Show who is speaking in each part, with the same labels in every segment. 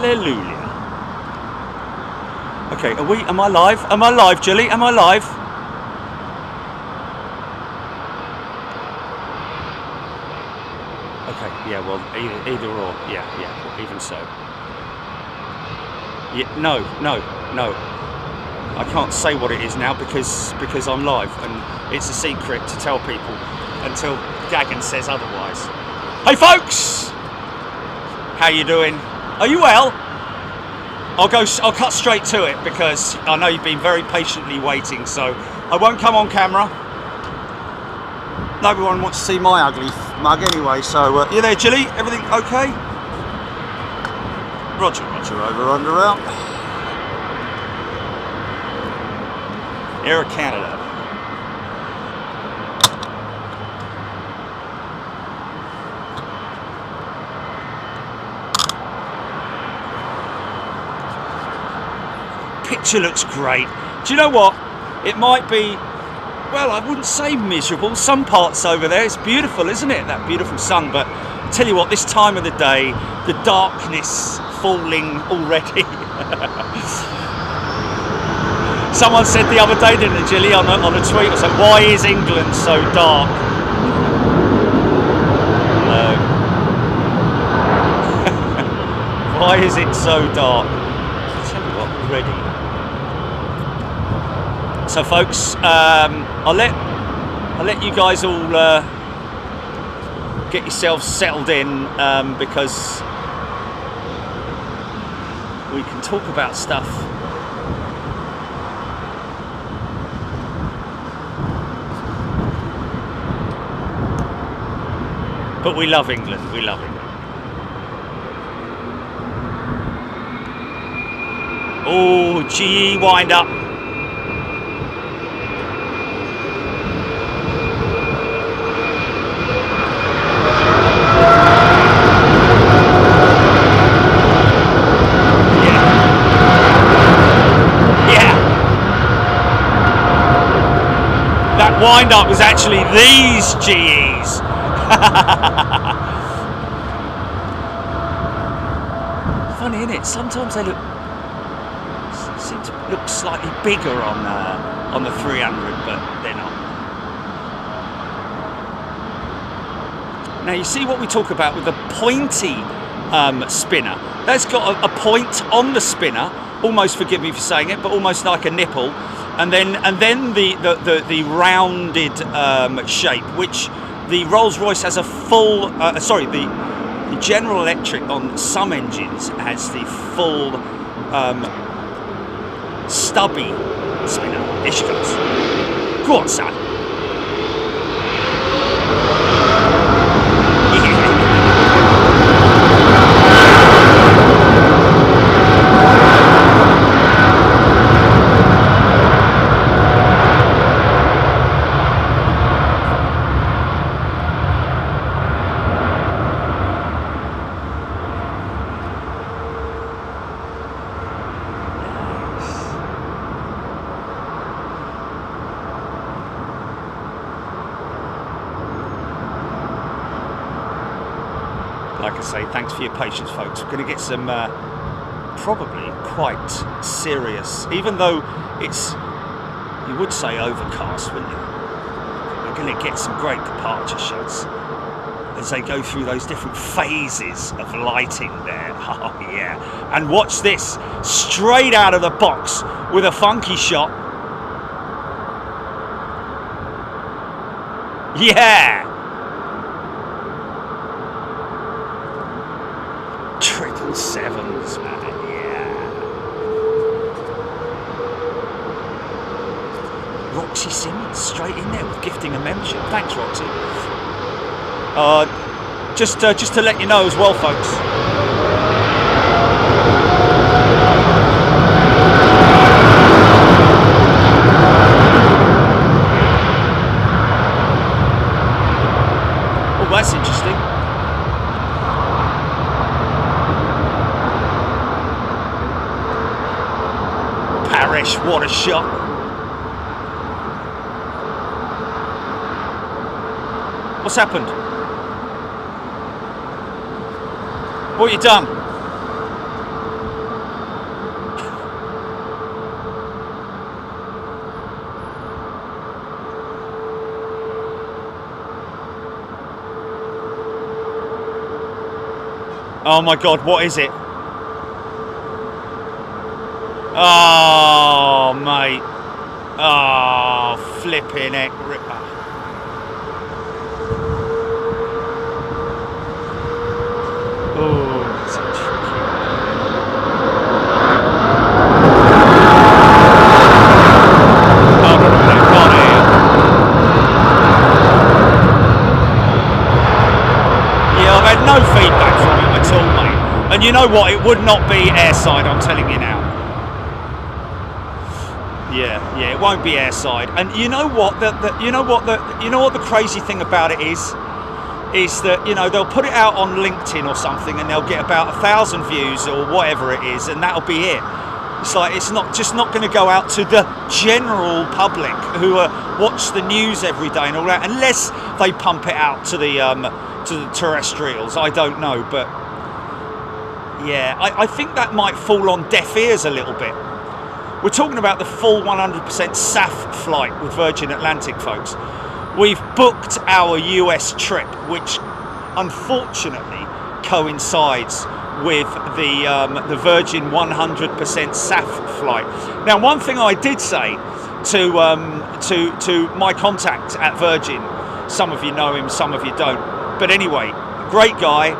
Speaker 1: Hallelujah. Okay, am I live? Am I live, Julie? Am I live? Okay, yeah, well, either or, yeah, even so. Yeah, no. I can't say what it is now because I'm live and it's a secret to tell people until Gagan says otherwise. Hey folks! How you doing? Are you well? I'll cut straight to it because I know you've been very patiently waiting, so I won't come on camera. No one wants to see my ugly mug anyway, so you there, Jilly? Everything okay? Roger, over, under, out. Air Canada. Picture looks great. Do you know what? It might be, well, I wouldn't say miserable. Some parts over there, it's beautiful, isn't it? That beautiful sun. But I tell you what, this time of the day, the darkness falling already. Someone said the other day, didn't they, Jilly, on a tweet, I said, why is England so dark? Why is it so dark? I'll tell you what, already. So folks, I'll let you guys all get yourselves settled in because we can talk about stuff. But we love England, we love England. Oh, GE wind up. That wind up was actually these GEs. Funny, isn't it? Sometimes they seem to look slightly bigger on the 300, but they're not. Now you see what we talk about with the pointy spinner. That's got a point on the spinner, almost, forgive me for saying it, but almost like a nipple, and then the rounded shape, which the Rolls-Royce has a full, the General Electric on some engines has the full stubby spinner. Here she goes. Go on, son. Like I say, thanks for your patience, folks. We're going to get some probably quite serious, even though it's, you would say overcast, wouldn't you? We're going to get some great departure shots as they go through those different phases of lighting there. Oh yeah. And watch this, straight out of the box with a funky shot. Yeah. 777s, man, yeah. Roxy Simmons, straight in there with gifting a membership. Thanks, Roxy. Just to let you know as well, folks. Oh, that's interesting. What a shot. What's happened? What you done? Oh my God, what is it? Oh, mate. Oh, flipping heck. Oh, it's a tricky. Hold on a minute, can't hear you. Yeah, I've had no feedback from him at all, mate. And you know what? It would not be airside, I'm telling you now. Yeah, it won't be airside. And you know what? You know what the crazy thing about it is that, you know, they'll put it out on LinkedIn or something, and they'll get about 1,000 views or whatever it is, and that'll be it. It's like it's not going to go out to the general public who watch the news every day and all that, unless they pump it out to the terrestrials. I don't know, but yeah, I think that might fall on deaf ears a little bit. We're talking about the full 100% SAF flight with Virgin Atlantic, folks. We've booked our US trip, which unfortunately coincides with the Virgin 100% SAF flight. Now, one thing I did say to my contact at Virgin, some of you know him, some of you don't, but anyway, great guy,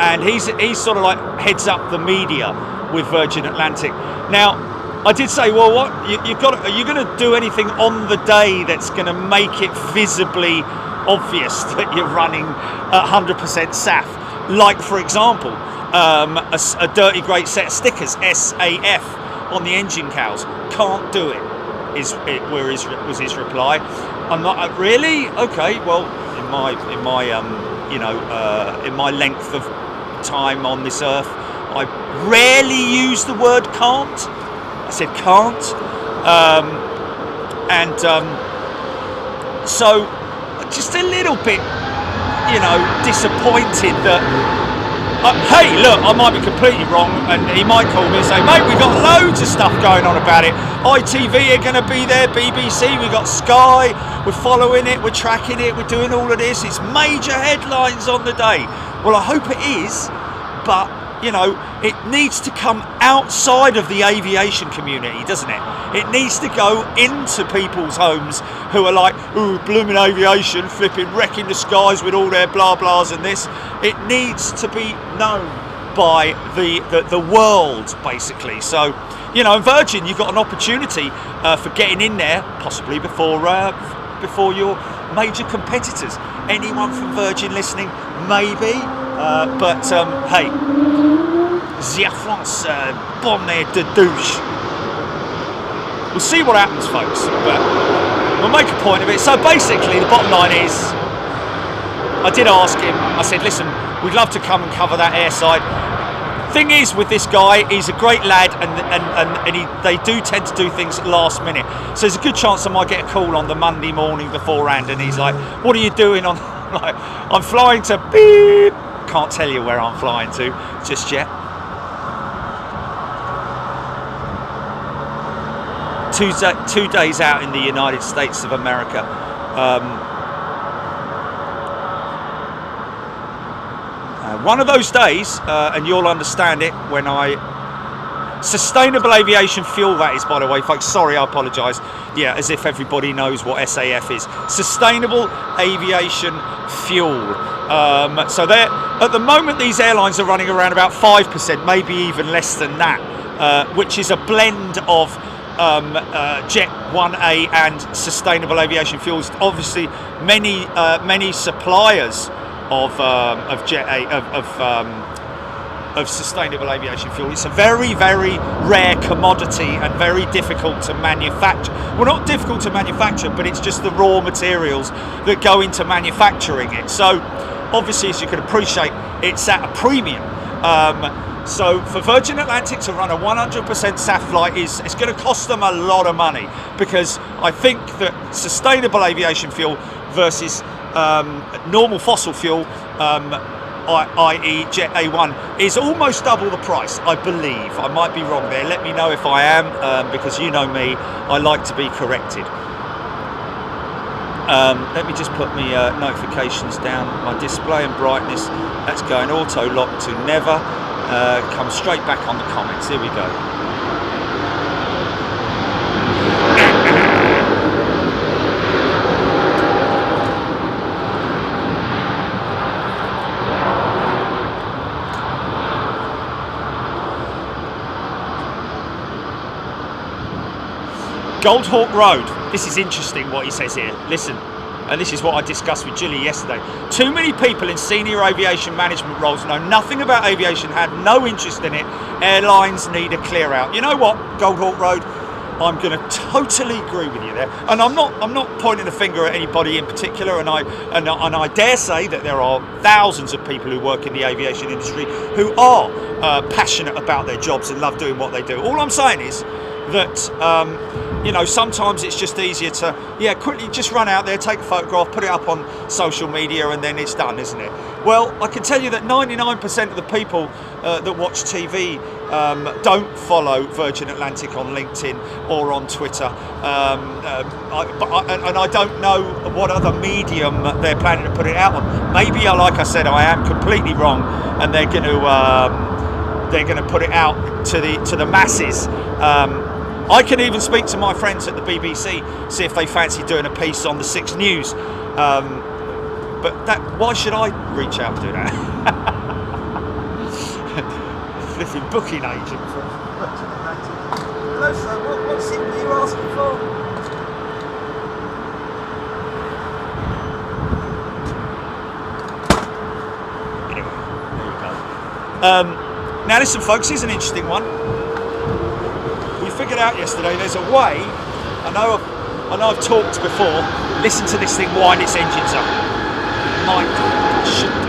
Speaker 1: and he's sort of like heads up the media with Virgin Atlantic. Now, I did say, well, what are you going to do anything on the day that's going to make it visibly obvious that you're running 100% SAF? Like, for example, a dirty great set of stickers, SAF, on the engine cowls. Can't do it. Was his reply. I'm not really okay. Well, in my length of time on this earth, I rarely use the word can't. I said can't, so just a little bit, you know, disappointed that. Hey, look, I might be completely wrong, and he might call me and say, mate, we've got loads of stuff going on about it. ITV are going to be there, BBC, we've got Sky, we're following it, we're tracking it, we're doing all of this. It's major headlines on the day. Well, I hope it is, but you know, it needs to come outside of the aviation community, doesn't it? It needs to go into people's homes who are like, ooh, blooming aviation, flipping, wrecking the skies with all their blah blahs and this. It needs to be known by the world, basically. So, you know, in Virgin, you've got an opportunity for getting in there, possibly before your major competitors. Anyone from Virgin listening? Maybe. But hey, Air France, bonnet de douche. We'll see what happens, folks. But we'll make a point of it. So basically, the bottom line is, I did ask him. I said, listen, we'd love to come and cover that airside. Thing is, with this guy, he's a great lad, and they do tend to do things last minute. So there's a good chance I might get a call on the Monday morning beforehand, and he's like, "What are you doing on?" Like, I'm flying to beep. Can't tell you where I'm flying to just yet. 2 days out in the United States of America. One of those days, and you'll understand it when sustainable aviation fuel, that is, by the way, folks. Sorry, I apologise. Yeah, as if everybody knows what SAF is. Sustainable aviation fuel. So at the moment, these airlines are running around about 5%, maybe even less than that, which is a blend of Jet 1A and sustainable aviation fuels. Obviously, many suppliers of Jet A of sustainable aviation fuel. It's a very, very rare commodity and very difficult to manufacture. Well, not difficult to manufacture, but it's just the raw materials that go into manufacturing it. So obviously, as you can appreciate, it's at a premium. So for Virgin Atlantic to run a 100% SAF flight it's going to cost them a lot of money, because I think that sustainable aviation fuel versus normal fossil fuel, i.e. Jet A1, is almost double the price, I believe. I might be wrong there. Let me know if I am, because you know me, I like to be corrected. Let me just put my notifications down. My display and brightness, that's going auto lock to never. Come straight back on the comments. Here we go. Goldhawk Road. This is interesting what he says here. Listen, and this is what I discussed with Julie yesterday. Too many people in senior aviation management roles know nothing about aviation, had no interest in it. Airlines need a clear out. You know what, Goldhawk Road? I'm going to totally agree with you there. And I'm not pointing a finger at anybody in particular. And I dare say that there are thousands of people who work in the aviation industry who are passionate about their jobs and love doing what they do. All I'm saying is that you know, sometimes it's just easier to quickly just run out there, take a photograph, put it up on social media, and then it's done, isn't it? Well, I can tell you that 99% of the people that watch TV don't follow Virgin Atlantic on LinkedIn or on Twitter, and I don't know what other medium they're planning to put it out on. Maybe, like I said, I am completely wrong, and they're going to put it out to the masses. I can even speak to my friends at the BBC, see if they fancy doing a piece on the 6 News. But why should I reach out and do that? Flipping booking agent for Virgin Atlantic. Hello, sir. What seat were you asking for? Anyway, there you go. Now, listen, folks, here's an interesting one. Figured out yesterday there's a way. I know I've talked before. Listen to this thing wind its engines up. Might do, should do.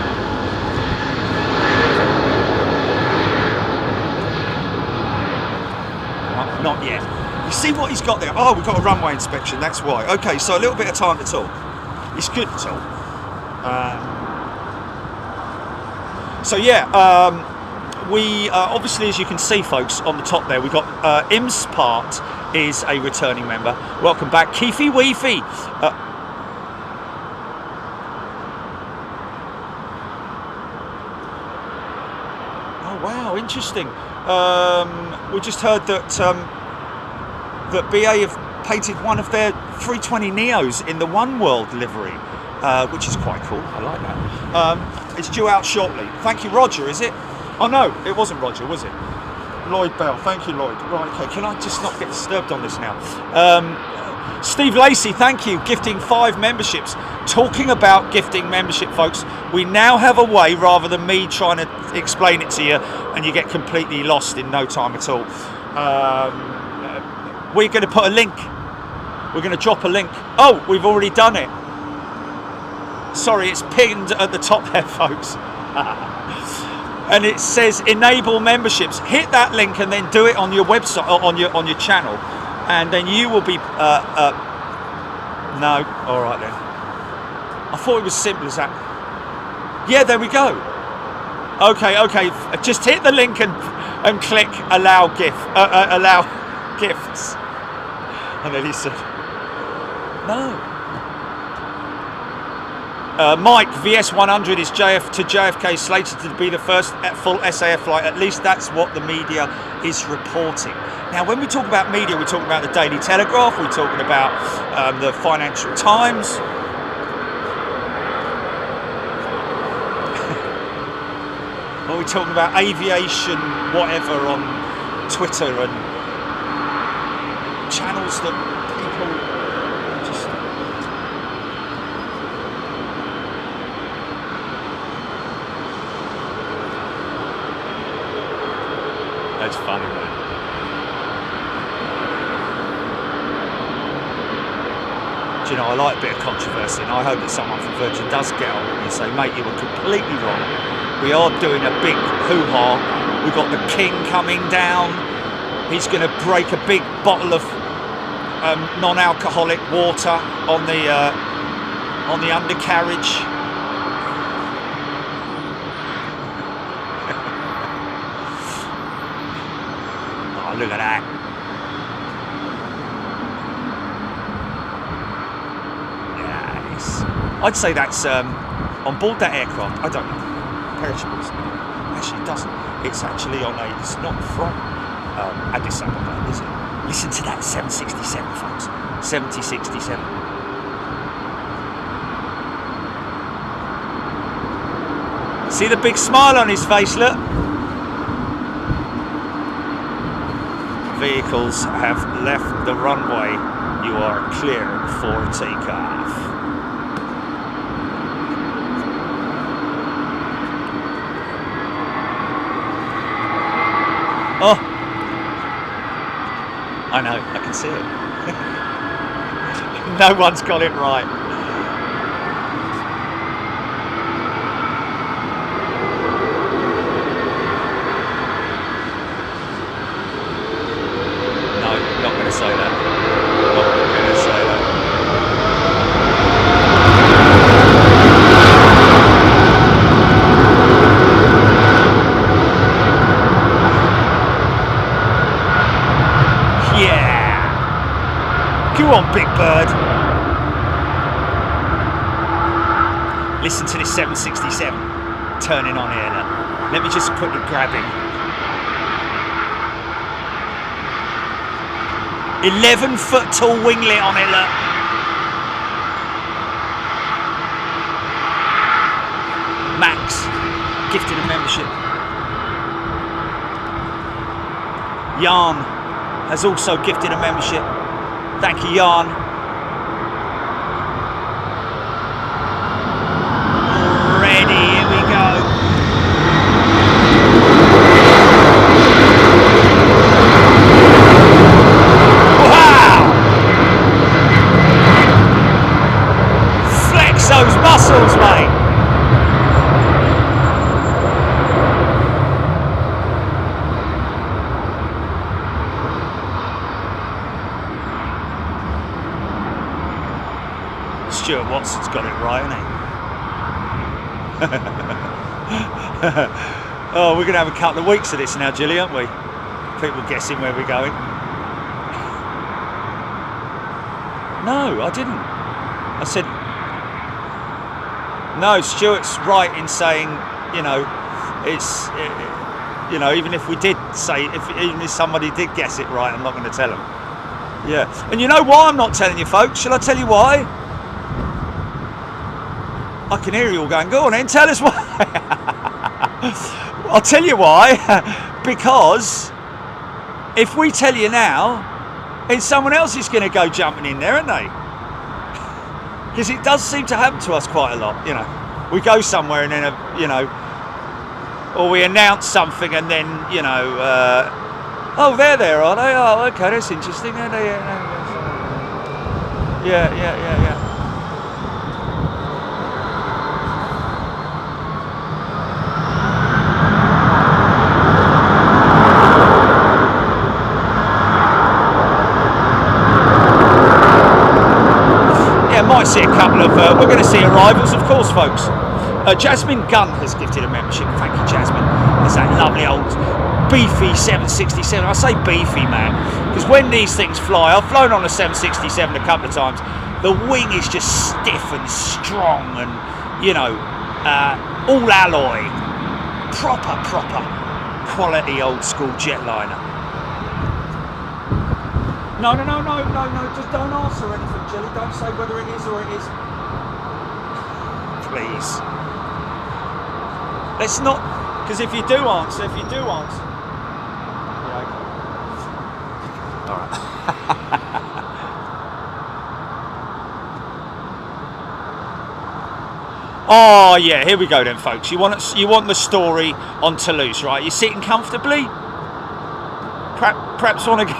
Speaker 1: Not yet. You see what he's got there? Oh, we've got a runway inspection. That's why. Okay, so a little bit of time to talk. It's good to talk. So yeah. We obviously, as you can see, folks, on the top there, we've got Im's Part is a returning member. Welcome back, Keefy Weefy. Oh wow, interesting. We just heard that that BA have painted one of their 320 Neos in the One World livery, which is quite cool. I like that. It's due out shortly. Thank you, Roger. Is it? Oh no, it wasn't Roger, was it? Lloyd Bell, thank you, Lloyd. Right, okay, can I just not get disturbed on this now? Steve Lacey, thank you, gifting 5 memberships. Talking about gifting membership, folks, we now have a way, rather than me trying to explain it to you and you get completely lost in no time at all. We're going to put a link. We're going to drop a link. Oh, we've already done it. Sorry, it's pinned at the top there, folks. And it says enable memberships. Hit that link and then do it on your website or on your channel, and then you will be no, all right then. I thought it was simple as that. Yeah, there we go. Okay, just hit the link and click allow allow gifts, and then he said no. Mike, VS100 is to JFK slated to be the first full SAF flight. At least that's what the media is reporting. Now, when we talk about media, we're talking about the Daily Telegraph, we're talking about the Financial Times. Or we're talking about Aviation, whatever, on Twitter, and channels that people just... That's funny, man. Do you know, I like a bit of controversy, and I hope that someone from Virgin does get on and say, mate, you were completely wrong. We are doing a big hoo-ha. We've got the king coming down. He's going to break a big bottle of non-alcoholic water on the undercarriage. Oh, look at that. Yeah. I'd say that's on board that aircraft. I don't know. Perishables. Actually, it doesn't. It's actually on a. It's not from Addis Ababa, is it? Listen to that 767, folks. 7067. See the big smile on his face, look. Vehicles have left the runway. You are clear for takeoff. Oh, I know, I can see it. No one's got it right. Big bird. Listen to this 767 turning on here. Look. Let me just quickly grab him. 11-foot tall winglet on it. Look. Max gifted a membership. Jan has also gifted a membership. Thank you, Jan. Ready, here we go. Wow! Flex those muscles, mate. Stuart Watson's got it right, hasn't he? Oh, we're going to have a couple of weeks of this now, Gilly, aren't we? People guessing where we're going. No, I didn't. I said, no, Stuart's right in saying, you know, it's, you know, even if we did say, even if somebody did guess it right, I'm not going to tell them. Yeah. And you know why I'm not telling you, folks? Shall I tell you why? I can hear you all going, go on then, tell us why. I'll tell you why. Because if we tell you now, then someone else is going to go jumping in there, aren't they? Because it does seem to happen to us quite a lot, you know. We go somewhere and then, you know, or we announce something and then, you know, oh, they're there, are they? Oh, okay, that's interesting. Yeah. Might see a couple of, we're going to see arrivals, of course, folks. Jasmine Gunn has gifted a membership. Thank you, Jasmine. There's that lovely old beefy 767. I say beefy, man, because when these things fly, I've flown on a 767 a couple of times, the wing is just stiff and strong and, you know, all alloy. Proper quality old school jetliner. No, just don't answer anything, Jelly. Don't say whether it is or it isn't. Please. Let's not, because if you do answer. Yeah, okay. Alright. Oh, yeah, here we go then, folks. You want the story on Toulouse, right? You're sitting comfortably? Perhaps want to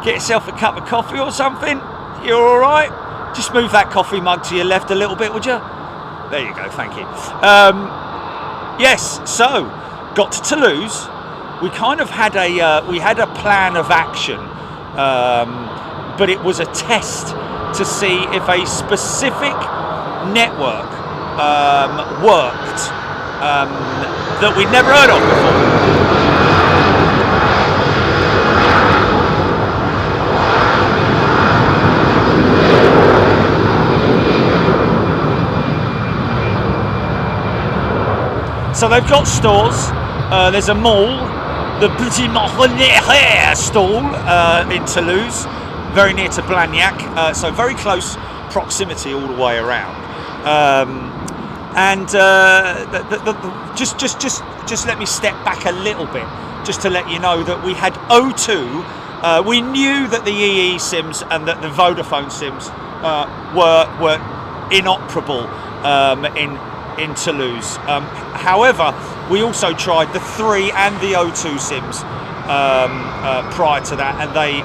Speaker 1: get yourself a cup of coffee or something. You're all right. Just move that coffee mug to your left a little bit, would you? There you go. Thank you. Yes. So, got to Toulouse. We kind of had a plan of action, but it was a test to see if a specific network worked that we'd never heard of before. So they've got stores. There's a mall, the Petit Marronnier stall in Toulouse, very near to Blagnac, so very close proximity all the way around. Just let me step back a little bit, just to let you know that we had O2. We knew that the EE SIMs and that the Vodafone SIMs were inoperable in Toulouse. However, we also tried the 3 and the O2 SIMs prior to that, and they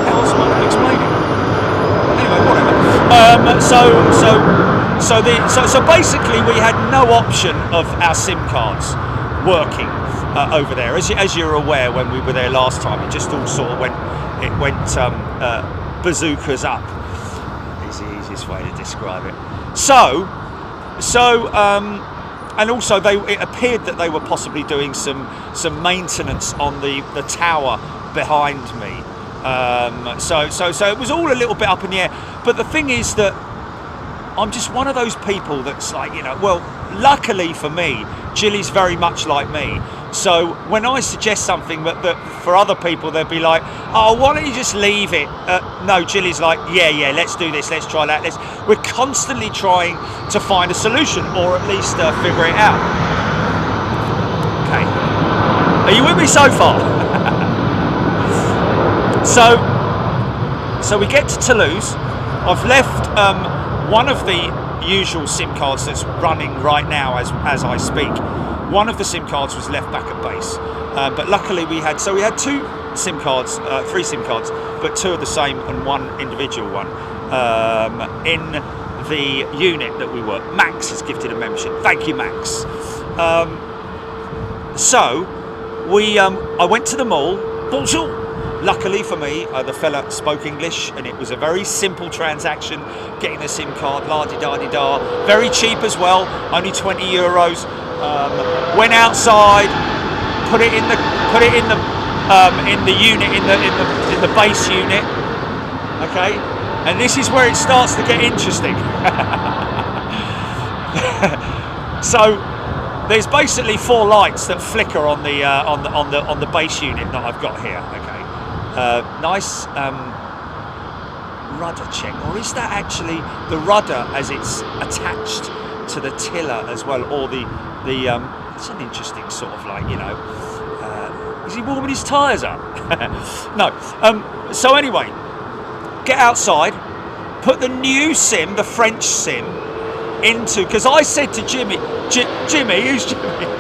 Speaker 1: how else am I going to explain it? Anyway, whatever. So basically, we had no option of our SIM cards working over there. As you're aware, when we were there last time, it just all sort of went bazookas up. Is the easiest way to describe it. And also it appeared that they were possibly doing some maintenance on the tower behind me. So it was all a little bit up in the air. But the thing is that I'm just one of those people that's like, well, luckily for me, Jilly's very much like me. So when I suggest something that for other people, they'd be like, oh, why don't you just leave it? No, Jilly's like, yeah, let's do this, let's try that. We're constantly trying to find a solution, or at least figure it out. Okay. Are you with me so far? So we get to Toulouse. I've left one of the usual SIM cards that's running right now as I speak. One of the SIM cards was left back at base, but luckily we had 2 SIM cards, 3 SIM cards, but 2 of the same and 1 individual one in the unit that we were. Max has gifted a membership. Thank you, Max. I went to the mall. Bonjour. Luckily for me, the fella spoke English, and it was a very simple transaction, getting the SIM card, la-di-da-di-da. Very cheap as well, only €20. Went outside, put it in the unit, in the base unit. Okay, and this is where it starts to get interesting. So there's basically 4 lights that flicker on the base unit that I've got here. Okay. Nice rudder check, or is that actually the rudder as it's attached to the tiller as well, or the it's an interesting sort of like, is he warming his tyres up? No. So anyway, get outside, put the new SIM, the French SIM, into, because I said to Jimmy, who's Jimmy?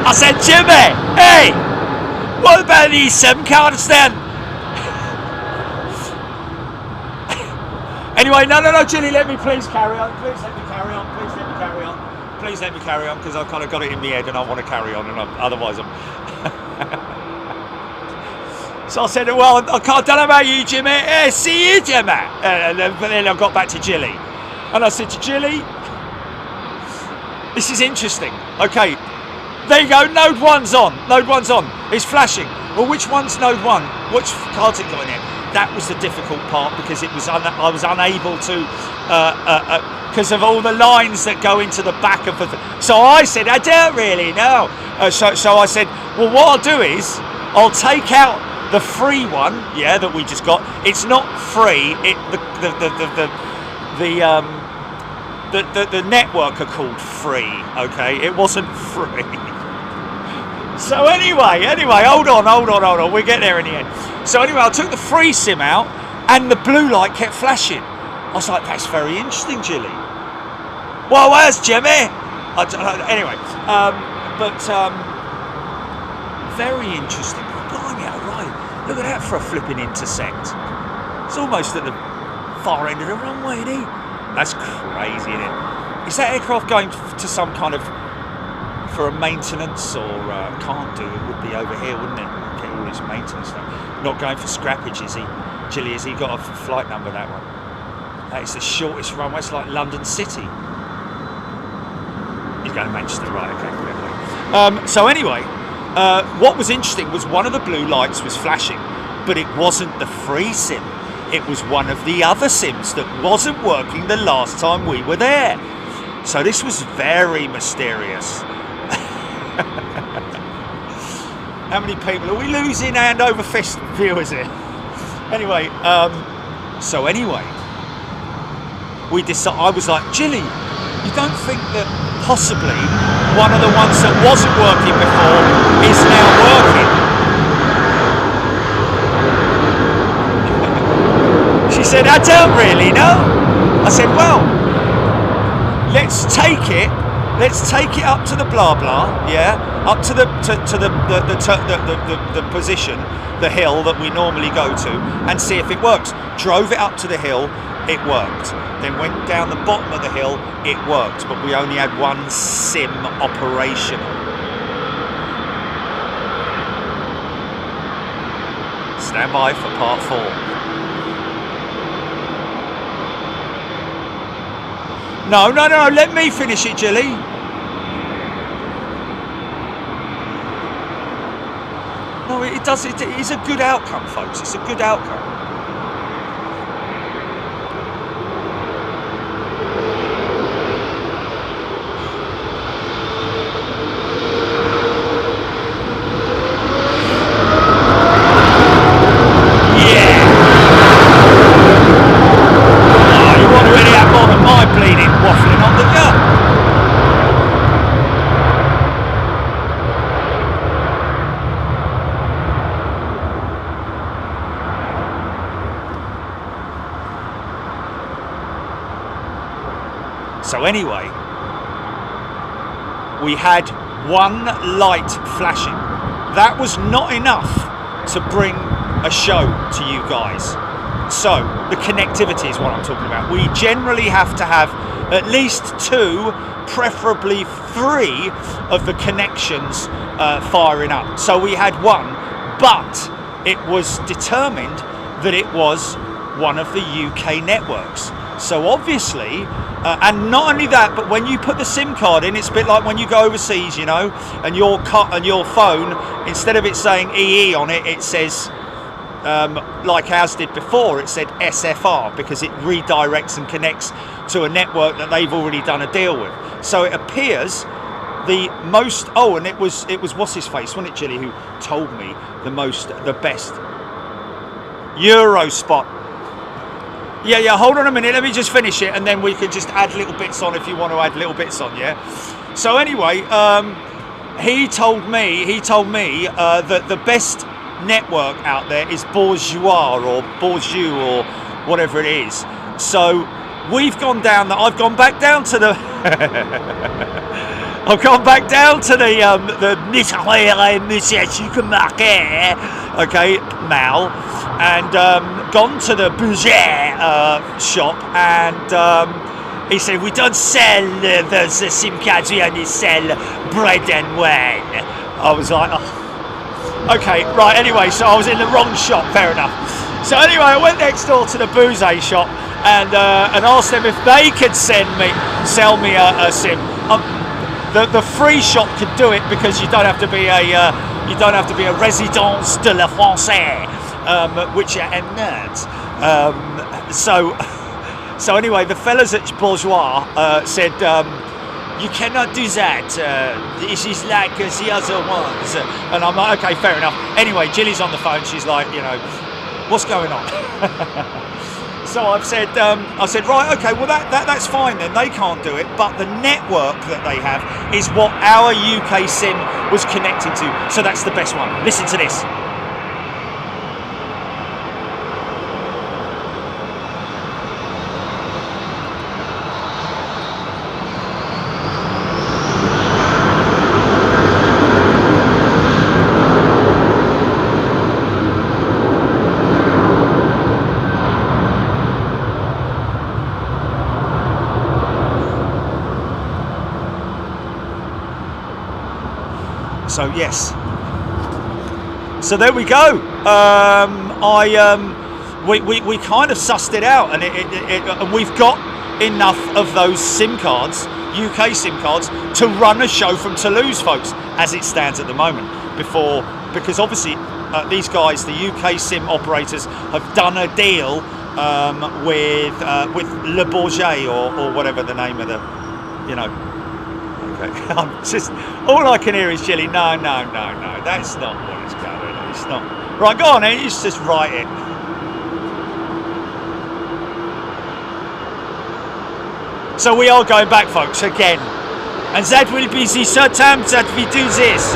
Speaker 1: I said, Jimmy, hey, what about these SIM cards then? Anyway, no, Jilly, let me please carry on. Please let me carry on. Please let me carry on, because I've kind of got it in my head and I want to carry on, and otherwise I'm... So I said, well, I don't know about you, Jimmy. Hey, see you, Jimmy. But then I got back to Jilly. And I said to Jilly, this is interesting. Okay. There you go, node 1's on. It's flashing. Well, which one's node 1? Which card's it got in it? That was the difficult part, because I was unable to, because of all the lines that go into the back of the... So I said, I don't really know. So I said, well, what I'll do is, I'll take out the free one, that we just got. It's not free. The network are called free. Okay, it wasn't free. So anyway, hold on. We'll get there in the end. So anyway, I took the free SIM out, and the blue light kept flashing. I was like, that's very interesting, Jilly. Well, where's Jimmy? Anyway, very interesting. Blimey, right. Look at that for a flipping intersect. It's almost at the far end of the runway, isn't it? That's crazy, isn't it? Is that aircraft going to some kind of... for a maintenance, or can't do it, would be over here, wouldn't it? Get all this maintenance stuff. Not going for scrappage, is he? Jilly, has he got a flight number, that one? That is the shortest runway. It's like London City. He's going to Manchester, right? Okay. So anyway, what was interesting was one of the blue lights was flashing, but it wasn't the free SIM. It was one of the other SIMs that wasn't working the last time we were there. So this was very mysterious. How many people are we losing hand over fist viewers here? Anyway, we decided. I was like, Jilly, you don't think that possibly one of the ones that wasn't working before is now working? She said, I don't really know. I said, well, let's take it up to the blah blah, yeah, up to the position, the hill that we normally go to, and see if it works. Drove it up to the hill, it worked. Then went down the bottom of the hill, it worked, but we only had one SIM operational. Stand by for part 4. No, let me finish it, Jilly. No, it does. It is a good outcome, folks. It's a good outcome. So anyway, we had one light flashing. That was not enough to bring a show to you guys. So the connectivity is what I'm talking about. We generally have to have at least 2, preferably 3 of the connections firing up. So we had one, but it was determined that it was one of the UK networks. So obviously, and not only that, but when you put the SIM card in, it's a bit like when you go overseas, you know, and your phone, instead of it saying EE on it, it says, like ours did before, it said SFR, because it redirects and connects to a network that they've already done a deal with. So it appears the most, and it was what's his face, wasn't it, Jilly, who told me the best Eurospot. Yeah, hold on a minute, let me just finish it, and then we can just add little bits on if you want to add little bits on, yeah? So anyway, he told me that the best network out there is Bourgeois or whatever it is. So we've gone down, I've gone back down to the okay, Mal, and gone to the Bouget shop, and he said, we don't sell the SIM cards, we only sell bread and wine. I was like, oh. Okay, right, anyway, so I was in the wrong shop, fair enough. So anyway, I went next door to the Bouget shop and asked them if they could sell me a SIM. The free shop could do it because you don't have to be a résidence de la Française, which are nerds. So anyway, the fellas at Bourgeois said, you cannot do that. This is like the other ones. And I'm like, okay, fair enough. Anyway, Jilly's on the phone. She's like, you know, what's going on? So I said, right, okay, well that's fine then. They can't do it, but the network that they have is what our UK SIM was connected to. So that's the best one. Listen to this. So yes, so there we go. We kind of sussed it out, and and we've got enough of those SIM cards, UK SIM cards, to run a show from Toulouse, folks, as it stands at the moment. Because obviously these guys, the UK sim operators, have done a deal with Le Bourget or whatever the name of the, you know. Okay, I'm just, all I can hear is Jilly. No, that's not what it's going. It's not. Right, go on, then. You just write it. So we are going back, folks, again, and that will be the third time that we do this.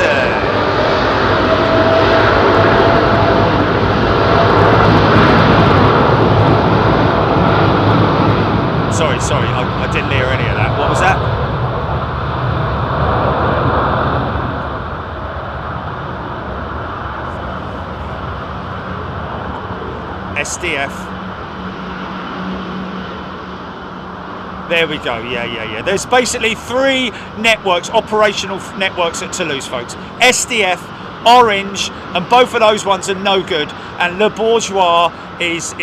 Speaker 1: Sorry, I didn't hear any of that. What was that? SDF. There we go. Yeah. There's basically 3 networks, operational networks at Toulouse, folks. SDF, Orange, and both of those ones are no good. And Le Bourgeois is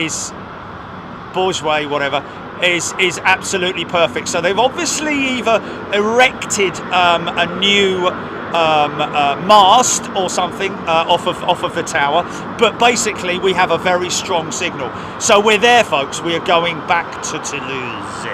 Speaker 1: Bourgeois, whatever, is absolutely perfect. So they've obviously either erected a new mast or something off of the tower, but basically we have a very strong signal. So we're there, folks. We are going back to Toulouse.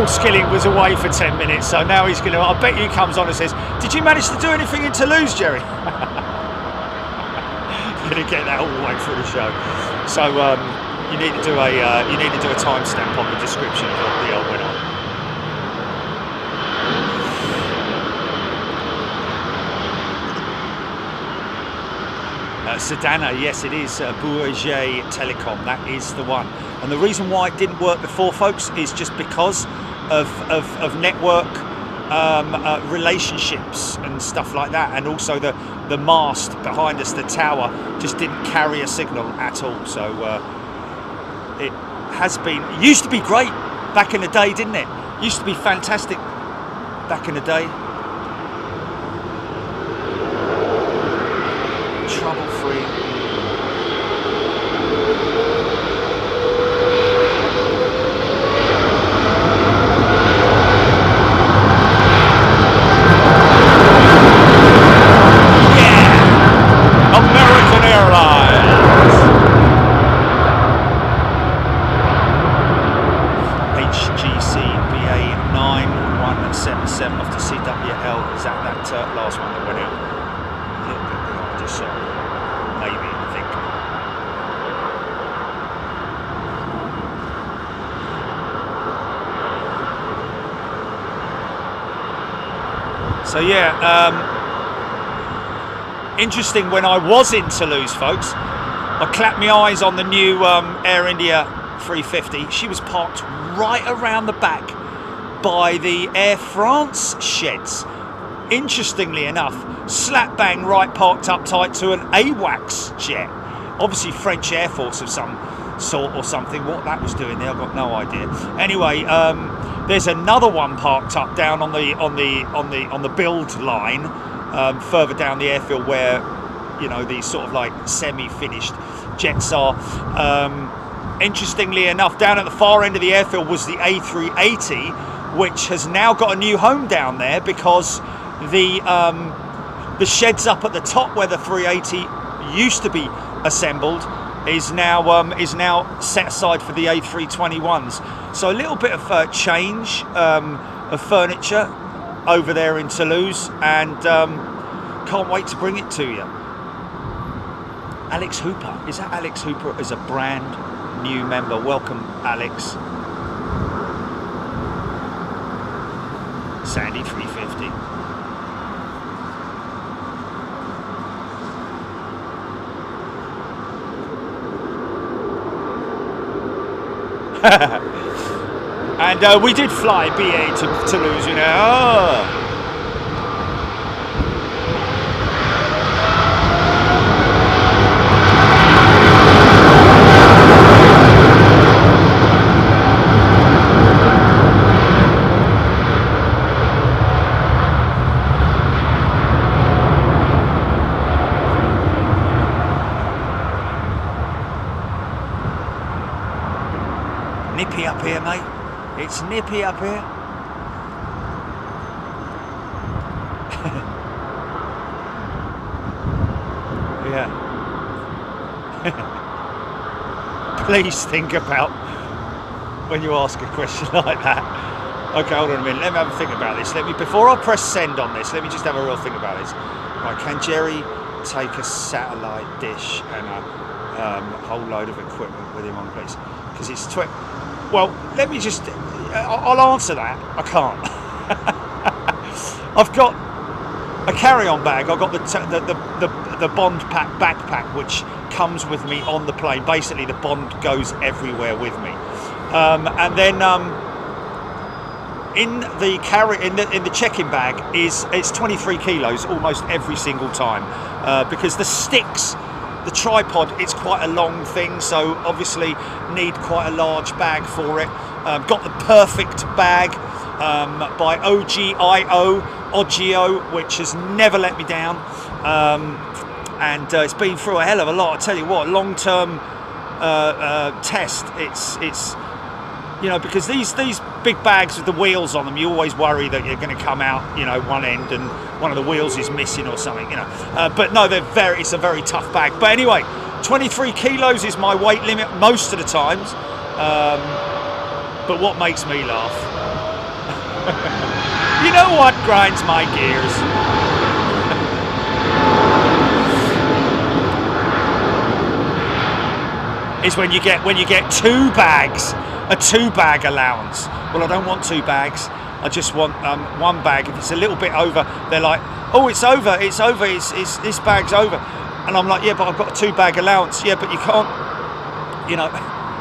Speaker 1: Skilling was away for 10 minutes, so now he's going to, I bet he comes on and says, did you manage to do anything in Toulouse, Jerry? You're going to get that all the way through the show. So you need to do a timestamp on the description of what the went on. Sedana, yes it is, Bourget Telecom, that is the one. And the reason why it didn't work before, folks, is just because of network relationships and stuff like that, and also the mast behind us, the tower, just didn't carry a signal at all. So it used to be great back in the day, didn't it? Used to be fantastic back in the day. Trouble-free. So yeah, interesting, when I was in Toulouse, folks, I clapped my eyes on the new Air India 350. She was parked right around the back by the Air France sheds. Interestingly enough, slap bang right parked up tight to an AWACS jet. Obviously French Air Force of some sort or something. What that was doing there, I've got no idea. Anyway, there's another one parked up down on the build line, further down the airfield where, you know, these sort of like semi-finished jets are. Interestingly enough, down at the far end of the airfield was the A380, which has now got a new home down there because the sheds up at the top where the 380 used to be assembled is now set aside for the A321s. So a little bit of change of furniture over there in Toulouse, and can't wait to bring it to you. Alex Hooper, is that Alex Hooper as a brand new member? Welcome, Alex. Sandy 350. And we did fly BA to Toulouse, you know. Oh. It's nippy up here. Yeah. Please think about when you ask a question like that. Okay, hold on a minute. Let me have a think about this. Before I press send on this, let me just have a real think about this. Right, can Jerry take a satellite dish and a whole load of equipment with him on, please? Because it's well, let me just. I'll answer that. I can't. I've got a carry-on bag. I've got the Bond pack backpack, which comes with me on the plane. Basically, the Bond goes everywhere with me, and then in the check-in bag it's 23 kilos almost every single time, because the sticks. The tripod, it's quite a long thing, so obviously need quite a large bag for it. Got the perfect bag by Ogio, which has never let me down, and it's been through a hell of a lot. I tell you what, long-term test. It's you know, because these big bags with the wheels on them, you always worry that you're going to come out, you know, one end and one of the wheels is missing or something, you know. But no, it's a very tough bag. But anyway, 23 kilos is my weight limit most of the times. But what makes me laugh? You know what grinds my gears? Is when you get 2 bags. A 2-bag allowance. Well, I don't want 2 bags. I just want 1 bag. If it's a little bit over, they're like, "Oh, it's over. It's over. It's this bag's over." And I'm like, "Yeah, but I've got a 2-bag allowance." "Yeah, but you can't." You know.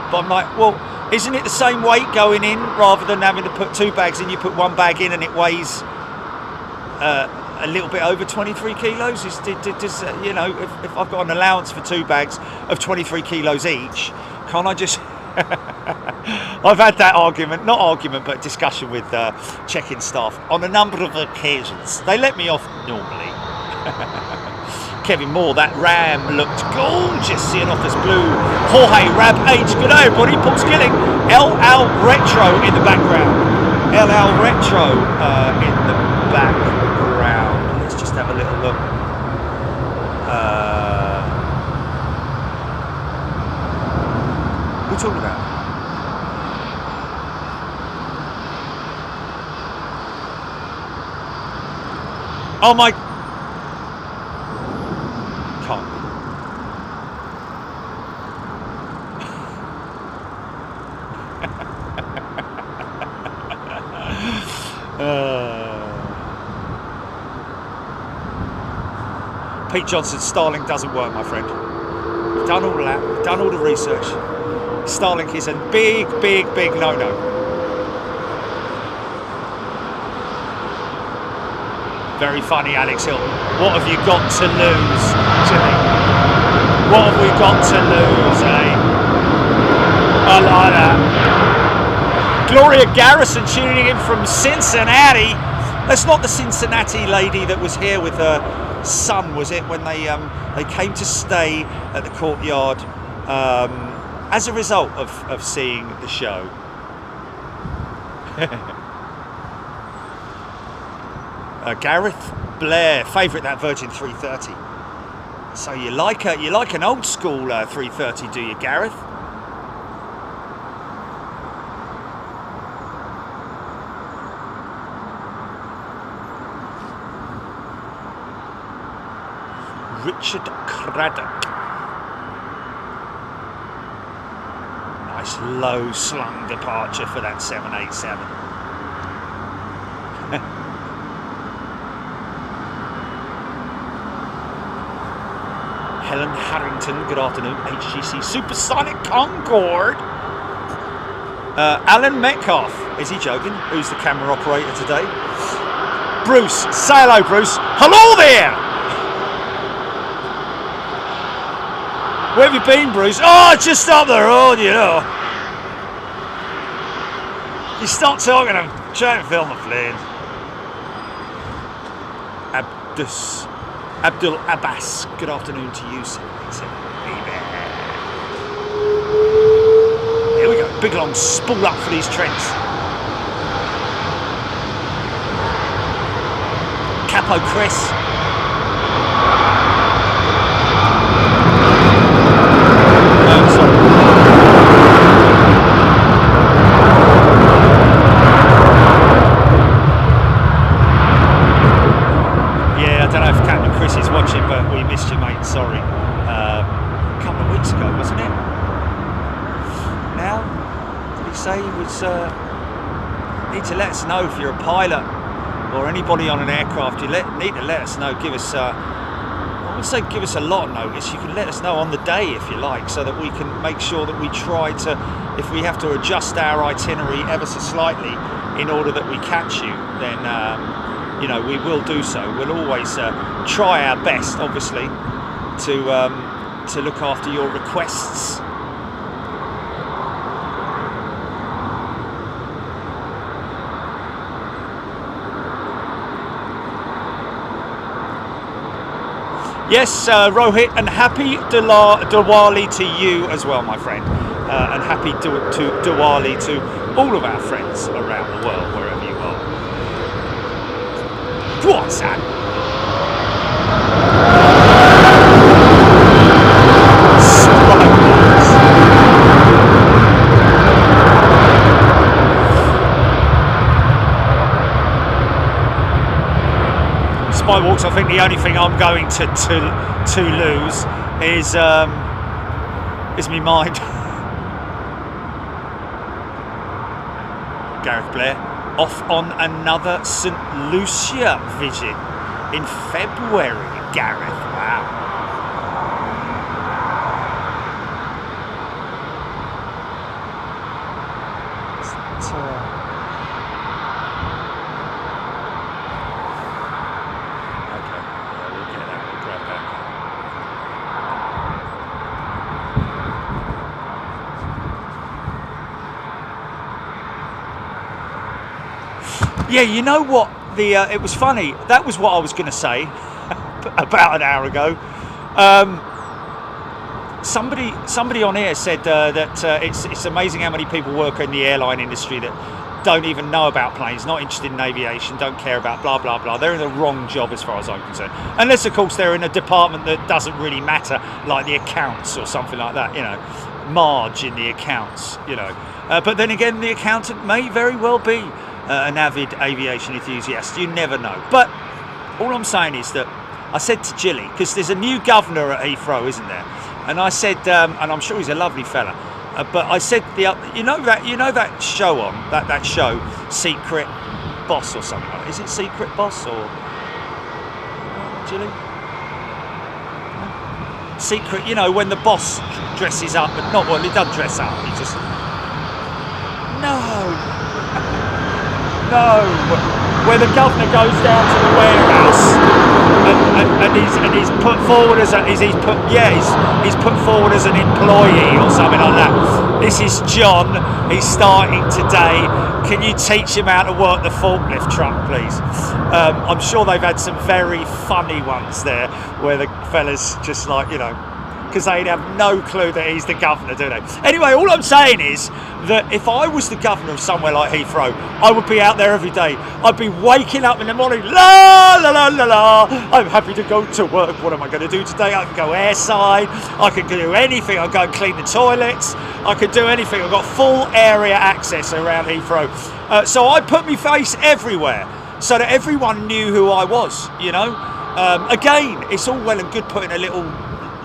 Speaker 1: But I'm like, "Well, isn't it the same weight going in rather than having to put 2 bags in? You put 1 bag in and it weighs a little bit over 23 kilos. You know, if I've got an allowance for 2 bags of 23 kilos each, can't I just?" I've had that but discussion with check-in staff on a number of occasions. They let me off normally. Kevin Moore, that Ram looked gorgeous, seeing off this blue. Jorge Rab H, good day everybody. Paul Skilling, LL Retro in the background. LL Retro in the background. Let's just have a little look. What are we talking about? Oh my! Can't. Pete Johnson, Starlink doesn't work, my friend. We've done all that. We've done all the research. Starlink is a big no-no. Very funny, Alex Hilton. What have you got to lose, Jimmy? What have we got to lose, eh? I like that. Gloria Garrison tuning in from Cincinnati. That's not the Cincinnati lady that was here with her son, was it? When they came to stay at the Courtyard as a result of seeing the show. Gareth Blair, favourite that Virgin 330. So you like an old school 330, do you, Gareth? Richard Craddock. Nice low slung departure for that 787. Helen Harrington, good afternoon. HGC Supersonic Concorde. Alan Metcalf, is he joking? Who's the camera operator today? Bruce, say hello, Bruce. Hello there! Where have you been, Bruce? Oh, just up the road, you know. You stop talking, I'm trying to film the plane. Abdul Abbas, good afternoon to you, sir. Here we go, big long spool up for these trends. Capo Chris. Yeah, I don't know if Captain Chris is watching, but we missed you, mate. Sorry. A couple of weeks ago, wasn't it? Now, did he say he was? Need to let us know if you're a pilot or anybody on an aircraft. You need to let us know. Give us. I would say give us a lot of notice. You can let us know on the day if you like, so that we can make sure that we try to, if we have to adjust our itinerary ever so slightly in order that we catch you, then you know, we will do so. We'll always try our best, obviously, to look after your requests. Yes, Rohit, and happy Diwali to you as well, my friend. And happy Diwali to all of our friends around the world, wherever you are. Go on, son. Spy walks. I think the only thing I'm going to lose is my mind. Gareth Blair off on another St Lucia visit in February. Gareth, wow. Yeah, you know what? It was funny. That was what I was going to say about an hour ago. Somebody on here said that it's amazing how many people work in the airline industry that don't even know about planes, not interested in aviation, don't care about blah blah blah. They're in the wrong job as far as I'm concerned. Unless, of course, they're in a department that doesn't really matter, like the accounts or something like that. You know, Marge in the accounts. You know, but then again, the accountant may very well be an avid aviation enthusiast. You never know. But all I'm saying is that I said to Jilly, because there's a new governor at Heathrow, isn't there? And I said, and I'm sure he's a lovely fella, but I said you know that show on that show, Secret Boss or something like that. Is it Secret Boss or Jilly? Secret, you know, when the boss dresses up, but not well, he doesn't dress up. He just No, where the governor goes down to the warehouse and he's put forward as he's put forward as an employee or something like that. This is John. He's starting today. Can you teach him how to work the forklift truck, please? I'm sure they've had some very funny ones there where the fellas just like, you know, because they'd have no clue that he's the governor, do they? Anyway, all I'm saying is that if I was the governor of somewhere like Heathrow, I would be out there every day. I'd be waking up in the morning, la la la la la. I'm happy to go to work. What am I going to do today? I can go airside. I can do anything. I'll go and clean the toilets. I could do anything. I've got full area access around Heathrow. So I put my face everywhere so that everyone knew who I was, you know. Again, it's all well and good putting a little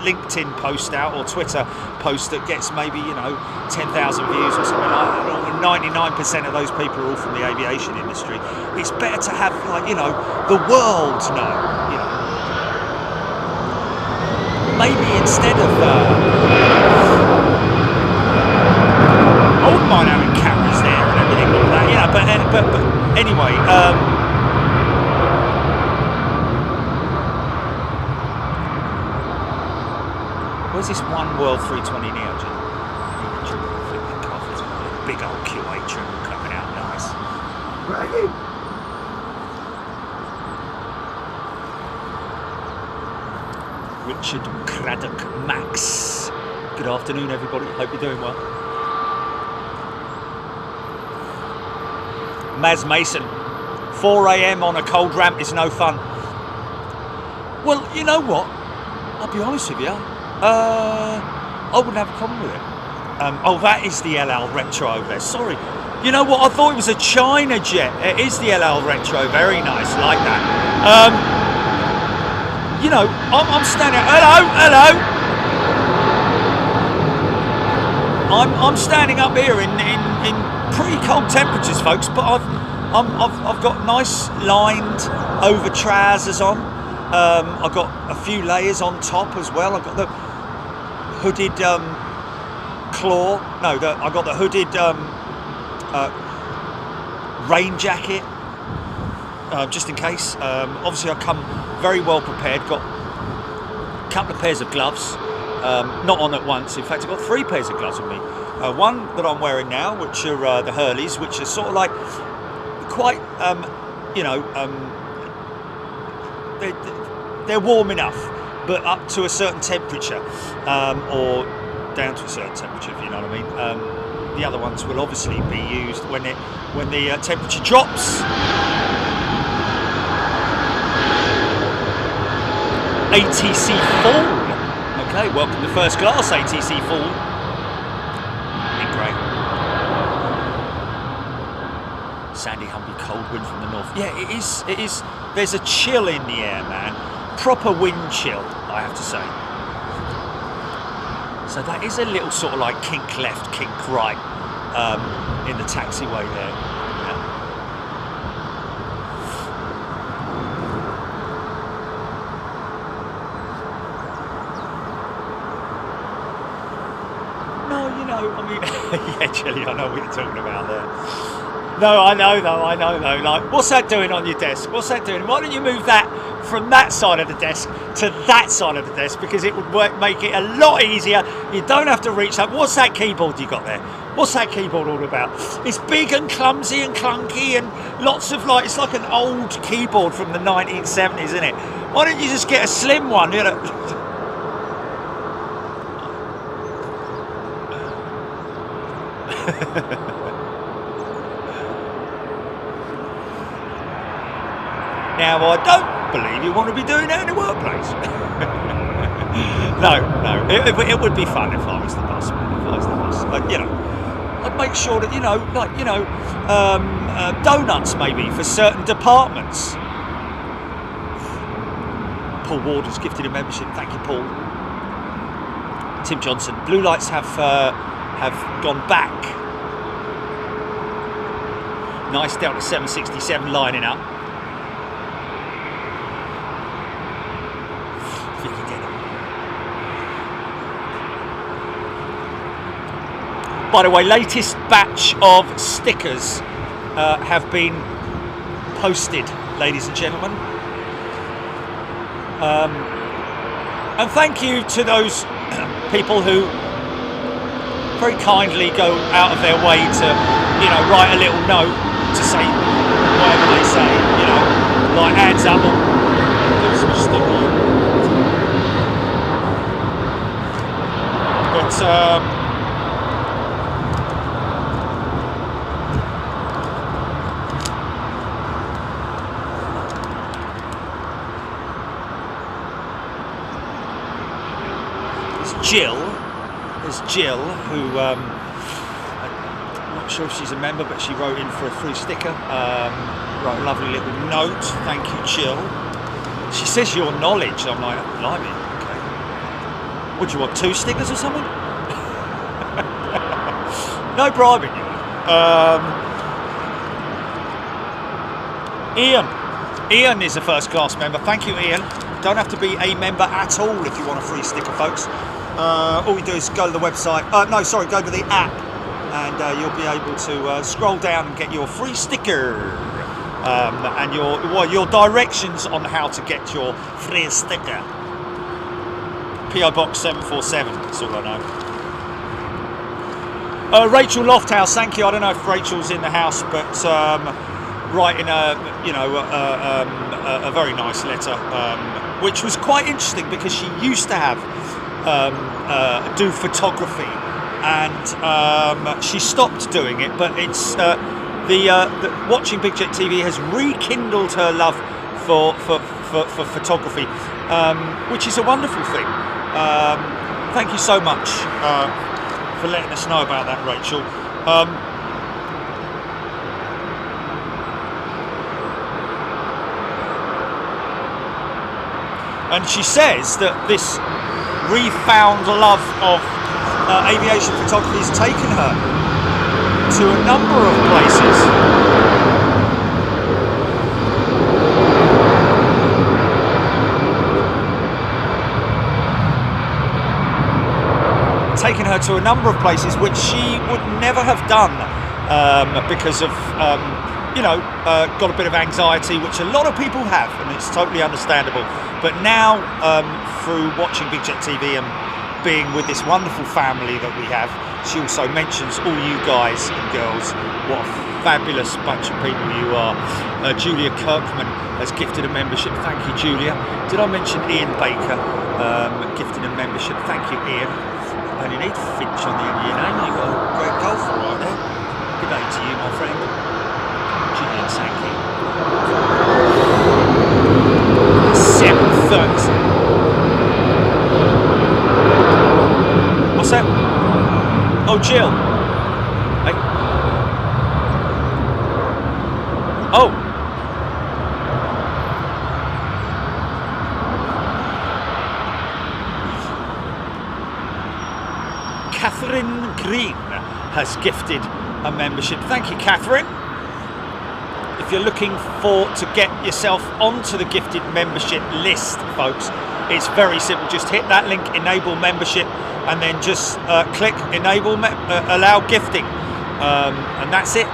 Speaker 1: LinkedIn post out or Twitter post that gets maybe, you know, 10,000 views or something like that, and 99% of those people are all from the aviation industry. It's better to have, like, you know, the world know, you know. Maybe instead of I wouldn't mind having cameras there and everything like that, you know, but anyway, where's this One World 320 Neo? Big old Q8 triple coming out, nice. Right. Richard Craddock Max. Good afternoon, everybody. Hope you're doing well. Maz Mason. 4 a.m. on a cold ramp is no fun. Well, you know what? I'll be honest with you. I wouldn't have a problem with it. Oh, that is the LL Retro over there. Sorry. You know what? I thought it was a China jet. It is the LL Retro. Very nice. Like that. You know, I'm standing. Hello. I'm standing up here in pretty cold temperatures, folks. But I've got nice lined over trousers on. I've got a few layers on top as well. I've got the hooded claw. No, I got the hooded rain jacket, just in case. Obviously, I come very well prepared. Got a couple of pairs of gloves, not on at once. In fact, I've got 3 pairs of gloves on me. One that I'm wearing now, which are the Hurleys, which are sort of like quite, you know, they're warm enough, but up to a certain temperature, or down to a certain temperature, if you know what I mean. The other ones will obviously be used when the temperature drops. ATC Fall. Okay, welcome to first class, ATC Fall. In grey. Sandy, humpy, cold wind from the north. Yeah, it is. There's a chill in the air, man. Proper wind chill, I have to say. So that is a little sort of like kink left, kink right in the taxiway there. Yeah. No, you know, I mean, yeah, Jelly, I know what you're talking about there. No, I know though. Like, what's that doing on your desk? What's that doing? Why don't you move that from that side of the desk to that side of the desk, because it would make it a lot easier. You don't have to reach up. What's that keyboard you got there? What's that keyboard all about? It's big and clumsy and clunky and lots of like, it's like an old keyboard from the 1970s, isn't it? Why don't you just get a slim one, you know? Now, I don't believe you want to be doing that in the workplace. No, it would be fun if I was the boss, man. If I was the boss, but you know, I'd make sure that, you know, like, you know, donuts maybe for certain departments. Paul Ward has gifted a membership. Thank you, Paul. Tim Johnson. Blue lights have gone back. Nice Delta 767 lining up. By the way, latest batch of stickers have been posted, ladies and gentlemen. And thank you to those people who very kindly go out of their way to, you know, write a little note to say whatever they say, you know, like hands up or do some sticker. But there's Jill, who I'm not sure if she's a member, but she wrote in for a free sticker. Wrote a lovely little note. Thank you, Jill. She says your knowledge. I'm like, blimey, okay. What do you want, 2 stickers or something? No bribing you. Ian is a first class member. Thank you, Ian. Don't have to be a member at all if you want a free sticker, folks. All you do is go to the website. Go to the app, and you'll be able to scroll down and get your free sticker and your directions on how to get your free sticker. PO Box 747. That's all I know. Rachel Lofthouse, thank you. I don't know if Rachel's in the house, but writing a very nice letter, which was quite interesting because she used to have do photography, and she stopped doing it, but it's the watching Big Jet TV has rekindled her love for for photography, which is a wonderful thing. Thank you so much for letting us know about that, Rachel. And she says that this refound love of aviation photography has taken her to a number of places. Taken her to a number of places which she would never have done because of got a bit of anxiety, which a lot of people have, and it's totally understandable. But now, through watching Big Jet TV and being with this wonderful family that we have, she also mentions all you guys and girls, what a fabulous bunch of people you are. Julia Kirkman has gifted a membership. Thank you, Julia. Did I mention Ian Baker gifting a membership? Thank you, Ian. Only need Finch on the end of your name. You've got a great golfer right there. Good day to you, my friend. Julian Sankey. 7:30. What's that? Oh, Jill. Hey. Oh. Catherine Green has gifted a membership. Thank you, Catherine. If you're looking to get yourself onto the gifted membership list, folks, it's very simple. Just hit that link, enable membership, and then just click enable allow gifting, and that's it.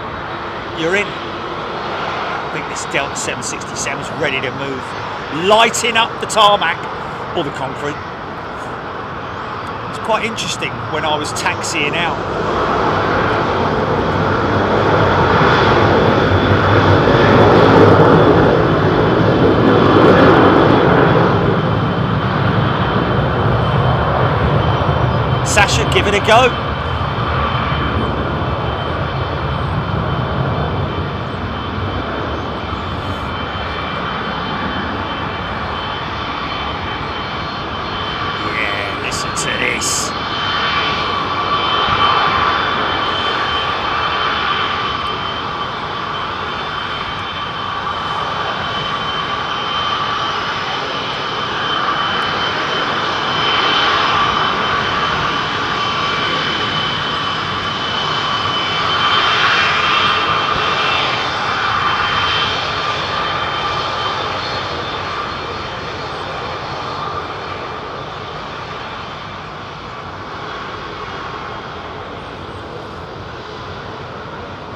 Speaker 1: You're in. I think this Delta 767 is ready to move, lighting up the tarmac or the concrete. It's quite interesting when I was taxiing out. Sasha, give it a go. Yeah, listen to this.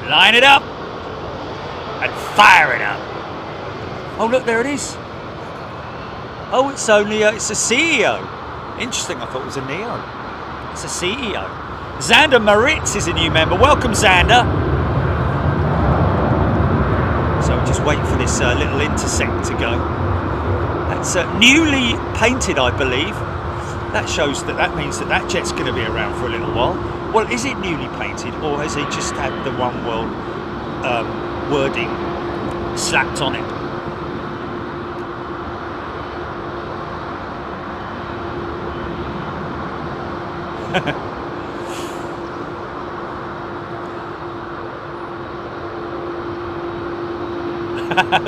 Speaker 1: Line it up and fire it up. Oh, look, there it is. Oh, it's only it's a CEO. Interesting, I thought it was a Neo. It's a CEO. Xander Maritz is a new member. Welcome, Xander. So we're just waiting for this little intersect to go. That's newly painted, I believe. That shows that means that jet's going to be around for a little while. Well, is it newly painted, or has he just had the One World wording slapped on it?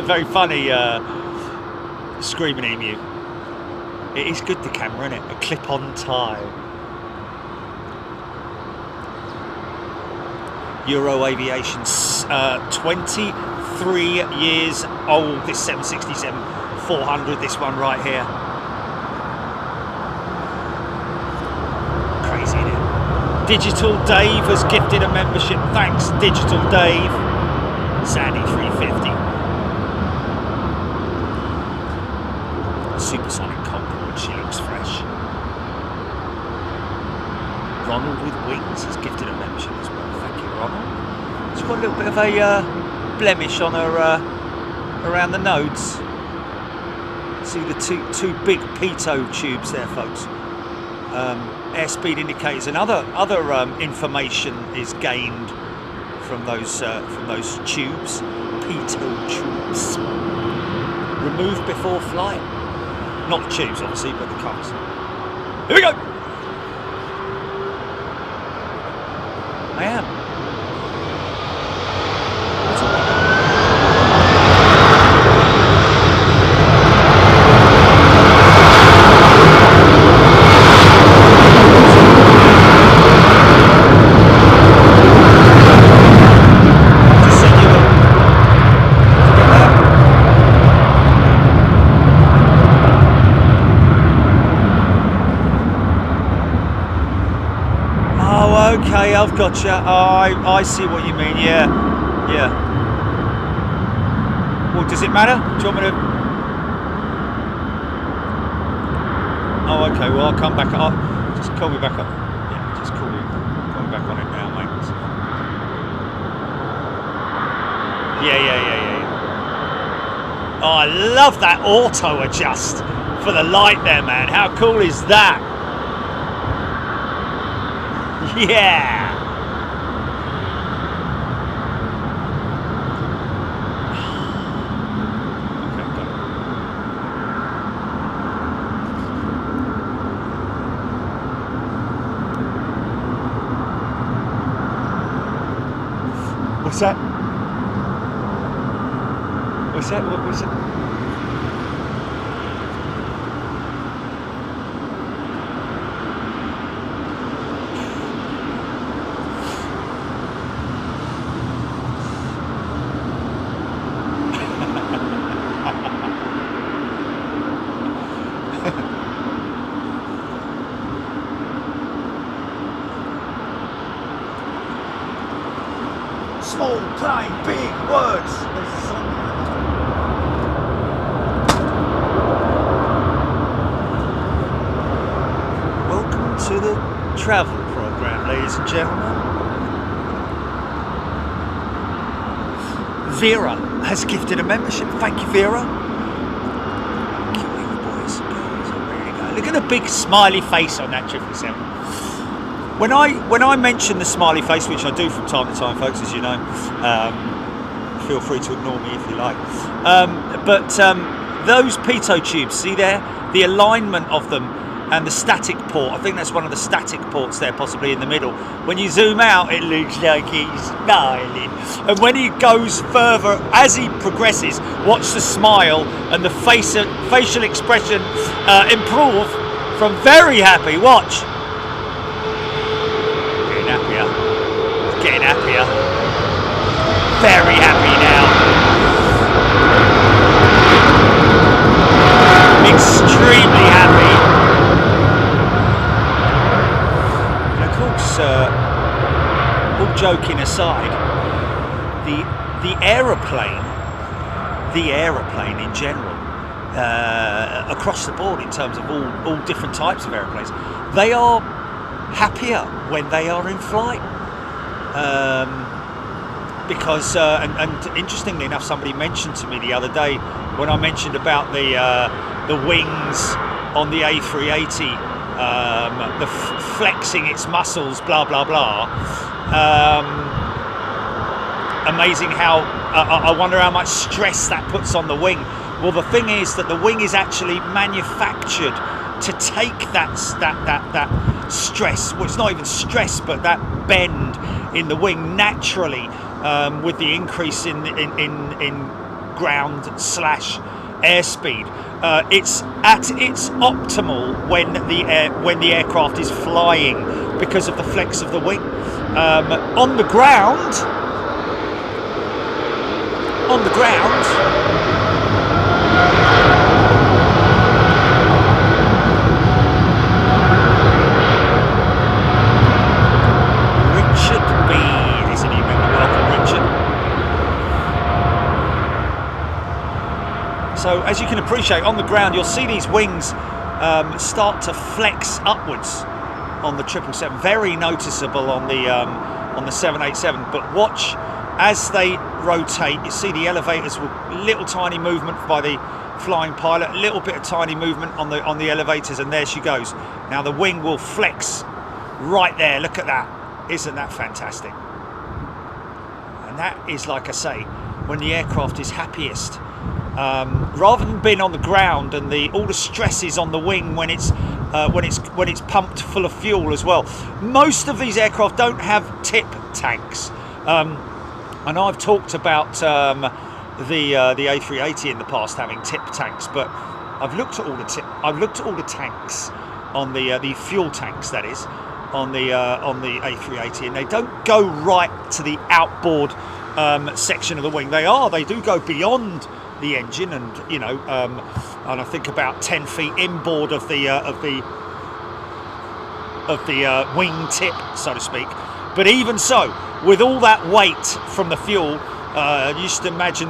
Speaker 1: Very funny screaming emu. It is good, the camera, isn't it? A clip-on tie. Euro Aviation, 23 years old, this 767-400, this one right here. Crazy, isn't it? Digital Dave has gifted a membership. Thanks, Digital Dave. Sandy 350. Supersonic Concorde, she looks fresh. Ronald with Wings has gifted a membership as well. Thank you, Ronald. She's got a little bit of a blemish on her around the nodes. See the two big pitot tubes there, folks. Airspeed indicators and other information is gained from those tubes, pitot tubes. remove before flight. Not the tubes, obviously, but the covers. Here we go! I am. Okay, I've got you. I see what you mean. Yeah. Well, does it matter? Do you want me to? Oh, okay. Well, I'll come back. Just call me back up. Yeah, just call me back on it now, mate. Yeah. Oh, I love that auto adjust for the light there, man. How cool is that? Yeah. Okay, got it. What's that? What's that? What was it? Small plane, big words. Welcome to the travel program, ladies and gentlemen. Vera has gifted a membership. Thank you, Vera. Thank you, boys and girls. Really go. Look at the big smiley face on that 777. When I mention the smiley face, which I do from time to time, folks, as you know, feel free to ignore me if you like. But those pitot tubes, see there, the alignment of them and the static port. I think that's one of the static ports there, possibly in the middle. When you zoom out, it looks like he's smiling. And when he goes further, as he progresses, watch the smile and the facial expression improve from very happy. Watch. Getting happier. Very happy now. Extremely happy. And of course, all joking aside, the aeroplane in general, across the board in terms of all different types of aeroplanes, they are happier when they are in flight. Because and interestingly enough, somebody mentioned to me the other day when I mentioned about the wings on the A380, the flexing its muscles, blah blah blah. Amazing how I wonder how much stress that puts on the wing. Well, the thing is that the wing is actually manufactured to take that stress. Well, it's not even stress, but that bend in the wing naturally, with the increase in ground / airspeed. It's at its optimal when the aircraft is flying because of the flex of the wing. On the ground. So as you can appreciate, on the ground you'll see these wings start to flex upwards on the 777. Very noticeable on the 787. But watch as they rotate. You see the elevators with little tiny movement by the flying pilot, a little bit of tiny movement on the elevators, and there she goes. Now the wing will flex right there. Look at that. Isn't that fantastic? And that is, like I say, when the aircraft is happiest. rather than being on the ground and all the stresses on the wing when it's pumped full of fuel as well. Most of these aircraft don't have tip tanks, and I've talked about the A380 in the past having tip tanks, but I've looked at all the tanks on the fuel tanks, that is, on the A380, and they don't go right to the outboard section of the wing. They do go beyond the engine, and you know, and I think about 10 feet inboard of the wing tip, so to speak. But even so, with all that weight from the fuel, you just imagine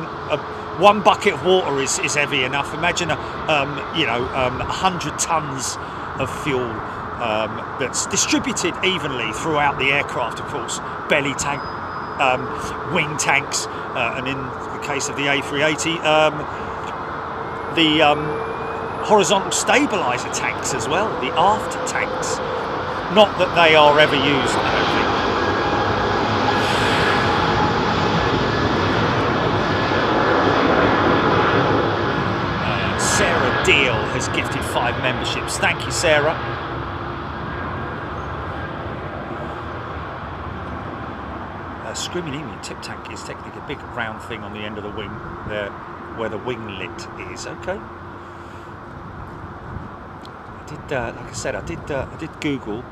Speaker 1: one bucket of water is heavy enough. Imagine 100 tons of fuel that's distributed evenly throughout the aircraft, of course. Belly tank, wing tanks, and in the case of the A380, the horizontal stabilizer tanks as well, the aft tanks. Not that they are ever used, I don't think. Sarah Deal has gifted 5 memberships. Thank you, Sarah. Screaming Emu tip tank is technically a big round thing on the end of the wing there, where the winglet is. Okay. I did, like I said, I did Google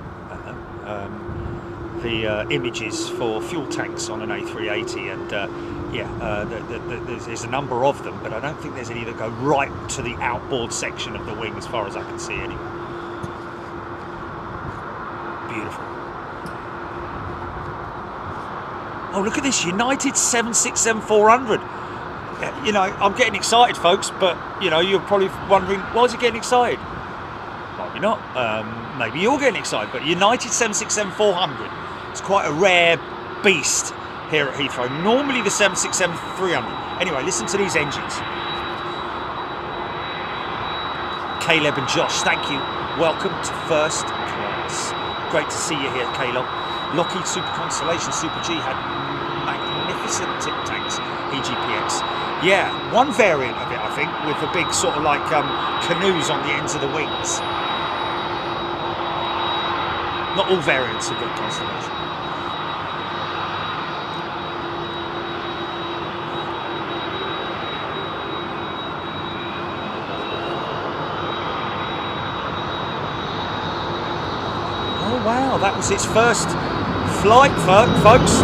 Speaker 1: the images for fuel tanks on an A380, and there's a number of them, but I don't think there's any that go right to the outboard section of the wing, as far as I can see anyway. Beautiful. Oh, look at this, United 767-400. You know, I'm getting excited, folks, but, you know, you're probably wondering, why is it getting excited? Maybe not. Maybe you're getting excited, but United 767-400, it's quite a rare beast here at Heathrow. Normally the 767-300. Anyway, listen to these engines. Caleb and Josh, thank you. Welcome to first class. Great to see you here, Caleb. Lockheed Super Constellation Super G had magnificent tip tanks, EGPX. Yeah, one variant of it, I think, with the big sort of like canoes on the ends of the wings. Not all variants of the Constellation. Oh wow, that was its first flight, folks.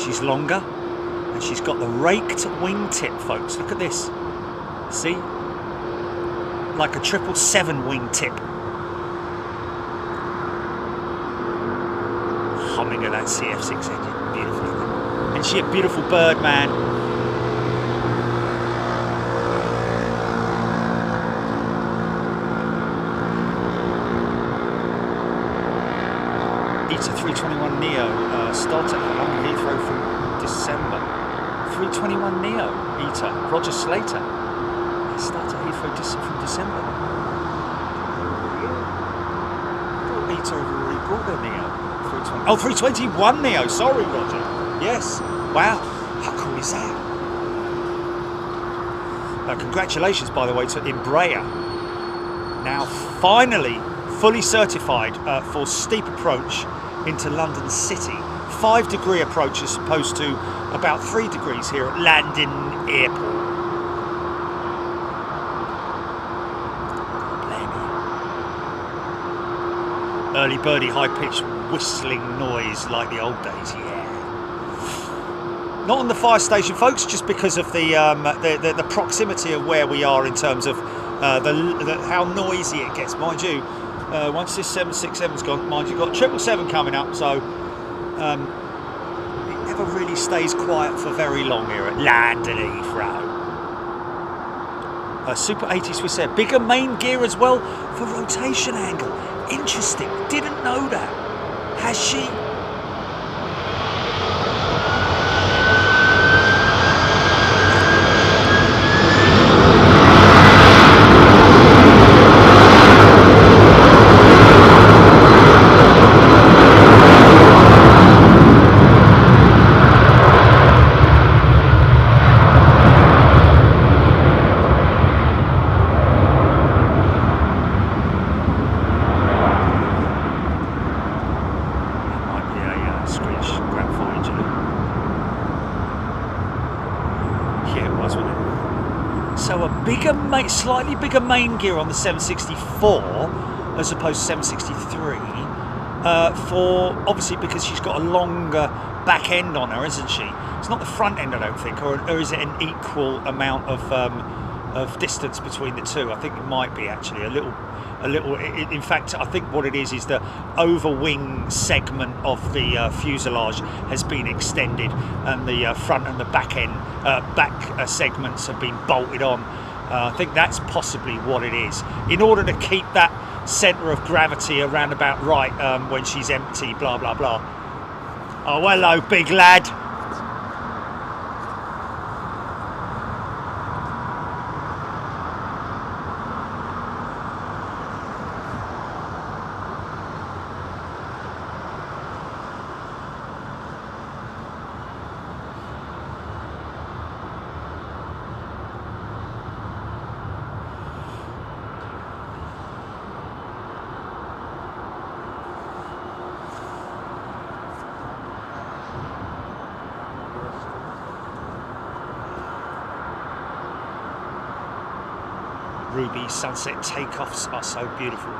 Speaker 1: She's longer, and she's got the raked wingtip, folks. Look at this. See? Like a 777 wingtip. Humming at that CF6 engine. Beautiful. And she a beautiful bird, man. ETA 321 Neo started at Heathrow from December. 321 Neo ETA. Roger Slater. Started Heathrow from December. ETA have already brought their Neo. 320. Oh, 321 Neo. Sorry, Roger. Yes. Wow, how cool is that? Congratulations, by the way, to Embraer. Now finally fully certified for steep approach into London City. 5-degree approach as opposed to about 3 degrees here at London Airport. Early birdie, high-pitched whistling noise like the old days, yeah. Not on the fire station, folks, just because of the proximity of where we are in terms of how noisy it gets. Mind you, once this 767's gone, mind you, got 777 coming up, so it never really stays quiet for very long here at London Heathrow. Super 80 Swiss Air, bigger main gear as well for rotation angle. Interesting, didn't know that. Has she? Slightly bigger main gear on the 764 as opposed to 763 for obviously because she's got a longer back end on her, isn't she? It's not the front end, I don't think, or is it an equal amount of distance between the two? I think it might be actually a little. In fact, I think what it is the overwing segment of the fuselage has been extended, and the front and the back end segments have been bolted on. I think that's possibly what it is, in order to keep that centre of gravity around about right when she's empty, blah blah blah. Oh, hello, big lad. Ruby sunset takeoffs are so beautiful.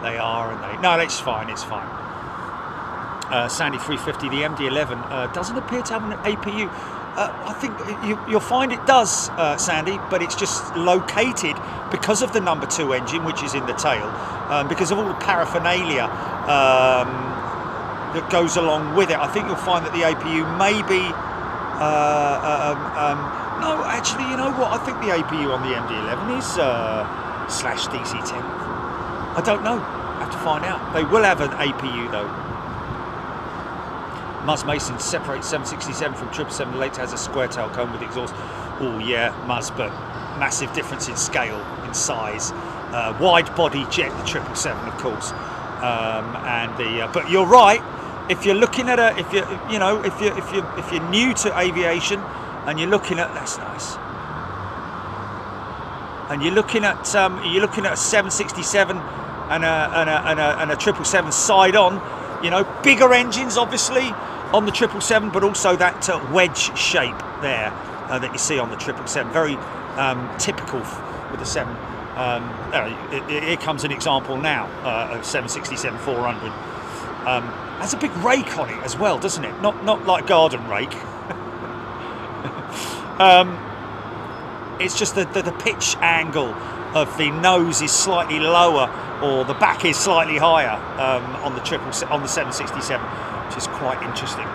Speaker 1: They are, and they... No, it's fine, it's fine. Sandy 350, the MD-11 doesn't appear to have an APU. I think you'll find it does, Sandy, but it's just located because of the number 2 engine, which is in the tail, because of all the paraphernalia that goes along with it. I think you'll find that the APU may be... no, actually, you know what? I think the APU on the MD-11 is slash DC-10. I don't know. I have to find out. They will have an APU though. Muzz Mason separates 767 from 777. Later has a square tail cone with exhaust. Oh yeah, Muzz, but massive difference in scale, in size. Wide body jet, the 777, of course. But you're right. If you're looking at if you're new to aviation and you're looking at, that's nice. And you're looking at a 767 and a 777 side on, bigger engines obviously on the 777, but also that wedge shape there that you see on the 777, very typical with the 7. Here comes an example now of 767-400. Has a big rake on it as well, doesn't it? Not like garden rake. It's just the pitch angle of the nose is slightly lower, or the back is slightly higher on the 767, which is quite interesting.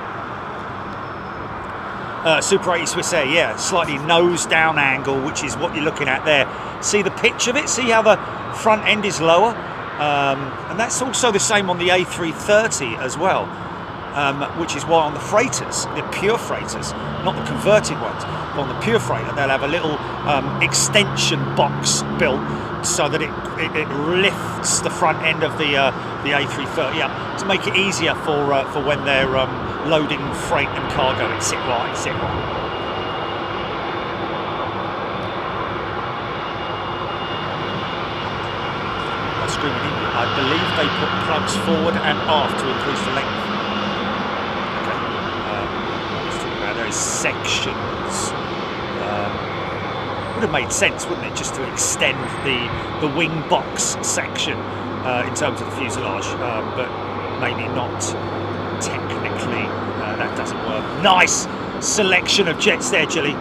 Speaker 1: Super 80 Swiss Air, yeah, slightly nose down angle, which is what you're looking at there. See the pitch of it? See how the front end is lower? And that's also the same on the A330 as well, which is why on the freighters, the pure freighters, not the converted ones, but on the pure freighter, they'll have a little extension box built out so that it lifts the front end of the A330 up to make it easier for when they're loading freight and cargo. It's sit right, sit right. I believe they put plugs forward and aft to increase the length. Okay. Let's talk about those sections. Would have made sense, wouldn't it, just to extend the wing box section in terms of the fuselage, but maybe not technically. That doesn't work. Nice selection of jets there, Gilly.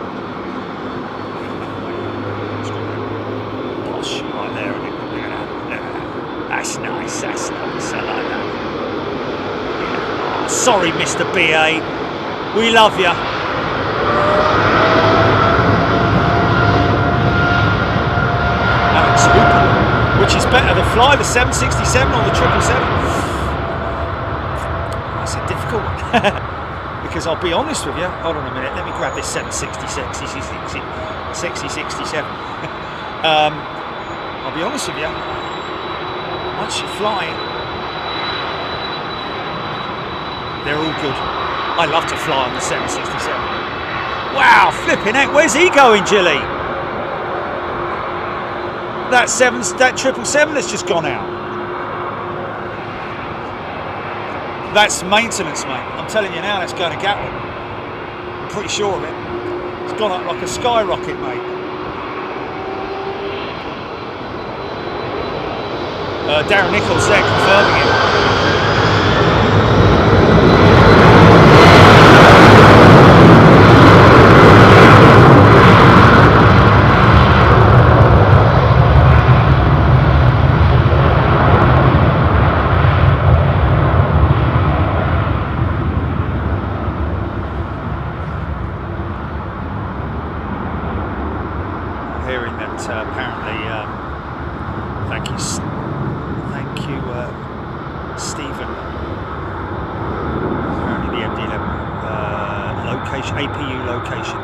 Speaker 1: Posh right there. That's nice, that's nice, I like that. Yeah. Oh, sorry, Mr. BA, we love you. Alex Hooper, which is better, to fly the 767 or the 777? That's a difficult one. Because I'll be honest with you, hold on a minute, let me grab this 767. I'll be honest with you. Once you fly, they're all good. I love to fly on the 767. Wow, flipping heck, where's he going, Gilly? That 777 that's just gone out. That's maintenance, mate. I'm telling you now, that's going to Gatwick. I'm pretty sure of it. It's gone up like a skyrocket, mate. Darren Nichols there confirming it. Hearing that apparently, thank you, Stephen. Apparently the MD11 location, APU location,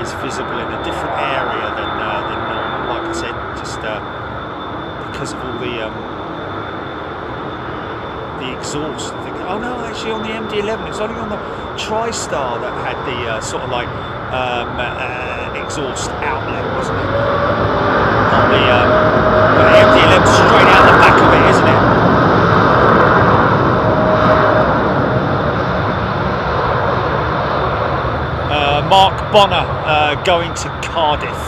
Speaker 1: is visible in a different area than normal. Like I said, just because of all the exhaust. I think, oh no, actually on the MD11, it's only on the TriStar that had the sort of like exhaust outlet, wasn't it? On the MD11 straight out the back of it, isn't it? Mark Bonner going to Cardiff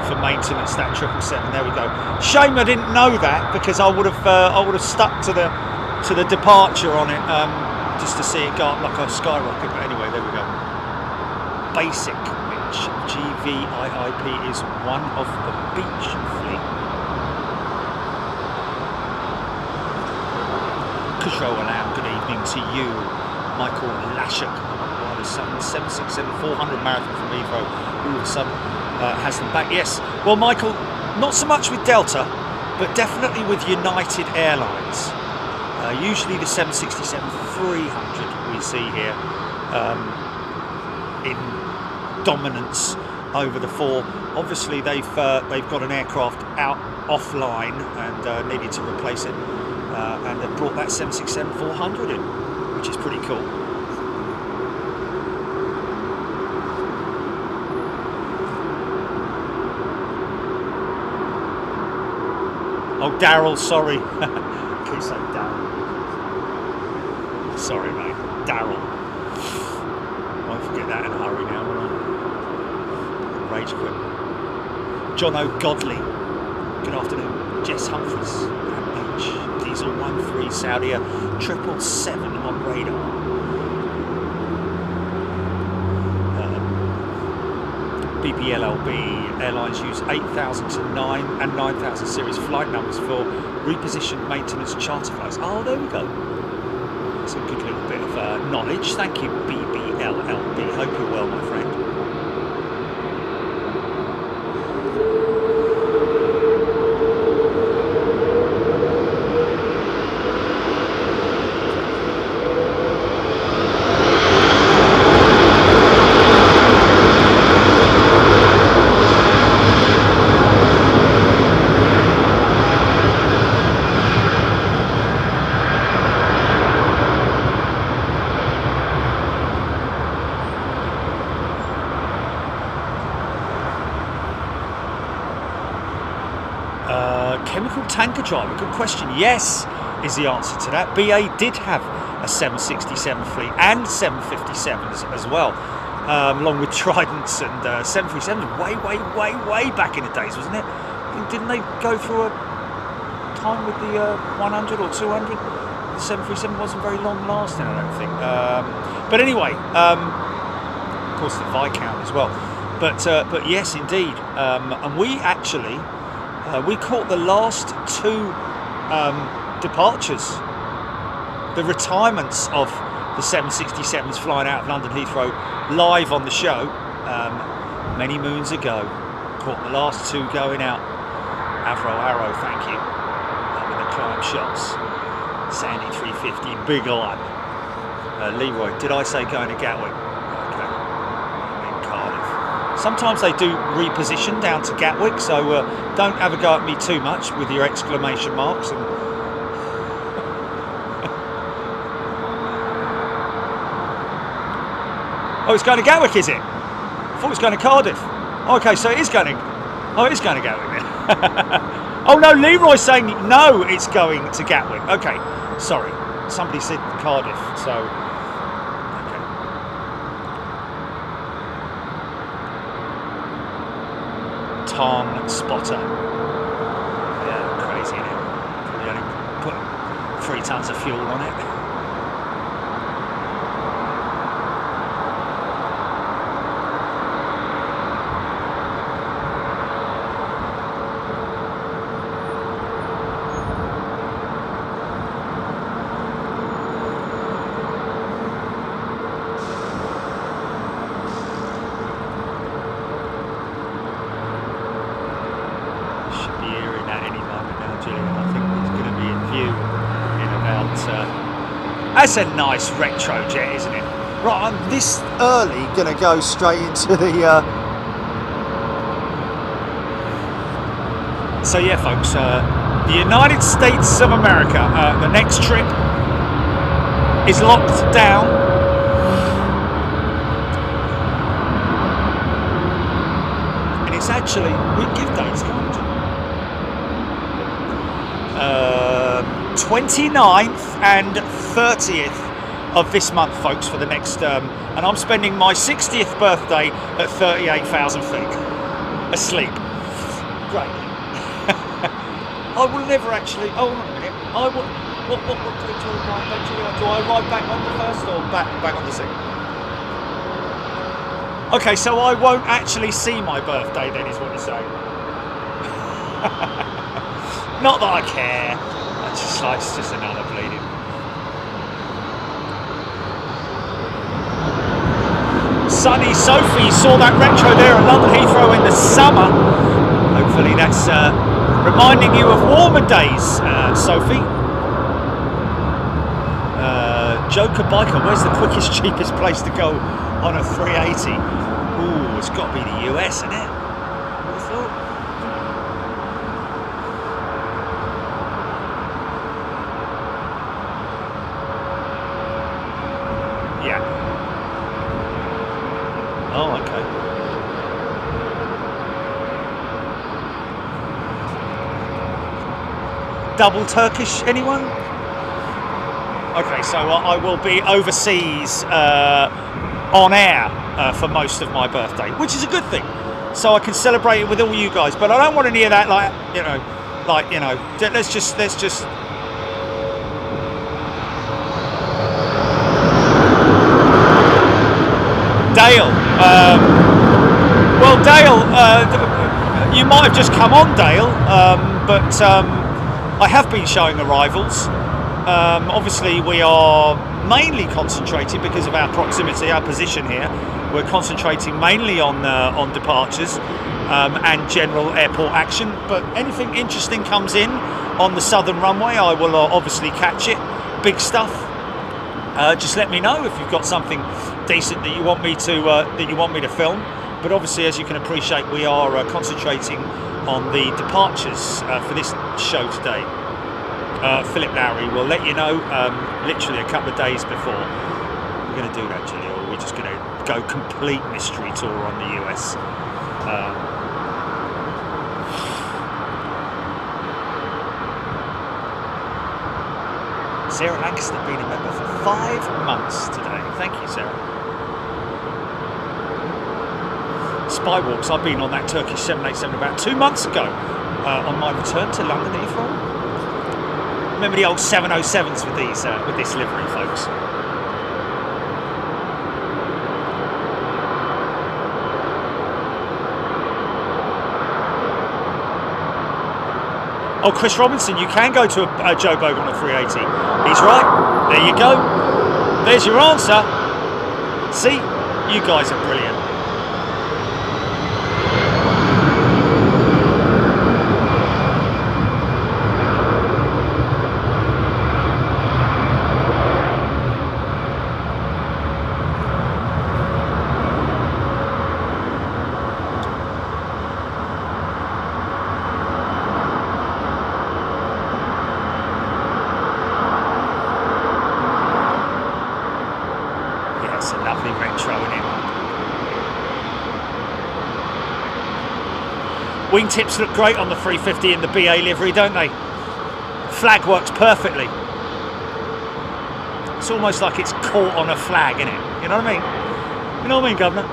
Speaker 1: for maintenance. That 777. There we go. Shame I didn't know that, because I would have stuck to the departure on it, just to see it go up like a skyrocket. But anyway, there we go. Basic, which GVIIP is one of the beach fleet. Control Alarm, good evening to you. Michael Lashuk, 767 400 marathon from Heathrow, all of a sudden has them back. Yes, well Michael, not so much with Delta, but definitely with United Airlines. Usually the 767-300 we see here in dominance over the four. Obviously they've got an aircraft out offline and needed to replace it, and they've brought that 767-400 in, which is pretty cool. Oh, Daryl, sorry. Keep saying Daryl. Sorry, mate. Daryl. Won't forget that in a hurry now, will I? Rage quit. John O'Godley. Good afternoon. Jess Humphries. H. Diesel 13 Saudia 777 on radar. BPLLB airlines use 8000 to 9 and 9000 series flight numbers for repositioned maintenance charter flights. Oh, there we go. That's a good little bit of knowledge. Thank you, BBLLB. Hope you're well, my friend. tanker driver? Good question. Yes, is the answer to that. BA did have a 767 fleet and 757s as well, along with Tridents and 737s. Way back in the days, wasn't it? Didn't they go through a time with the 100 or 200? The 737 wasn't very long lasting, I don't think. But anyway, of course the Viscount as well. But yes, indeed. And we actually we caught the last two departures, the retirements of the 767s flying out of London Heathrow live on the show many moons ago. Caught the last two going out. Arrow, thank you. Having the climb shots. Sandy 350, big line. Leroy, did I say going to Gatwick? Okay. I'm in Cardiff. Sometimes they do reposition down to Gatwick, so don't have a go at me too much with your exclamation marks. And oh, it's going to Gatwick, is it? I thought it was going to Cardiff. Oh, okay, so it is going to... Oh, it is going to Gatwick then. Oh no, Leroy's saying no, it's going to Gatwick. Okay, sorry. Somebody said Cardiff, so... Okay. Tarn spotter. Yeah, crazy, isn't it? Probably only put 3 tons of fuel on it. That's a nice retro jet, isn't it? Right, I'm this early going to go straight into the... So yeah, folks, the United States of America, the next trip is locked down. And it's actually... We give dates, can't we? 29th and 30th of this month, folks, for the next and I'm spending my 60th birthday at 38,000 feet asleep. Great. I will never actually... Oh, hold on a minute. I will... What do I ride back to? Do I ride back on the first or back on the second? Okay, so I won't actually see my birthday then, is what you're saying. Not that I care. It's just another bleeding. Sunny Sophie saw that retro there at London Heathrow in the summer. Hopefully that's reminding you of warmer days, Sophie. Joker Biker, where's the quickest, cheapest place to go on a 380? Ooh, it's got to be the US, isn't it? I thought. Yeah. Oh, okay. Double Turkish, anyone? Okay, so I will be overseas on air for most of my birthday, which is a good thing. So I can celebrate it with all you guys. But I don't want any of that, let's just. Dale. Well, Dale, you might have just come on, Dale, but I have been showing arrivals. Obviously, we are mainly concentrating because of our proximity, our position here. We're concentrating mainly on departures and general airport action. But anything interesting comes in on the southern runway, I will obviously catch it. Big stuff. Just let me know if you've got something decent that you want me to film. But obviously, as you can appreciate, we are concentrating on the departures for this show today. Philip Lowry will let you know literally a couple of days before we're going to do that, Julia, or we're just going to go complete mystery tour on the US. Sarah Lancaster being a member for 5 months today. Thank you, Sarah. Spywalks, I've been on that Turkish 787 about 2 months ago on my return to London Heathrow. Remember the old 707s with these with this livery, folks. Oh, Chris Robinson, you can go to a Joe Bogan on a 380. He's right. There you go. There's your answer. See, you guys are brilliant. Wingtips look great on the 350 in the BA livery, don't they? Flag works perfectly. It's almost like it's caught on a flag, isn't it? You know what I mean? You know what I mean, Governor?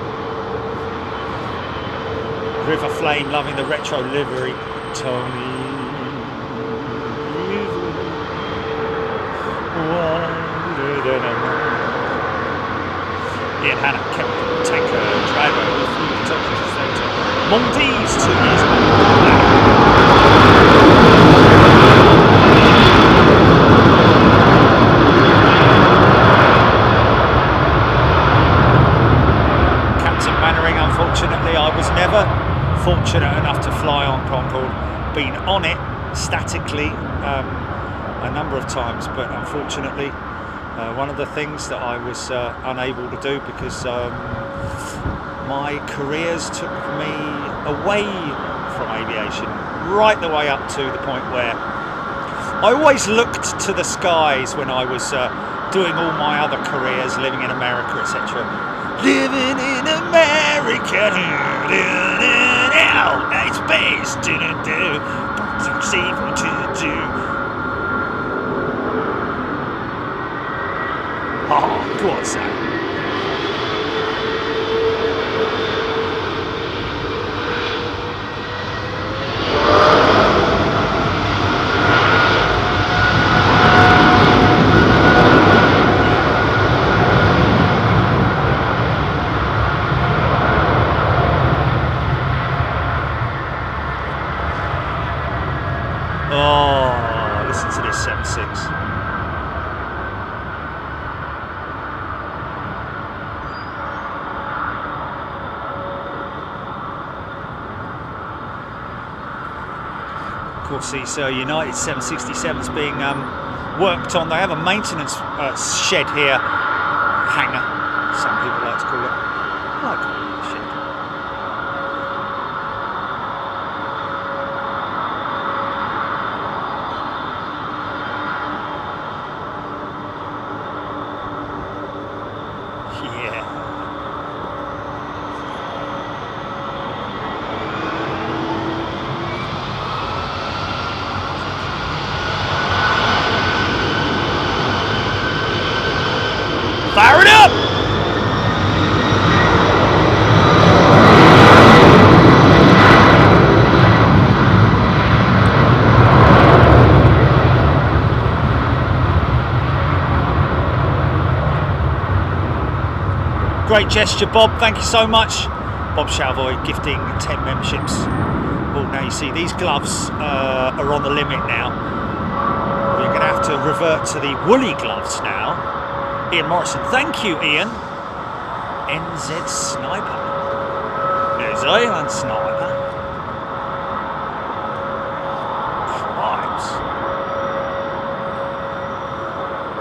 Speaker 1: River Flame loving the retro livery. Tony. Ian Hanna kept tanker driver with Mondees 2 years ago. Captain Mannering, unfortunately, I was never fortunate enough to fly on Concorde. Been on it statically a number of times, but unfortunately one of the things that I was unable to do because my careers took me away from aviation, right the way up to the point where I always looked to the skies when I was doing all my other careers, living in America, etc. Living in America, out space, see what to do. Oh, go on, Sam. These United 767s being worked on. They have a maintenance shed here, hangar, some people like to call it. I like calling it a shed. Fire it up! Great gesture, Bob. Thank you so much. Bob Chalvoy gifting 10 memberships. Well, now you see these gloves are on the limit now. We're going to have to revert to the woolly gloves now. Ian Morrison, thank you, Ian. NZ Sniper. New Zealand Sniper. Crimes.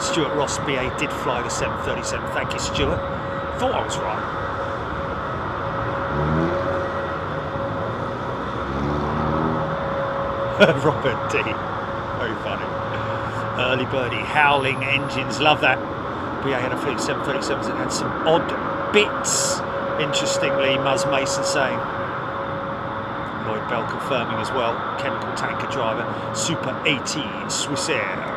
Speaker 1: Stuart Ross, BA, did fly the 737. Thank you, Stuart. Thought I was right. Robert D. Very funny. Early birdie, howling engines. Love that. BA had a fleet 737s and had some odd bits. Interestingly, Muzz Mason saying. Lloyd Bell confirming as well. Chemical tanker driver, Super 80 Swissair.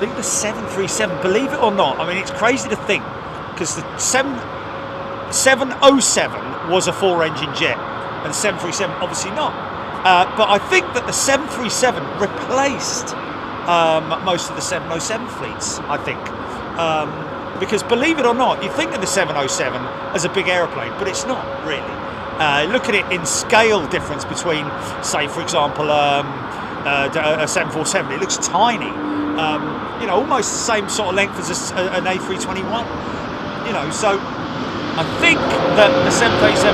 Speaker 1: think the 737, believe it or not, I mean, it's crazy to think, because the 707 was a 4-engine jet, and the 737 obviously not. But I think that the 737 replaced most of the 707 fleets, I think. Because believe it or not, you think of the 707 as a big aeroplane, but it's not really. Look at it in scale difference between, say, for example, a 747. It looks tiny. You know, almost the same sort of length as an A321. You know, so I think that the 737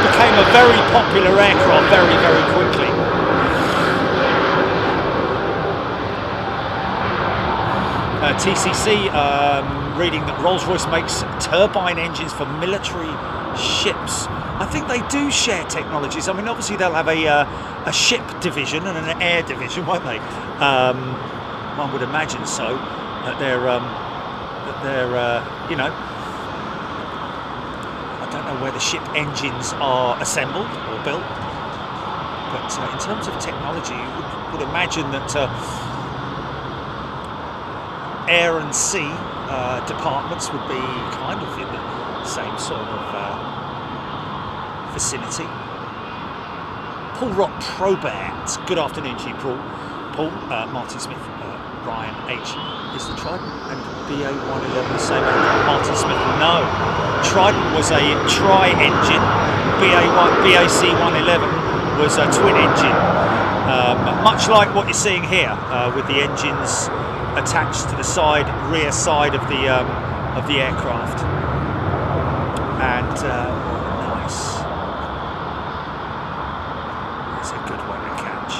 Speaker 1: became a very popular aircraft very, very quickly. TCC reading that Rolls-Royce makes turbine engines for military ships. I think they do share technologies. I mean, obviously they'll have a ship division and an air division, won't they? One would imagine so. That they're you know, I don't know where the ship engines are assembled or built, but in terms of technology, you would imagine that air and sea departments would be kind of in the same sort of vicinity. Paul Rock Probert, good afternoon to you, Paul. Martin Smith, Brian H. Is the Trident and BA-111 the same engine? Martin Smith, no. Trident was a tri-engine. BAC-111 was a twin engine. Much like what you're seeing here, with the engines attached to the rear side of the aircraft. And nice. That's a good one to catch.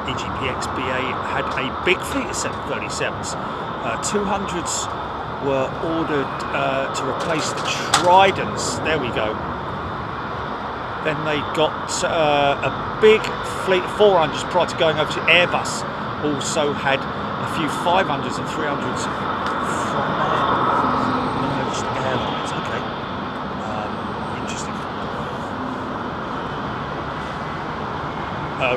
Speaker 1: EGPXBA had a big fleet of 737s. 200s were ordered to replace the Tridents. There we go. Then they got a big fleet of 400s prior to going over to AIRBUS. Also had a few 500s and 300s from merged airlines. Okay, interesting.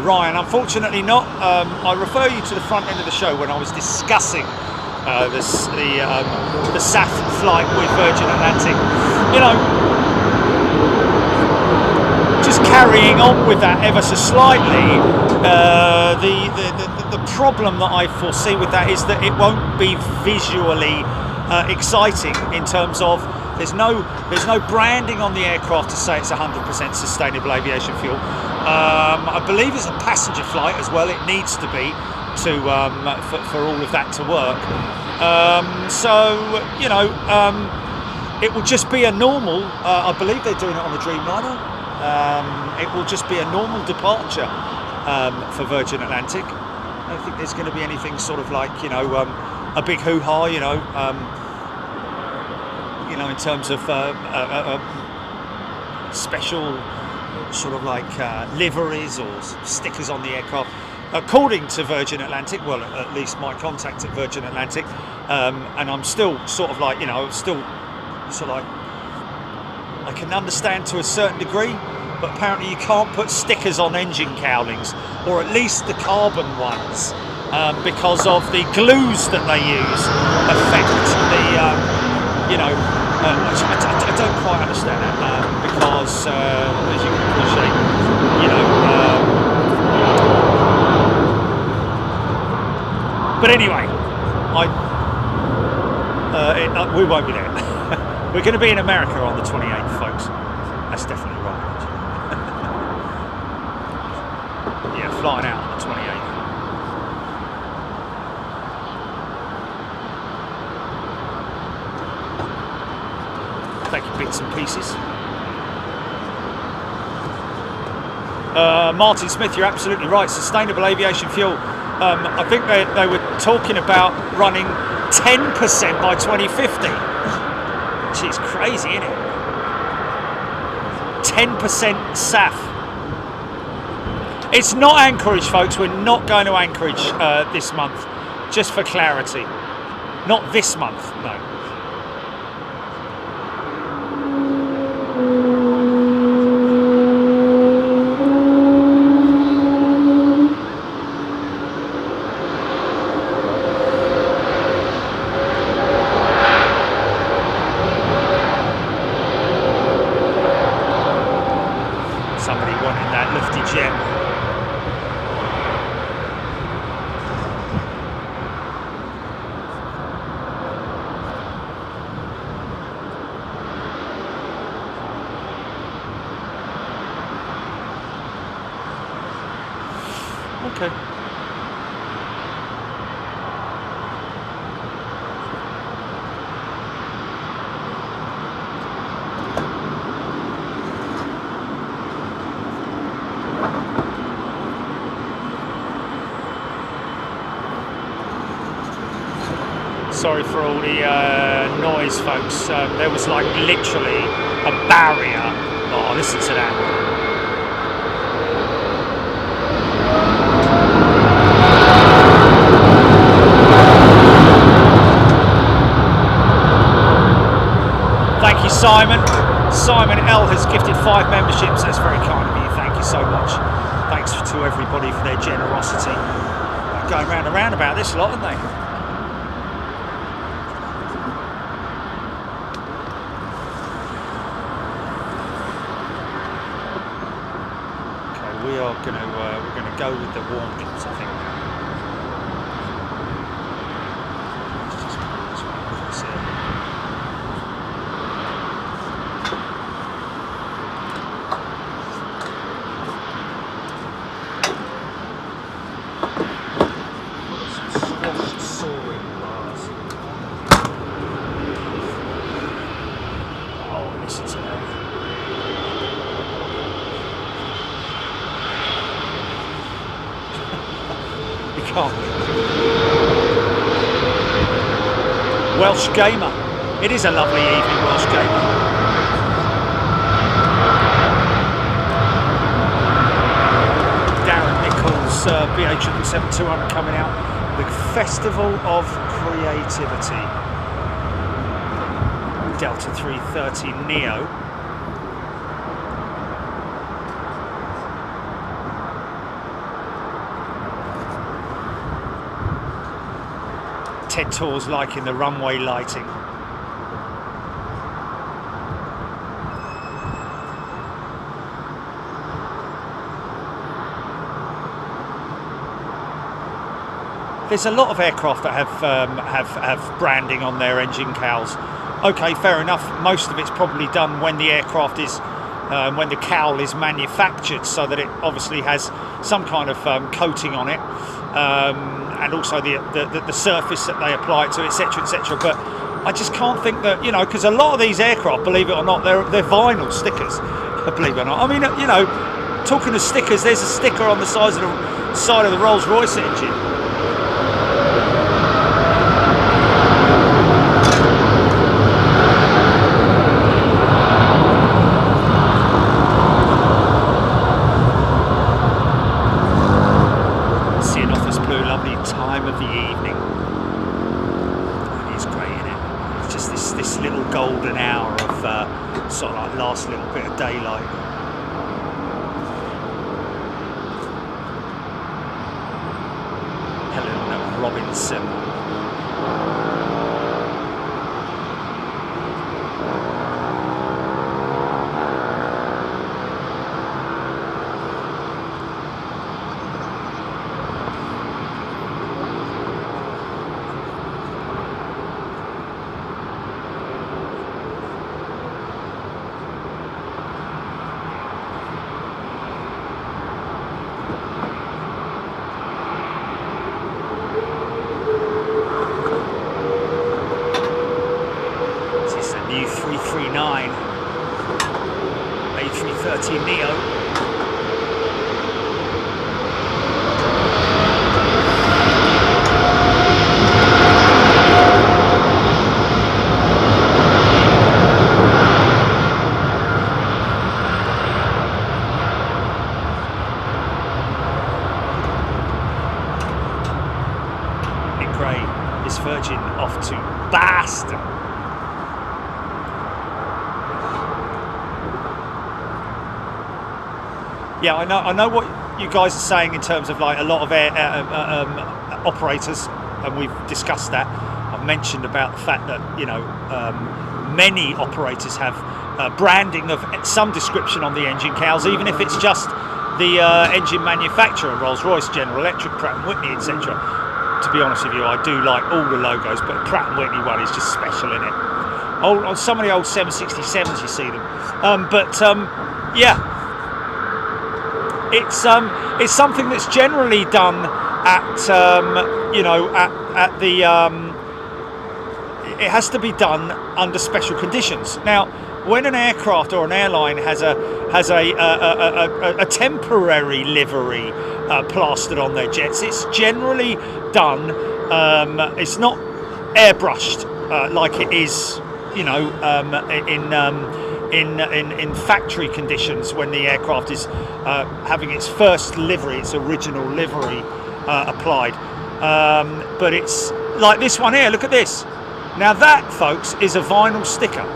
Speaker 1: Ryan, unfortunately not. I refer you to the front end of the show when I was discussing the SAF flight with Virgin Atlantic. You know, just carrying on with that ever so slightly, the problem that I foresee with that is that it won't be visually exciting in terms of there's no branding on the aircraft to say it's 100% sustainable aviation fuel. I believe it's a passenger flight as well. It needs to be for all of that to work. So you know, it will just be a normal. I believe they're doing it on the Dreamliner. It will just be a normal departure for Virgin Atlantic. I don't think there's going to be anything sort of like, you know, a big hoo-ha, you know, in terms of special sort of like liveries or stickers on the aircraft. According to Virgin Atlantic, well, at least my contact at Virgin Atlantic, and I'm still sort of like, you know, still sort of like, I can understand to a certain degree, but apparently you can't put stickers on engine cowlings, or at least the carbon ones, because of the glues that they use affect the, you know, I don't quite understand that, because as you can appreciate, you know, but anyway, we won't be there. We're going to be in America on the 28th, folks. That's definitely right. Yeah, flying out on the 28th. Thank you, bits and pieces. Martin Smith, you're absolutely right. Sustainable aviation fuel. I think they were talking about running 10% by 2050. It's crazy, isn't it? 10% SAF. It's not Anchorage, folks. We're not going to Anchorage this month, just for clarity. Not this month, no. Okay. Sorry for all the noise, folks. There was like literally a barrier. Oh, listen to that. Thank you, Simon. Simon L has gifted 5 memberships. That's very kind of you. Thank you so much. Thanks to everybody for their generosity. Going round and round about this lot, aren't they? We're going to go with the warm drops, I think. Let's just put this one across here. Some squashed soaring bars. Oh, listen to that. Welsh Gamer. It is a lovely evening, Welsh Gamer. Darren Nichols, BA777-200 coming out. The Festival of Creativity. Delta 330 Neo. TED Tours liking the runway lighting. There's a lot of aircraft that have branding on their engine cowls. Okay, fair enough. Most of it's probably done when the aircraft is when the cowl is manufactured, so that it obviously has some kind of coating on it. And also the surface that they apply it to, etc., etc. But I just can't think that, you know, because a lot of these aircraft, believe it or not, they're vinyl stickers. Believe it or not. I mean, you know, talking of stickers, there's a sticker on the side of the Rolls-Royce engine. Time of the evening. It is great, isn't it? It's just this little golden hour of sort of like last little bit of daylight. Helen Robinson. A330 Neo. Nick Gray is Virgin off to Boston. Yeah, I know what you guys are saying in terms of like a lot of air operators, and we've discussed that. I've mentioned about the fact that, you know, many operators have branding of some description on the engine cowls, even if it's just the engine manufacturer, Rolls-Royce, General Electric, Pratt & Whitney, etc. To be honest with you, I do like all the logos, but Pratt & Whitney one is just special, in it. On some of the old 767s you see them. Yeah. it's something that's generally done at you know, at the it has to be done under special conditions. Now, when an aircraft or an airline has a temporary livery plastered on their jets, it's generally done. It's not airbrushed like it is, you know, in factory conditions when the aircraft is having its first livery, its original livery applied. But it's like this one here. Look at this. Now that, folks, is a vinyl sticker. I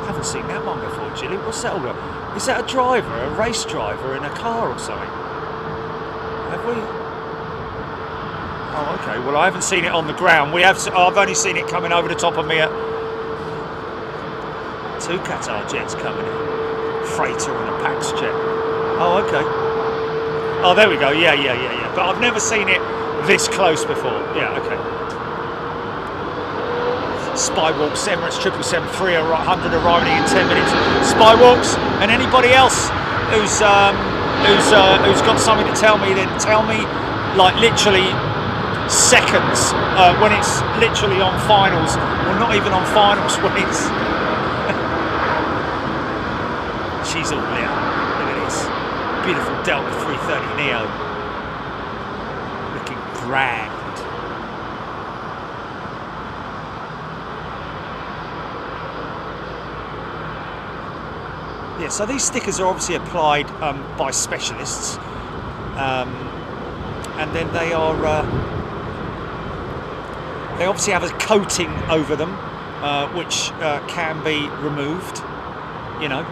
Speaker 1: haven't seen that one before, Gilly. What's that all about? Is that a driver, a race driver in a car or something? Have we? Oh, okay. Well, I haven't seen it on the ground. I've only seen it coming over the top of me at 2 Qatar jets coming in. Freighter and a Pax jet. Oh, okay. Oh, there we go. Yeah. But I've never seen it this close before. Yeah, okay. Spywalks, Emirates 777-300 arriving in 10 minutes. Spywalks, and anybody else who's got something to tell me, then tell me, like, literally seconds when it's literally on finals, or not even on finals when it's she's all lit up. Look at this beautiful Delta 330 Neo looking grand. Yeah, so these stickers are obviously applied by specialists, and then they obviously have a coating over them, which can be removed. You know,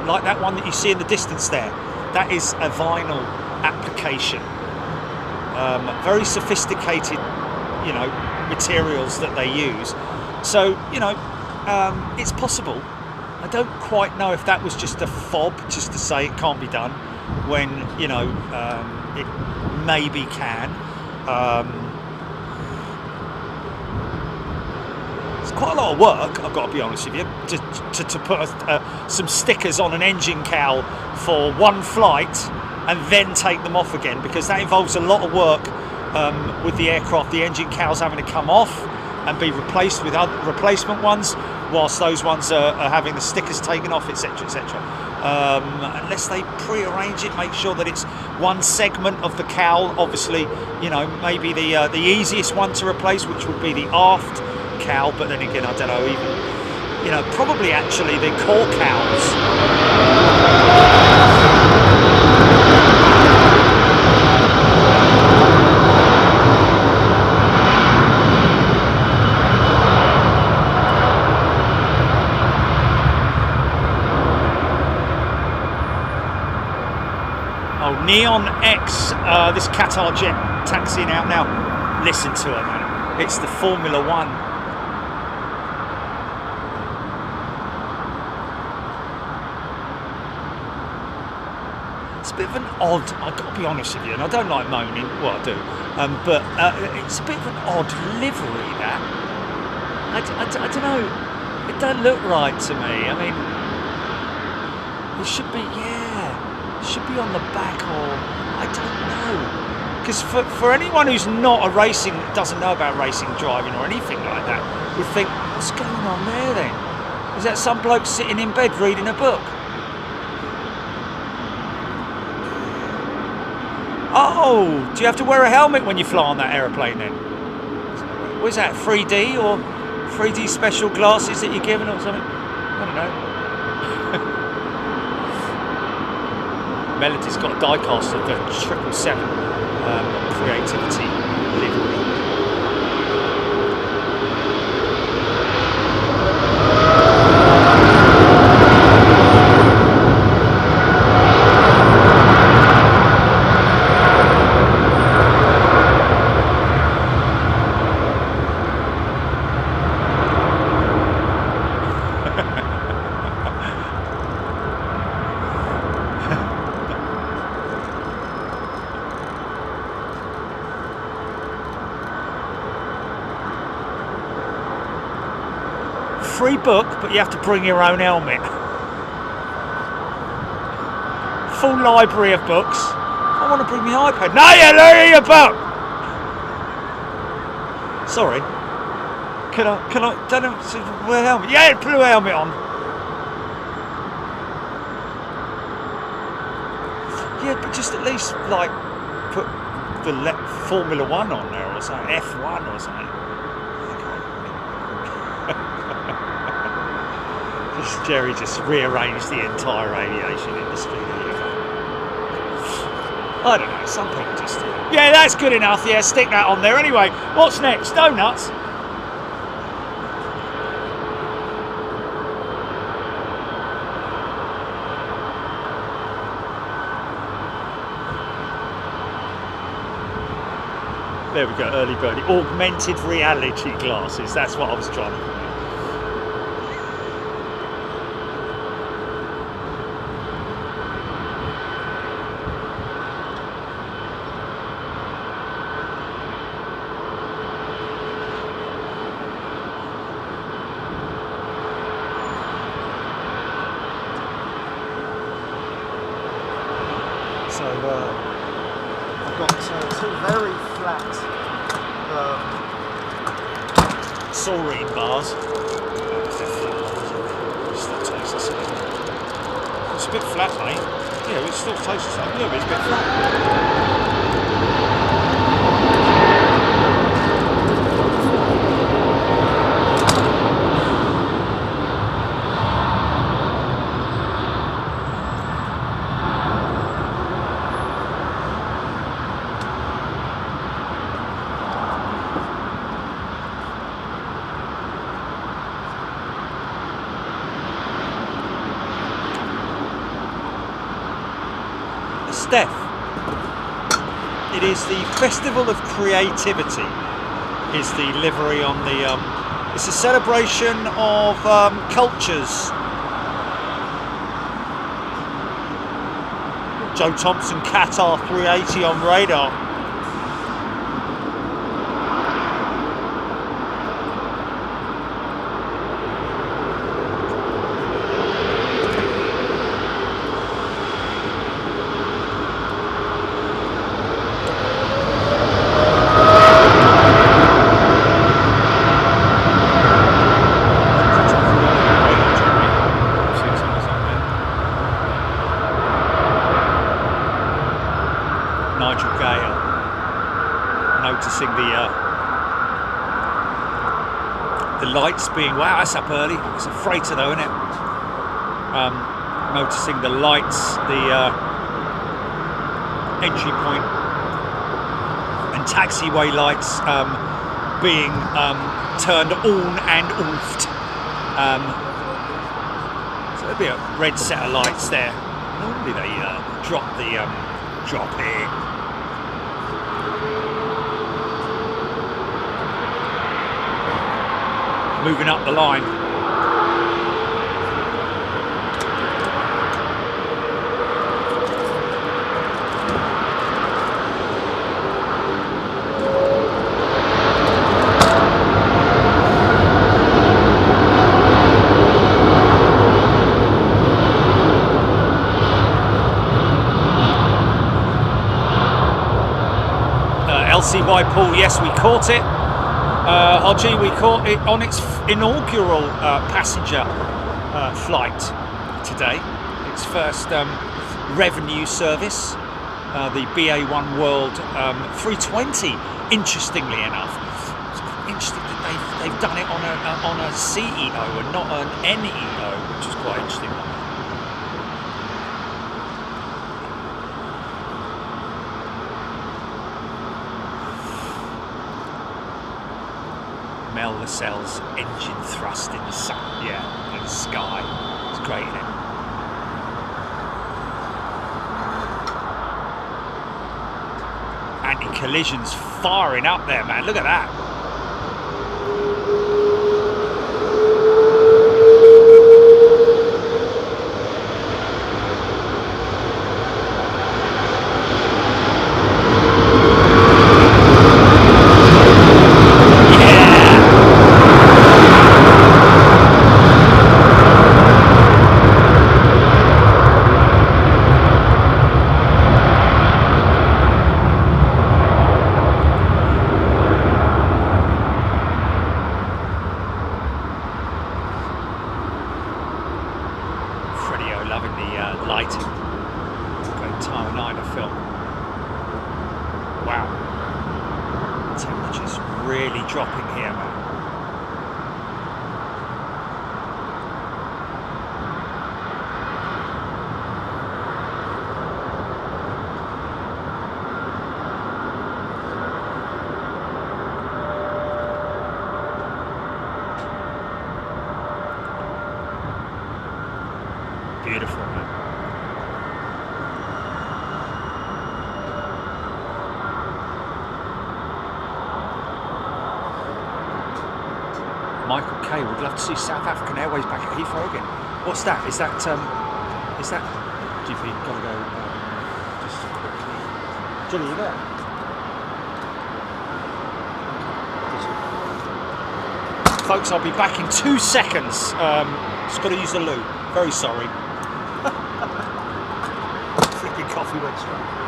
Speaker 1: like that one that you see in the distance there. That is a vinyl application. Very sophisticated, you know, materials that they use. So, you know, it's possible. I don't quite know if that was just a fob, just to say it can't be done, when, you know, it maybe can. It's quite a lot of work, I've got to be honest with you, to put some stickers on an engine cowl for one flight and then take them off again, because that involves a lot of work with the aircraft, the engine cowls having to come off and be replaced with other replacement ones, whilst those ones are having the stickers taken off, etc, etc. Unless they pre-arrange it, make sure that it's one segment of the cowl. Obviously, you know, maybe the easiest one to replace, which would be the aft cowl, but then again, I don't know, even, you know, probably actually the core cowls. Neon X, this Qatar jet taxiing out now. Listen to her, man. It's the Formula One. It's a bit of an odd, I've got to be honest with you, and I don't like moaning, well I do, but it's a bit of an odd livery, that. I don't know, it don't look right to me. I mean, it should be, yeah. Should be on the back, or I don't know, because for anyone who's not a racing, doesn't know about racing driving or anything like that, would think, what's going on there then? Is that some bloke sitting in bed reading a book? Oh, do you have to wear a helmet when you fly on that aeroplane then? What is that, 3D or 3D special glasses that you're given or something? I don't know. Melody's got a die cast of the 777 Creativity livery. Free book, but you have to bring your own helmet. full library of books. I want to bring my iPad. No, you learn your book. Sorry. Can I? Don't know. Wear a helmet. Yeah, put a helmet on. Yeah, but just at least like put the Formula 1 on there or something, F1 or something. Jerry just rearranged the entire aviation industry. There you go. I don't know, some people just do. Yeah, that's good enough. Yeah, stick that on there. Anyway, what's next? Donuts? There we go, early birdie. Augmented reality glasses, that's what I was trying to do. So I've got two very flat saurine bars. Still tastes the same. It's a bit flat, mate. Yeah, it still tastes the same. Yeah, but it's a bit flat. Death. It is the Festival of Creativity. Is the livery on the? It's a celebration of cultures. Joe Thompson Qatar 380 on radar. Noticing the lights being, wow, that's up early. It's a freighter though, isn't it? Noticing the lights, the entry point and taxiway lights being turned on and offed. So there'll be a red set of lights there. Normally they drop it. Moving up the line. LCY Paul, yes, we caught it. RG, we caught it on its inaugural passenger flight today. Its first revenue service, the BA1 World 320. Interestingly enough, it's quite interesting that they've done it on a CEO and not an NEO, which is quite interesting. Mel Lascelles engine thrust in the sun, yeah, in the sky. It's great, isn't it? Anti-collisions firing up there, man. Look at that. dropping here, man. Beautiful, man. Michael K would love to see South African Airways back at Heathrow again. What's that? Is that GP, gotta go just quickly. Johnny, you there? Folks, I'll be back in 2 seconds. Just got to use the loo. Very sorry. Flipping coffee went straight.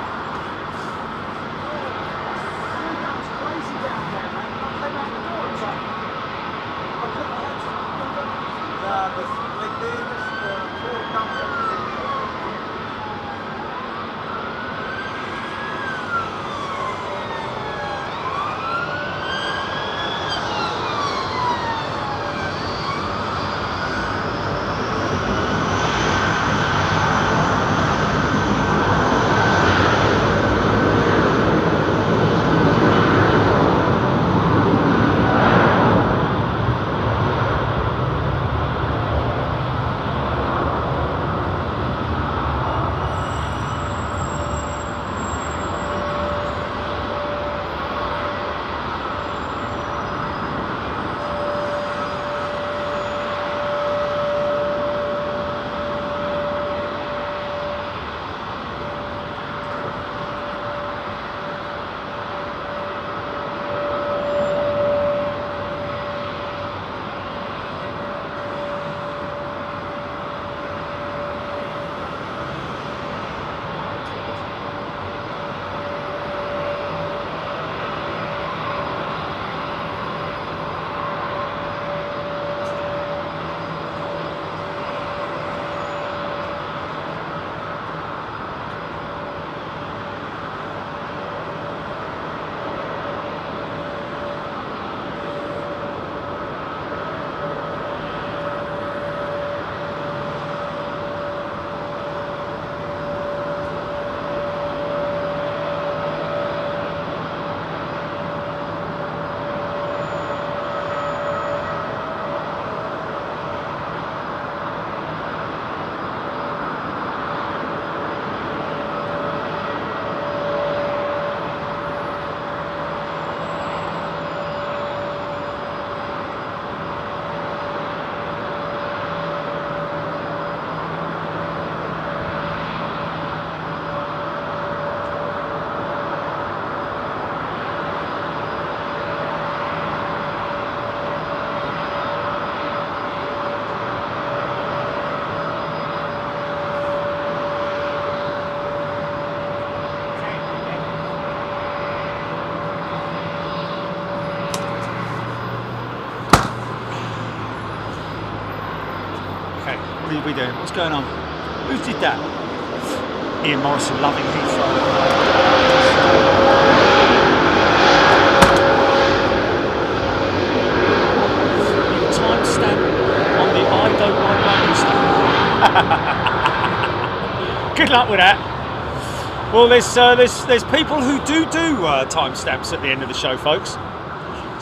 Speaker 1: What are we doing? What's going on? Who did that? Ian Morrison loving Heathrow. Timestamp on the I don't like London. Good luck with that. Well, there's people who do timestamps at the end of the show, folks.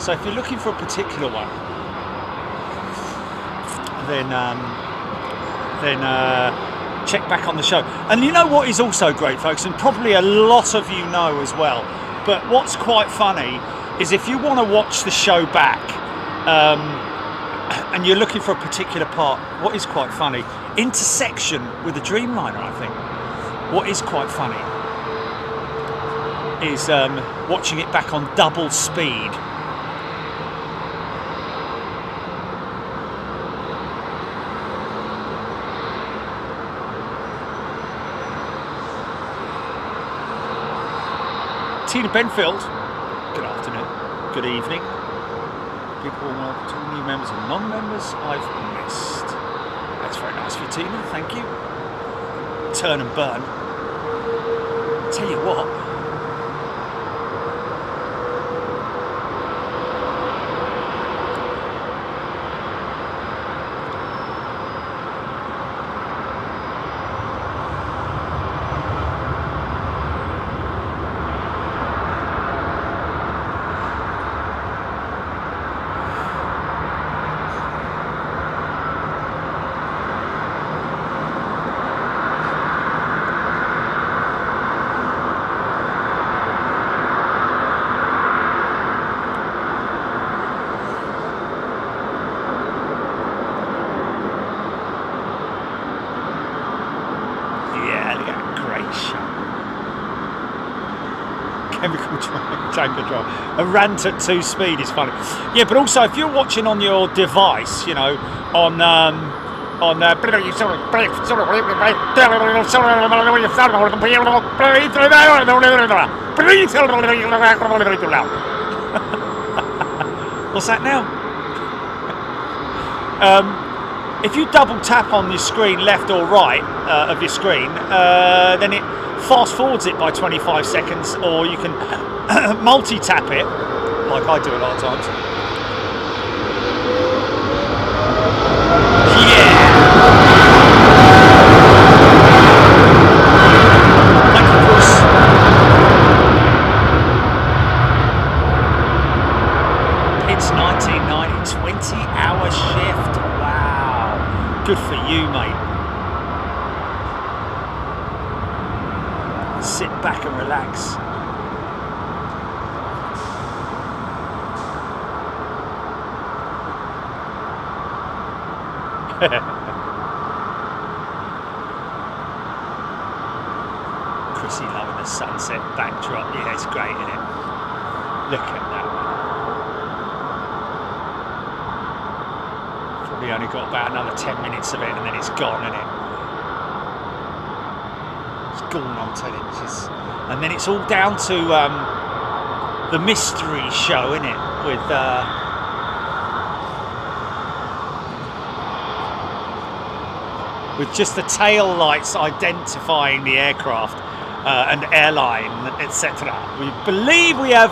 Speaker 1: So if you're looking for a particular one, then check back on the show. And you know what is also great, folks, and probably a lot of you know as well, but what's quite funny is if you want to watch the show back and you're looking for a particular part, what is quite funny, intersection with the Dreamliner, I think, what is quite funny is watching it back on double speed. Tina Benfield, good afternoon, good evening. People welcome to new members and non-members I've missed. That's very nice of you, Tina, thank you. Turn and burn. Tell you what. chemical chain control. A rant at 2 speed is funny. Yeah, but also if you're watching on your device, you know, on what's that now? If you double tap on your screen, left or right of your screen, then it fast forwards it by 25 seconds, or you can multi-tap it, like I do a lot of times. Yeah! Thank you, Bruce. It's 1990, 20-hour shift. Wow. Good for you, mate. Sit back and relax. Chrissy loving the sunset backdrop. Yeah, it's great, isn't it? Look at that. Probably only got about another 10 minutes of it and then it's gone, isn't it? I'm telling you, and then it's all down to the mystery show, isn't it? With just the tail lights identifying the aircraft and airline, etc. We believe we have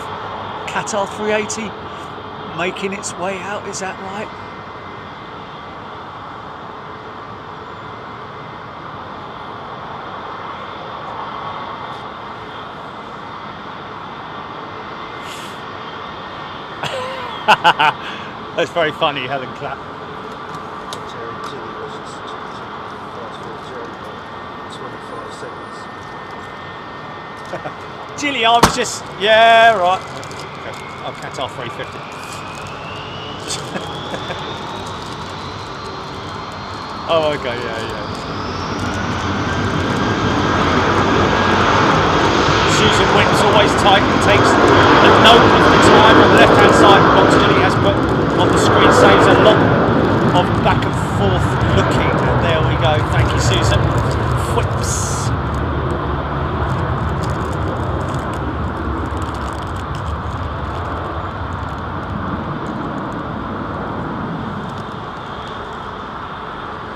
Speaker 1: Qatar 380 making its way out. Is that right? That's very funny, Helen Clapp. Jilly, I was just, yeah, right. Okay. I'll Qatar 350. Oh, okay, yeah. Susan Witt's always tight and takes a note of the time on the left hand side. Box Jilly has put on the screen, saves a lot of back and forth looking. And there we go. Thank you, Susan. Whips.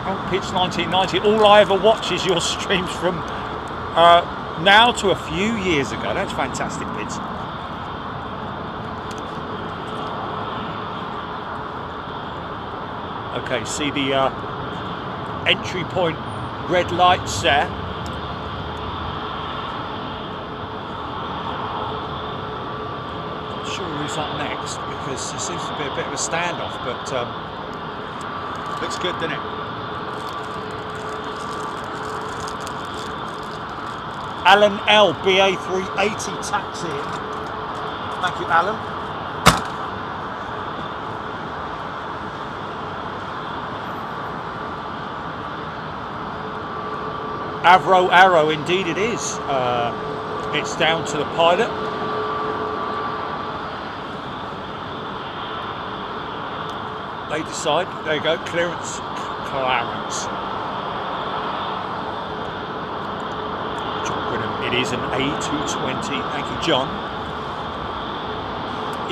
Speaker 1: Oh, Pitch 1990. All I ever watch is your streams from now to a few years ago. That's fantastic, Pitch. Okay, see the entry point red lights there. Not sure who's up next because there seems to be a bit of a standoff, but looks good, doesn't it? Alan L, BA 380 taxi. Thank you, Alan. Avro Arrow, indeed it is. It's down to the pilot. They decide. There you go, clearance. John Brennan, it is an A220. Thank you, John.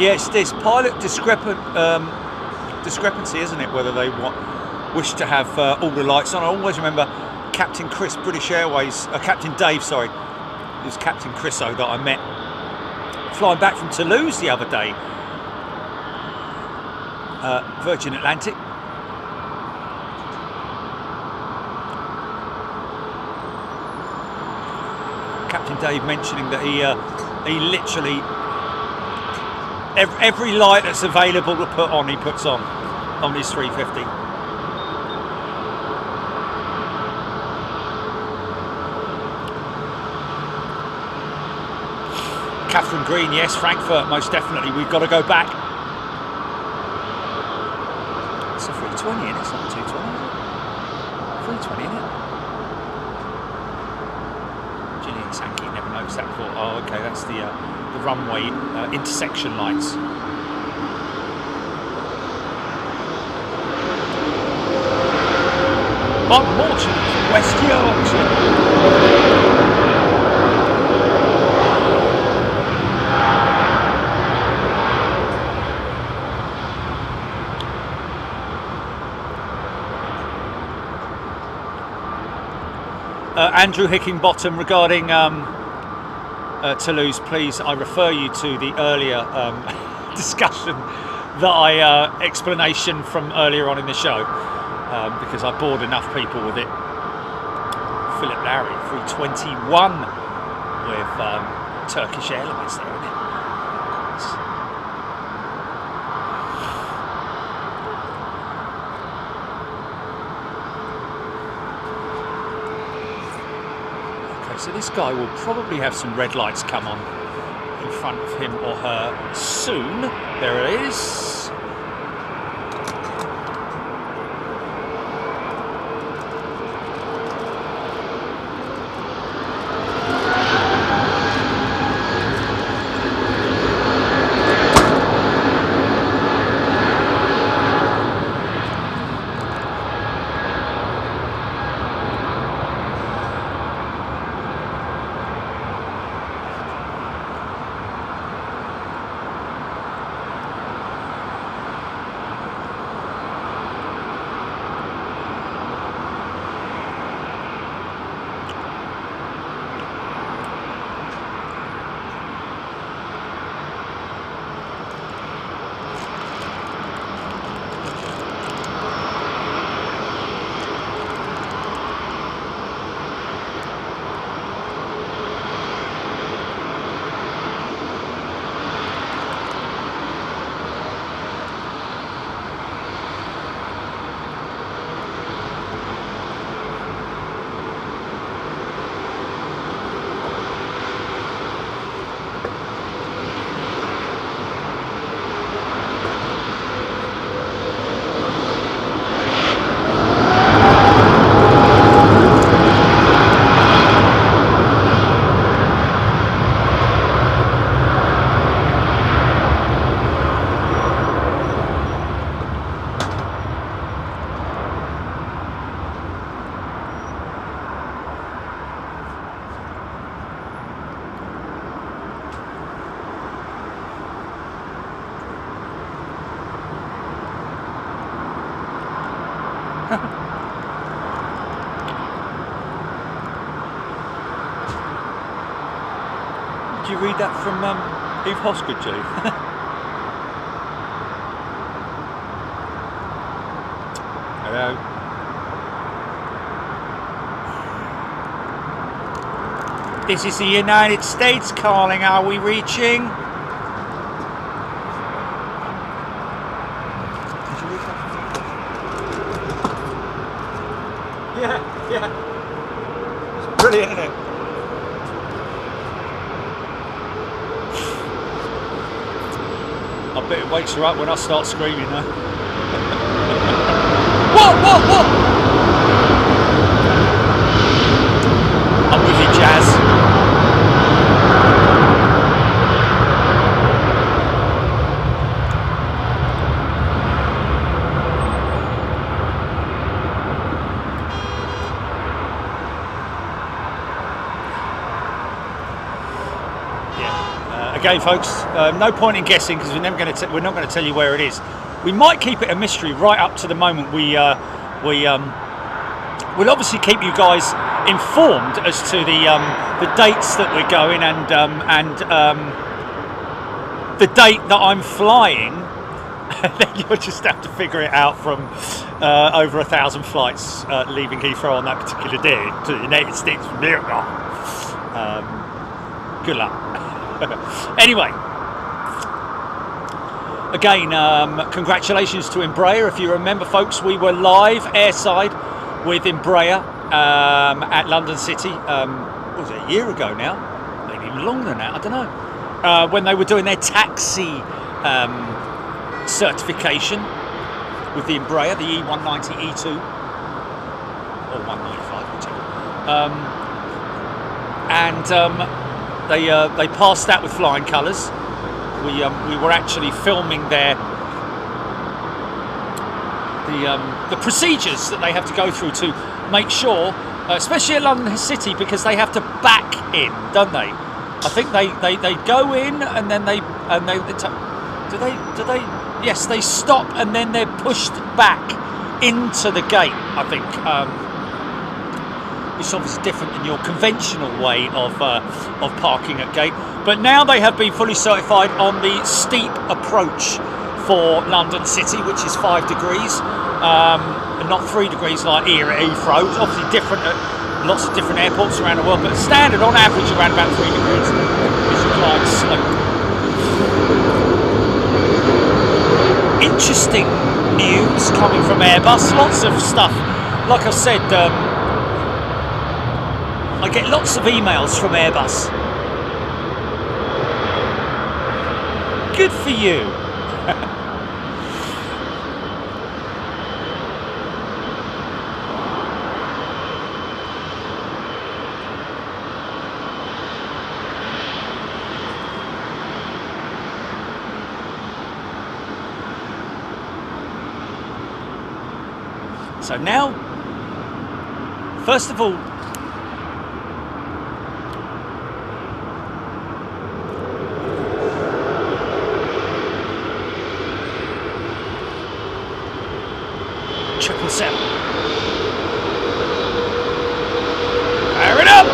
Speaker 1: Yes, this pilot discrepancy, isn't it? Whether they wish to have all the lights on. I always remember Captain Chris, British Airways, Captain Dave, sorry, it was Captain Chriso that I met flying back from Toulouse the other day, Virgin Atlantic. Captain Dave mentioning that he literally every light that's available to put on, he puts on his 350. Catherine Green, yes, Frankfurt, most definitely. We've got to go back. It's a 320, and it's not a 220, is it? 320, isn't it? Gillian Sankey, never noticed that before. Oh, okay, that's the the runway intersection lights. Bob Morton, West Yorkshire. Andrew Hickinbottom, regarding Toulouse, please, I refer you to the earlier discussion that explanation from earlier on in the show, because I bored enough people with it. Philip Larry, 321 with Turkish Airlines there, isn't it? So this guy will probably have some red lights come on in front of him or her soon. There it is. Did you read that from Eve Hosgood, Julie? Hello. This is the United States calling. Are we reaching? Did you read that? Yeah. It's brilliant, isn't it? I bet it wakes her up when I start screaming, though. What? I'm with you, Jazz. Again, folks, no point in guessing because we're not going to tell you where it is. We might keep it a mystery right up to the moment. We'll obviously keep you guys informed as to the dates that we're going and the date that I'm flying. Then you'll just have to figure it out from over 1,000 flights leaving Heathrow on that particular day to the United States of America. Good luck. Anyway, again, congratulations to Embraer. If you remember, folks, we were live airside with Embraer at London City. What was it, a year ago now? Maybe even longer than that, I don't know. When they were doing their taxi certification with the Embraer, the E190 E2 or 195, whichever. they passed that with flying colours. We were actually filming the procedures that they have to go through to make sure, especially at London City, because they have to back in, don't they? I think they go in and then they yes, they stop and then they're pushed back into the gate, I think. It's obviously different than your conventional way of parking at gate. But now they have been fully certified on the steep approach for London City, which is 5 degrees, and not 3 degrees like here at Heathrow. It's obviously different at lots of different airports around the world, but standard on average around about 3 degrees, which is like slope. Interesting news coming from Airbus. Lots of stuff. Like I said, I get lots of emails from Airbus. Good for you. So now, first of all, Triple 7. Fire it up!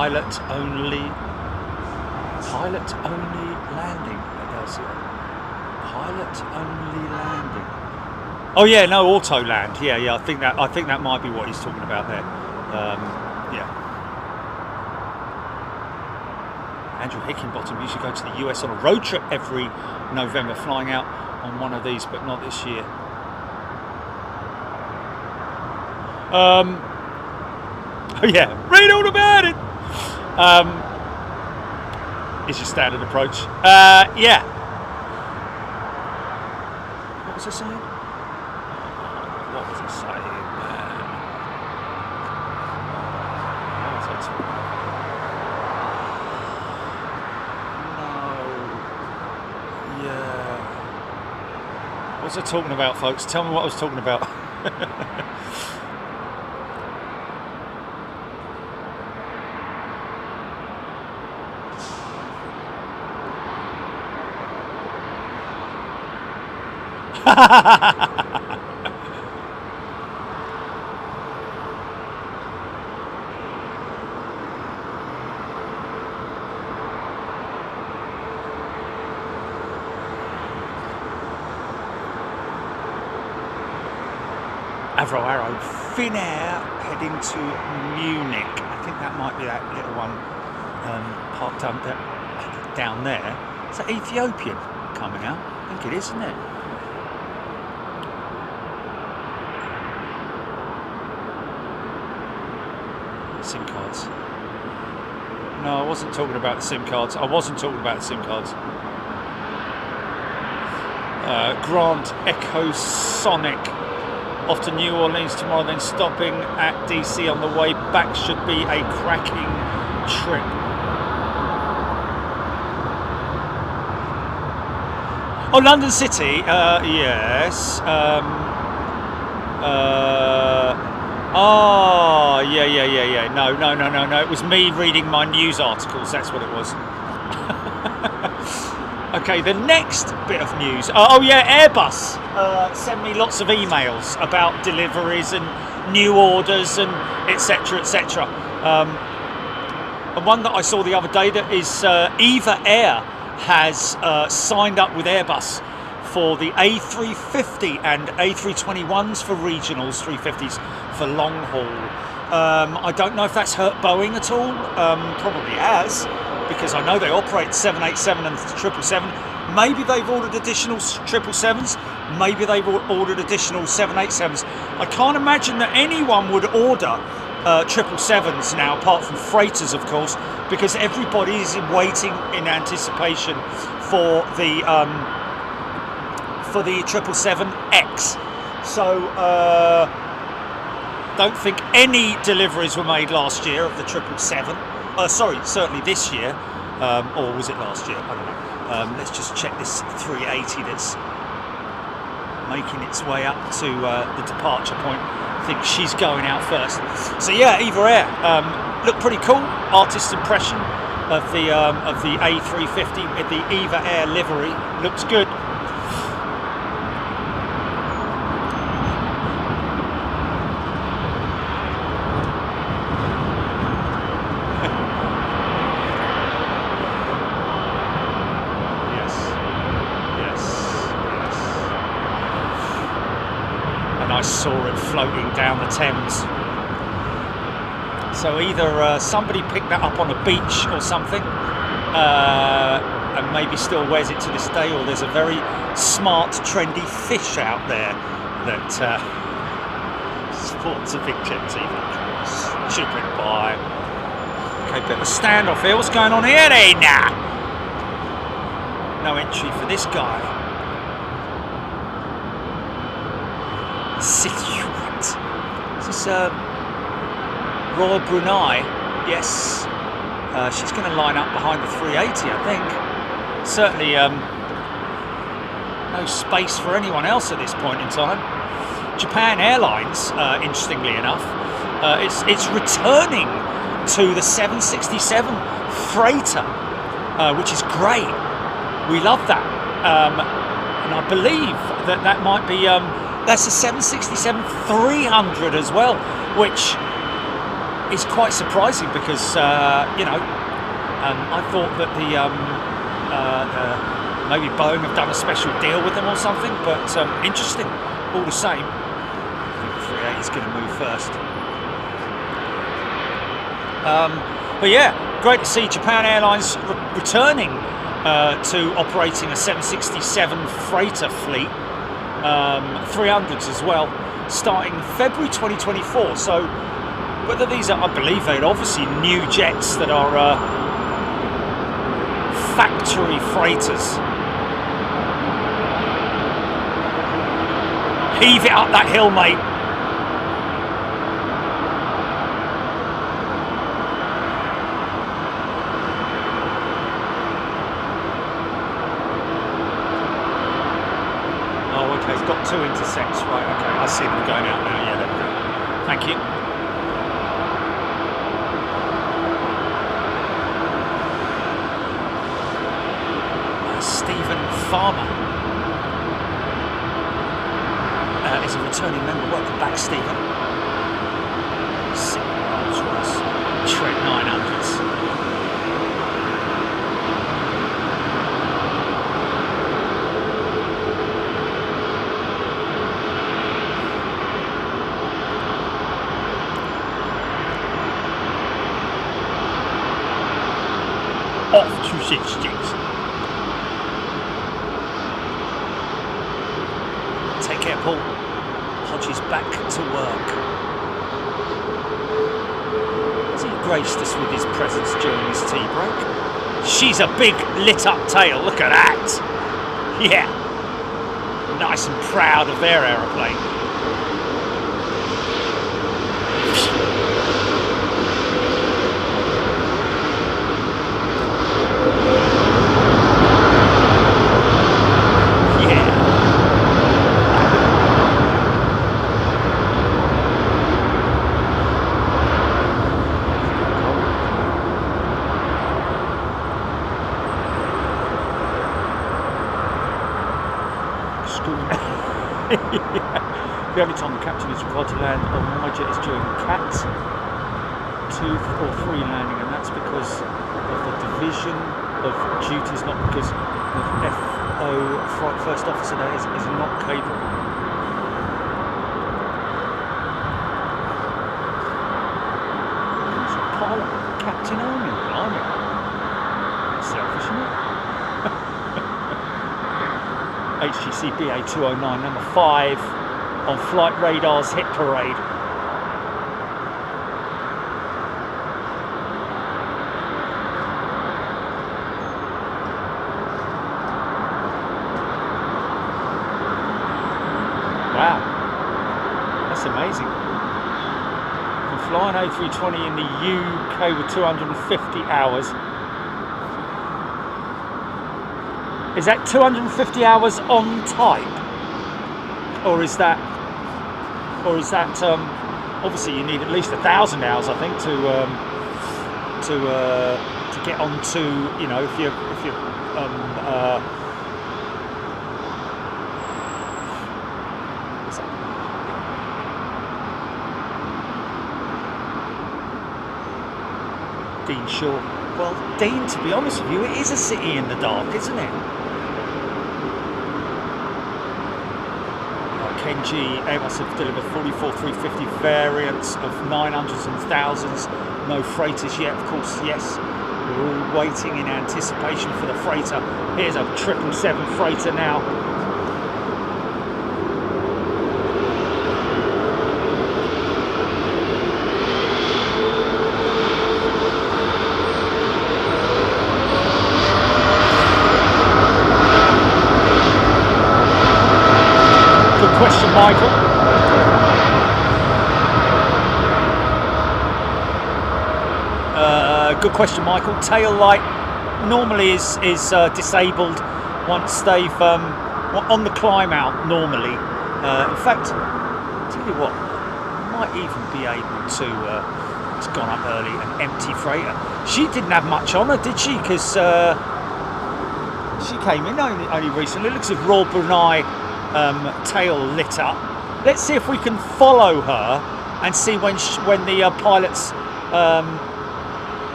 Speaker 1: Pilot only landing. Pilot only landing. Oh yeah, no, auto land. Yeah. I think that might be what he's talking about there. Yeah. Andrew Hickenbottom used to go to the US on a road trip every November, flying out on one of these, but not this year. Oh yeah, read all about it. Is your standard approach. Yeah. What was I saying? What was I saying, man? What was I talking about? No. Yeah. What was I talking about, folks? Tell me what I was talking about. Arrow, Finnair heading to Munich. I think that might be that little one parked down there. Is that Ethiopian coming out? I think it is, isn't it? SIM cards. No, I wasn't talking about the SIM cards. Grant Echo Sonic off to New Orleans tomorrow, then stopping at DC on the way back. Should be a cracking trip. Oh, London City, yes. Oh, yeah. No. It was me reading my news articles. That's what it was. Okay, the next bit of news. Oh, yeah, Airbus send me lots of emails about deliveries and new orders and etc. And one that I saw the other day that is Eva Air has signed up with Airbus for the A350 and A321s for regionals, 350s for long haul. I don't know if that's hurt Boeing at all. Probably has, because I know they operate 787 and 777. Maybe they've ordered additional 777s. Maybe they've ordered additional 787s. I can't imagine that anyone would order 777s now, apart from freighters, of course, because everybody is waiting in anticipation for the 777X. So don't think any deliveries were made last year of the 777. Sorry, certainly this year, or was it last year? I don't know. Let's just check this 380 that's making its way up to the departure point. I think she's going out first. So yeah, Eva Air looked pretty cool. Artist's impression of the A350 with the Eva Air livery looks good. I saw it floating down the Thames. So either somebody picked that up on a beach or something, and maybe still wears it to this day, or there's a very smart, trendy fish out there that sports a big jet TV. Chipping by. Okay, bit of a standoff here. What's going on here then? No entry for this guy. What? Is this Royal Brunei? Yes. She's going to line up behind the 380, I think. Certainly no space for anyone else at this point in time. Japan Airlines, interestingly enough, it's returning to the 767 freighter, which is great. We love that. And I believe that might be... that's a 767-300 as well, which is quite surprising because, I thought that maybe Boeing have done a special deal with them or something, but interesting all the same. I think the 380 is going to move first. But yeah, great to see Japan Airlines returning to operating a 767 freighter fleet. 300s as well, starting February 2024. So whether these are, I believe they're obviously new jets that are factory freighters. Heave it up that hill, mate. It's got two intersects, right? Okay, I see them going out now. Yeah, there we go. Thank you. Stephen Farmer is a returning member. Welcome back, Stephen. Rolls-Royce Trent 900s. Off 266. Take care, Paul. Hodges back to work. Has he graced us with his presence during his tea break? She's a big lit up tail. Look at that. Yeah. Nice and proud of their aeroplane. The only time the captain is required to land on my jet is during CAT 2 or 3 landing, and that's because of the division of duties, not because of FO first officer there is not capable. It's a pilot captain only, blimey. Selfish, isn't it? HGC BA209, number 5 on Flight Radar's hit parade. Wow, that's amazing. You can fly an A320 in the UK with 250 hours. Is that 250 hours on type, or is that obviously you need at least 1,000 hours, I think, to get onto, you know, if you're Dean Shaw. Well, Dean, to be honest with you, it is a city in the dark, isn't it? Kenji, Airbus have delivered 44 350 variants of 900s and 1000s. No freighters yet, of course, yes. We're all waiting in anticipation for the freighter. Here's a 777 freighter now. Question, Michael. Good question, Michael. Tail light normally is disabled once they've on the climb out. Normally, in fact, I'll tell you what, might even be able to. It's gone up early. An empty freighter. She didn't have much on her, did she? Because she came in only recently. It looks as if Royal Brunei. Tail lit up. Let's see if we can follow her and see when the pilots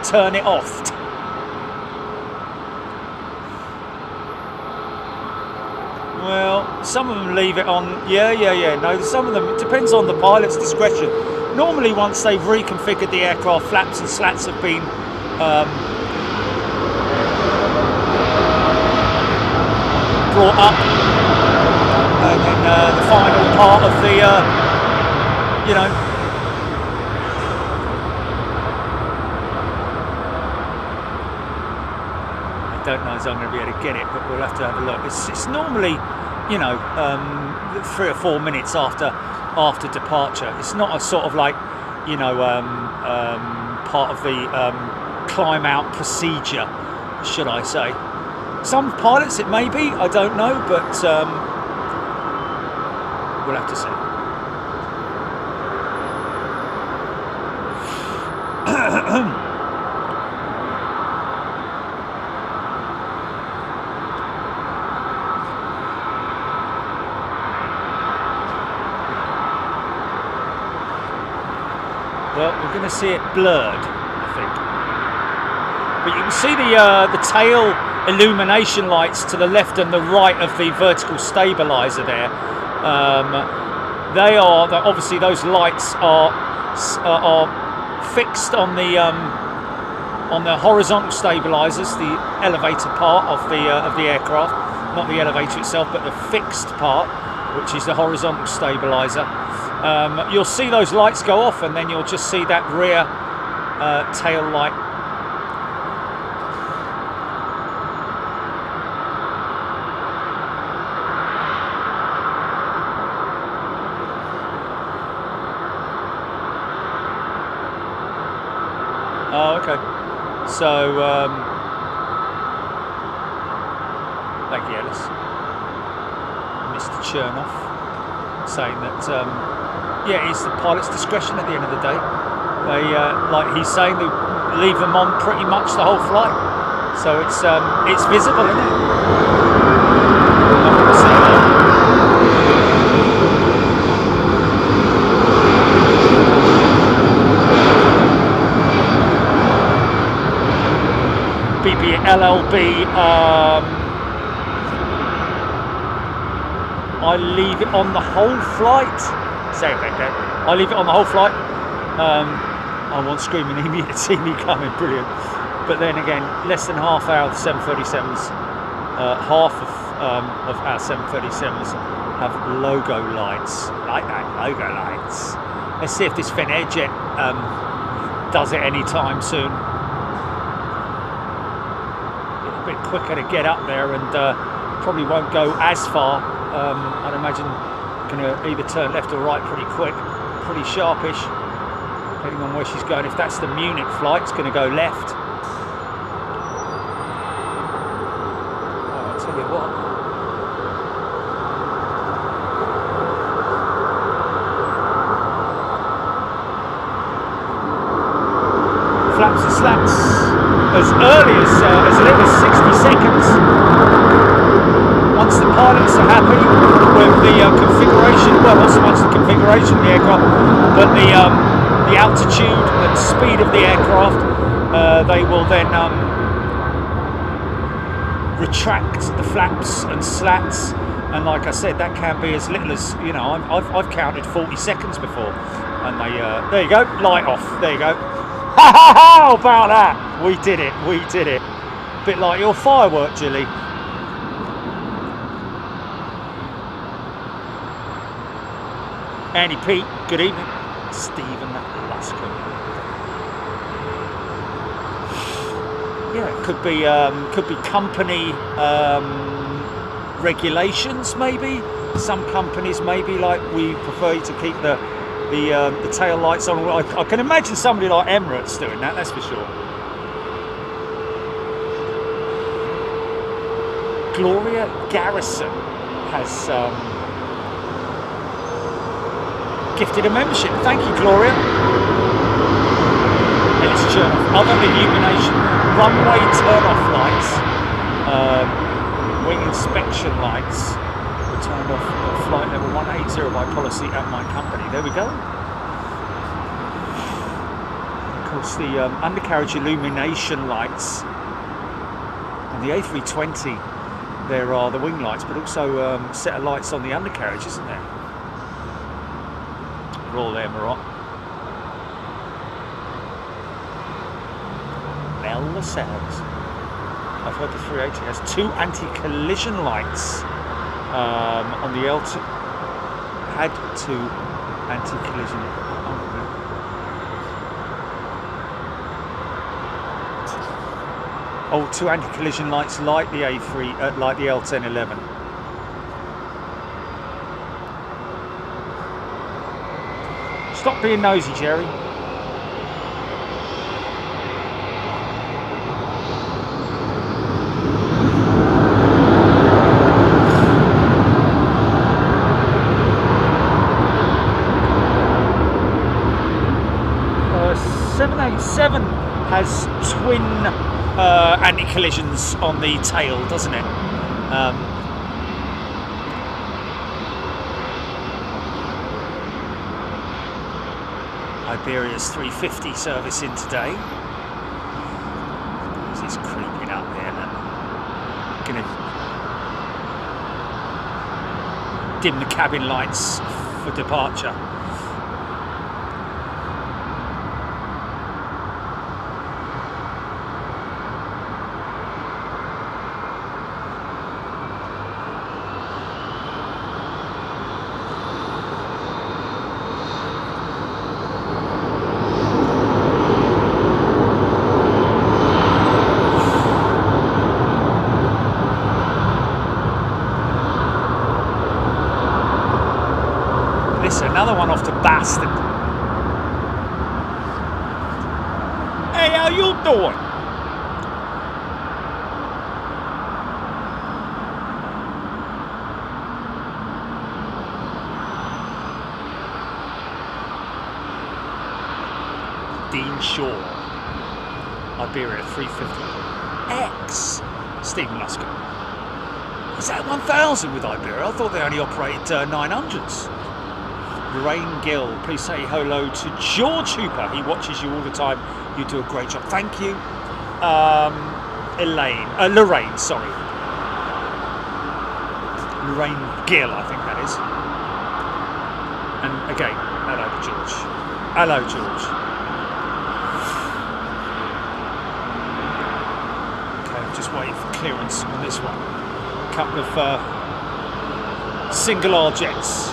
Speaker 1: turn it off. Well, some of them leave it on. Yeah. No, some of them, it depends on the pilot's discretion. Normally, once they've reconfigured the aircraft, flaps and slats have been brought up. And then the final part of the, you know, I don't know if I'm going to be able to get it, but we'll have to have a look. It's normally, you know, 3 or 4 minutes after departure. It's not a sort of like, you know, part of the climb out procedure, should I say. Some pilots it may be, I don't know, but we'll have to see. Well, we're going to see it blurred, I think. But you can see the tail illumination lights to the left and the right of the vertical stabilizer there. They are obviously those lights are fixed on the horizontal stabilizers, the elevator part of the aircraft, not the elevator itself, but the fixed part, which is the horizontal stabilizer. You'll see those lights go off, and then you'll just see that rear tail light. Oh, okay. So, thank you, Ellis. Mr. Chernoff saying that, yeah, it's the pilot's discretion at the end of the day. They, like he's saying, they leave them on pretty much the whole flight. So it's visible, isn't it? BBLLB, I leave it on the whole flight. Say it back there. I leave it on the whole flight. I want screaming immediate to see me coming, brilliant. But then again, less than half hour of 737s, half of of our 737s have logo lights, like that, logo lights. Let's see if this Finnair jet does it anytime soon. A bit quicker to get up there, and probably won't go as far. I'd imagine going to either turn left or right pretty quick, pretty sharpish, depending on where she's going. If that's the Munich flight, it's going to go left. Oh, I'll tell you what. Flaps and slats as early as little as 60 seconds. Once the pilots are happy with the configuration, well, not so much the configuration of the aircraft, but the altitude and speed of the aircraft, they will then retract the flaps and slats. And like I said, that can be as little as, you know, I've counted 40 seconds before. And they, there you go, light off. There you go. Ha ha ha! How about that? We did it. We did it. Bit like your firework, Jilly. Andy Pete, good evening. Stephen Luscombe. Yeah, it could be company regulations, maybe. Some companies maybe like we prefer you to keep the tail lights on. I can imagine somebody like Emirates doing that, that's for sure. Gloria Garrison has gifted a membership. Thank you, Gloria. Ellis Chernoff. Other illumination, runway turn-off lights, wing inspection lights were turned off at flight level 180 by policy at my company. There we go. Of course, the undercarriage illumination lights on the A320. There are the wing lights, but also a set of lights on the undercarriage, isn't there? Royal Air Maroc. Bell the sounds. I've heard the 380 has 2 anti-collision lights on the LT. Had 2 anti-collision. Oh, 2 anti-collision lights like the A3, like the L1011. Stop being nosy, Jerry. Uh, 787 has twin anti-collisions on the tail, doesn't it? Iberia's 350 service in today. It's creeping up there now. Gonna dim the cabin lights for departure. Another one off to Bastard. Hey, how you doing? Dean Shaw. Iberia 350X. Stephen Luscombe. Is that 1,000 with Iberia? I thought they only operated 900s. Lorraine Gill, please say hello to George Hooper. He watches you all the time. You do a great job. Thank you. Lorraine, sorry. Lorraine Gill, I think that is. And again, hello George. Hello George. Okay, just waiting for clearance on this one. couple of single R jets.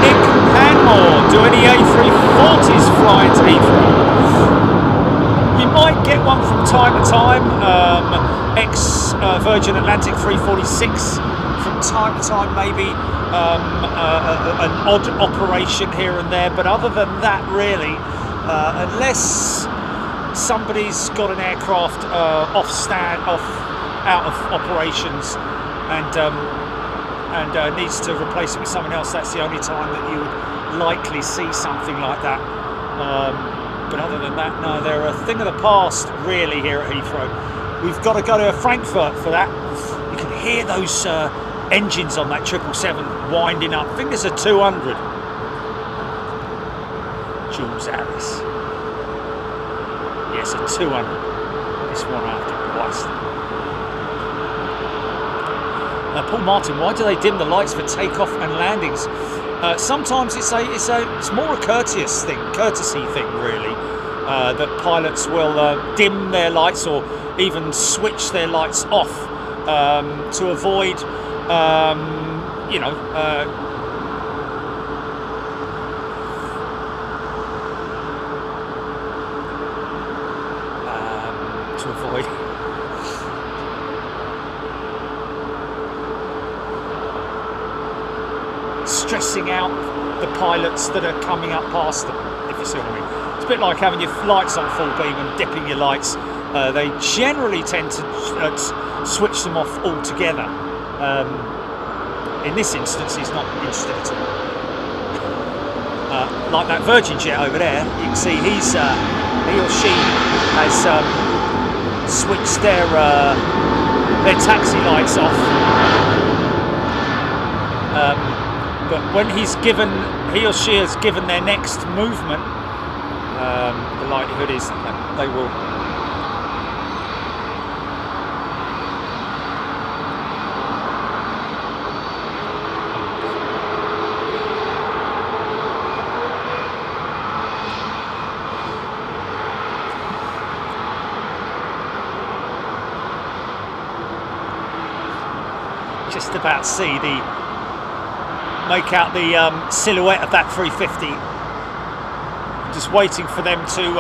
Speaker 1: Nick Hanmore, do any A340s fly into Heathrow? You might get one from time to time. Virgin Atlantic 346 from time to time, maybe an odd operation here and there, but other than that, really, unless somebody's got an aircraft out of operations and needs to replace it with someone else, that's the only time that you would likely see something like that. But other than that, no, they're a thing of the past, really, here at Heathrow. We've got to go to Frankfurt for that. You can hear those engines on that 777 winding up. I think there's a 200. Jules Harris. Yes, a 200. This one after twice. Paul Martin, why do they dim the lights for takeoff and landings? Sometimes it's more a courtesy thing, really. That pilots will dim their lights or even switch their lights off to avoid, stressing out the pilots that are coming up past them, if you see what I mean. It's a bit like having your lights on full beam and dipping your lights. They generally tend to switch them off altogether. In this instance, he's not interested at all. Like that Virgin jet over there, you can see he or she has switched their taxi lights off. But when he or she has given their next movement, the likelihood is that they will just about make out the silhouette of that 350. I'm just waiting for them to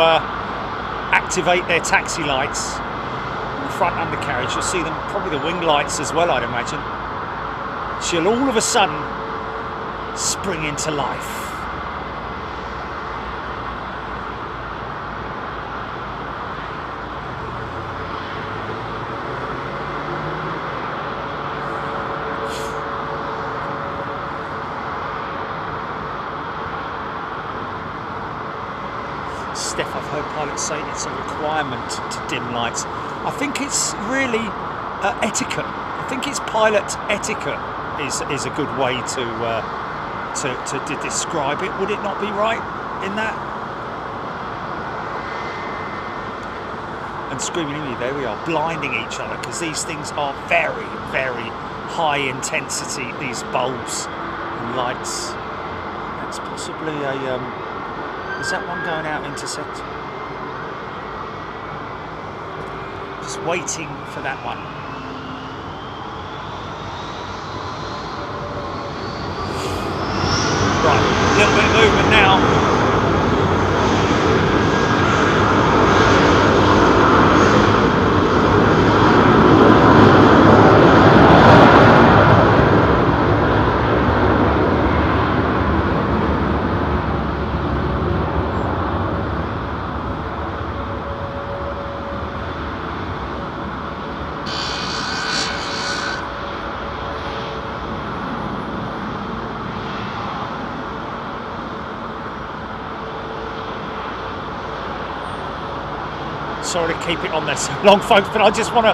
Speaker 1: activate their taxi lights. The front undercarriage, you'll see them, probably the wing lights as well, I'd imagine. She'll all of a sudden spring into life. Steph, I've heard pilots say it's a requirement to dim lights. I think it's really etiquette. I think it's pilot etiquette is a good way to describe it. Would it not be right in that? And screaming at me, there we are, blinding each other, because these things are very, very high intensity, these bulbs and lights. That's possibly a... is that one going out intersect? Just waiting for that one. Right, a little bit of movement now. Sorry to keep it on there so long, folks, but I just want to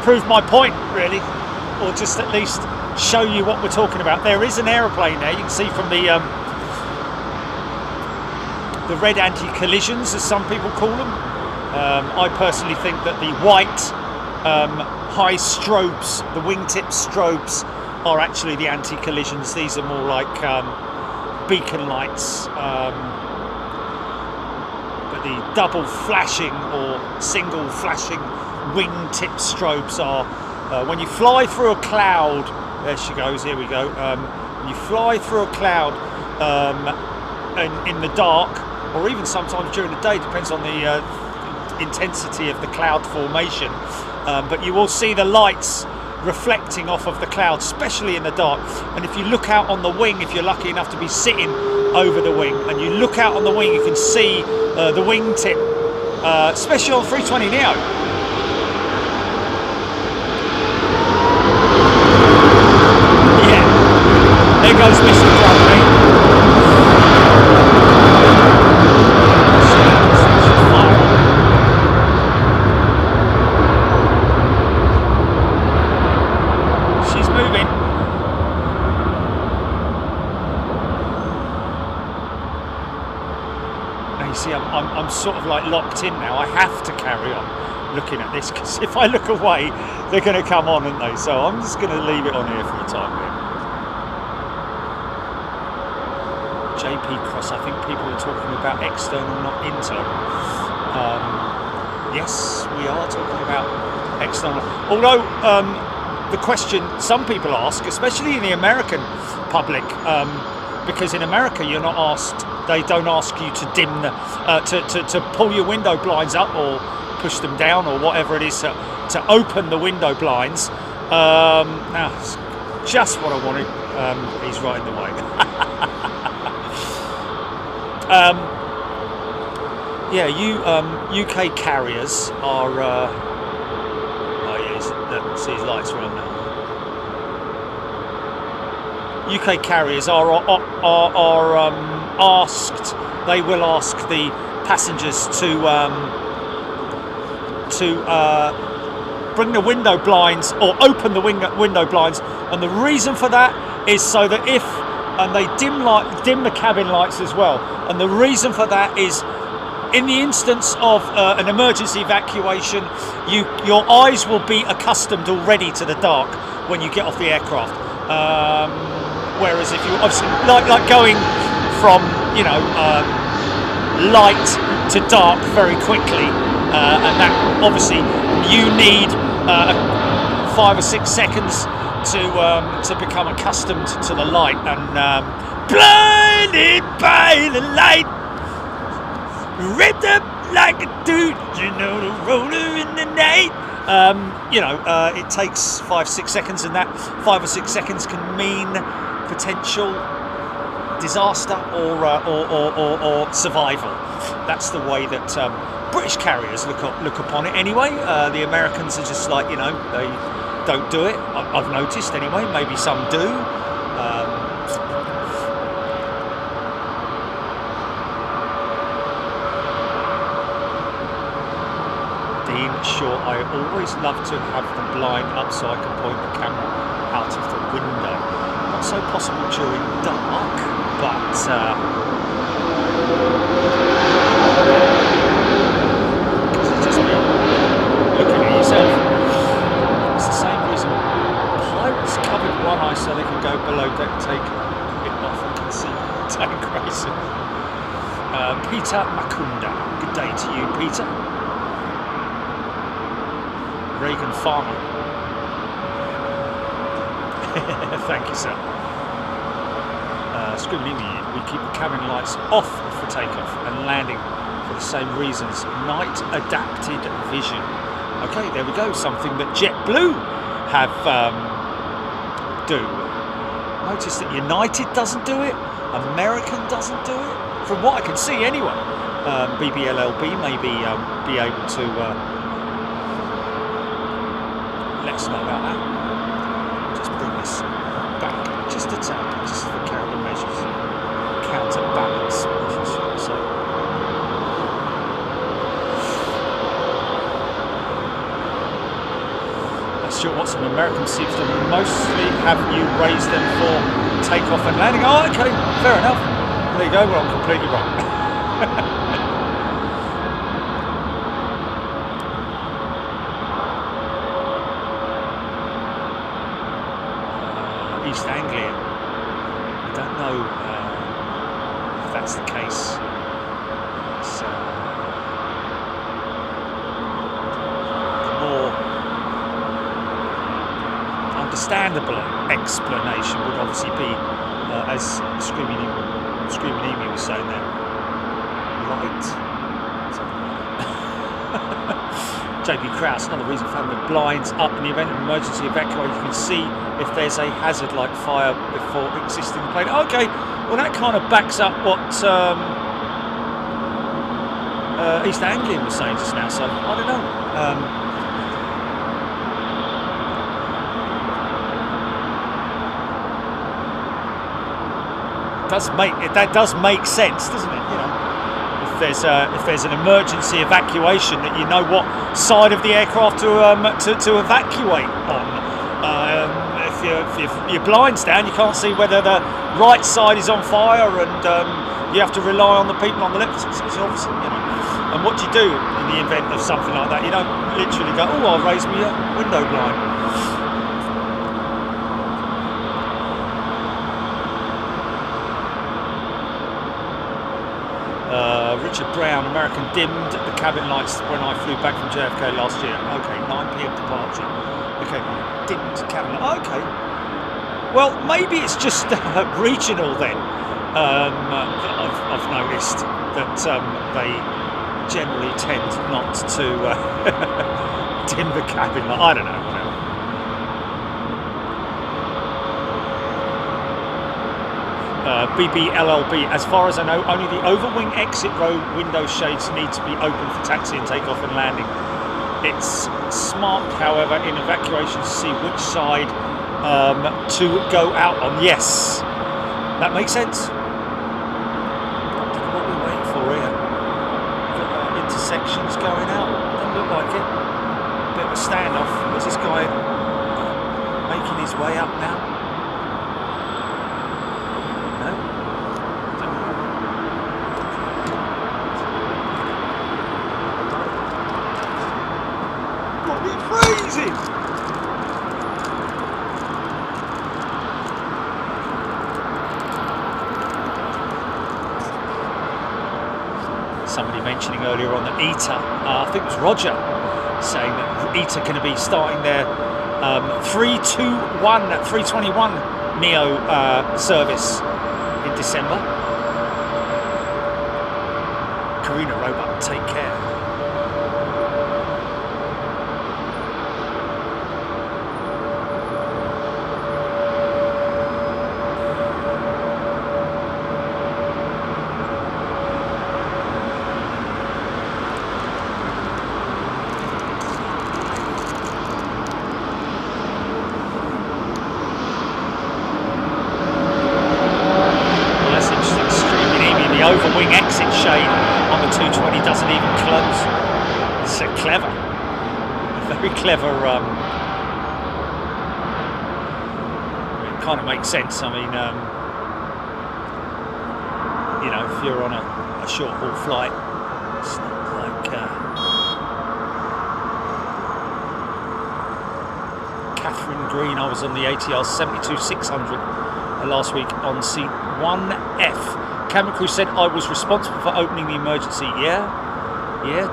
Speaker 1: prove my point, really, or just at least show you what we're talking about. There is an aeroplane there. You can see from the red anti-collisions, as some people call them. I personally think that the white high strobes, the wingtip strobes, are actually the anti-collisions. These are more like beacon lights. but the double flashing or single flashing wingtip strobes are when you fly through a cloud. There she goes. Here we go. When you fly through a cloud in the dark, or even sometimes during the day, depends on the intensity of the cloud formation. But you will see the lights reflecting off of the clouds, especially in the dark. And if you look out on the wing, if you're lucky enough to be sitting over the wing, and you look out on the wing, you can see the wingtip, especially on 320 Neo. Yeah, there goes Mr. Bradley. I'm sort of like locked in now. I have to carry on looking at this, because if I look away, they're going to come on, aren't they? So I'm just going to leave it on here for the time being. JP Cross, I think people are talking about external, not internal. Yes, we are talking about external. Although the question some people ask, especially in the American public, because in America you're not asked, they don't ask you to dim the, to pull your window blinds up or push them down or whatever it is to open the window blinds. Now, it's just what I wanted. He's right in the way. Yeah, UK carriers are. Oh yeah, see his lights are on now. UK carriers are asked. They will ask the passengers to bring the window blinds or open the window blinds, and the reason for that is so that and they dim the cabin lights as well. And the reason for that is, in the instance of an emergency evacuation, your eyes will be accustomed already to the dark when you get off the aircraft. Whereas if you obviously like going from light to dark very quickly, and that obviously you need 5 or 6 seconds to become accustomed to the light, and blinded by the light, ripped up like a dude, the roller in the night. It takes 5 or 6 seconds, and that 5 or 6 seconds can mean potential disaster or survival. That's the way that British carriers look upon it anyway. The Americans are just like, they don't do it. I've noticed anyway. Maybe some do. Dean, sure, I always love to have the blind up so I can point the camera out of the window. Not so possible during dark, but because it's just me looking at yourself. It's the same reason pilots covered one eye so they can go below deck, take it off and can see tank racing. Peter Makunda, good day to you, Peter. Reagan Farmer. Thank you, sir. We keep the cabin lights off for takeoff and landing for the same reasons. Night adapted vision. Okay, there we go. Something that JetBlue have do. Notice that United doesn't do it. American doesn't do it. From what I can see, anyway. BBLLB may be able to let us know about that. Just bring this back just a tad, just for careful measures. Counterbalance, I should say. Stuart Watson, American seems to mostly have you raise them for takeoff and landing. Oh, okay, fair enough. There you go, well, I'm completely wrong. East Anglia. I don't know if that's the case. It's understandable explanation would obviously be, as Screaming Emu was saying there, light. JP Krause, another reason for having the blinds up in the event of emergency evacuation. You can see if there's a hazard like fire before existing plane. Okay, well that kind of backs up what East Anglian was saying just now, so I don't know. That does make sense, doesn't it? You know, if there's an emergency evacuation, that you know what side of the aircraft to evacuate on. If your blinds down, you can't see whether the right side is on fire, and you have to rely on the people on the left. It's obviously, you know. And what do you do in the event of something like that? You don't literally go, "Oh, I'll raise my window blind." Richard Brown, American dimmed the cabin lights when I flew back from JFK last year. Okay, 9 p.m. departure. Okay, dimmed cabin light. Okay. Well, maybe it's just regional then. I've noticed that they generally tend not to dim the cabin light. I don't know. BBLLB, as far as I know, only the overwing exit row window shades need to be open for taxi and takeoff and landing. It's smart, however, in evacuation to see which side to go out on. Yes, that makes sense. Don't know what we're waiting for here. We've got intersections going out. Doesn't look like it. Bit of a standoff. Is this guy making his way up now? Somebody mentioning earlier on that ITA, I think it was Roger, saying that ITA going to be starting their 321 Neo service in December. Karina Robot, take care. Overwing exit shade on the 220 doesn't even close. It's clever, very clever. It kind of makes sense. I mean, you know, if you're on a short haul flight, it's not like Catherine Green. I was on the ATR 72-600 last week on seat 1F. Cabin crew said I was responsible for opening the emergency. Yeah,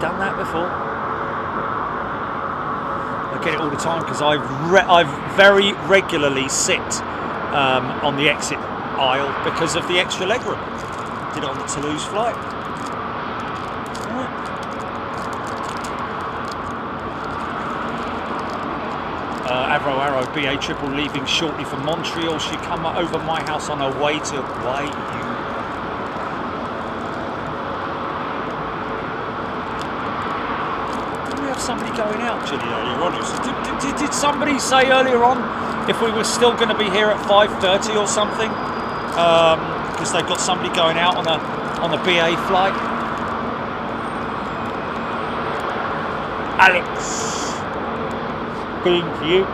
Speaker 1: done that before. I get it all the time because I very regularly sit on the exit aisle because of the extra legroom. Did it on the Toulouse flight. Arrow BA triple leaving shortly for Montreal. She come over my house on her way to somebody going out, Ginny, earlier on. Did somebody say earlier on if we were still going to be here at 5:30 or something? Because they've got somebody going out on a BA flight. Alex, being to you.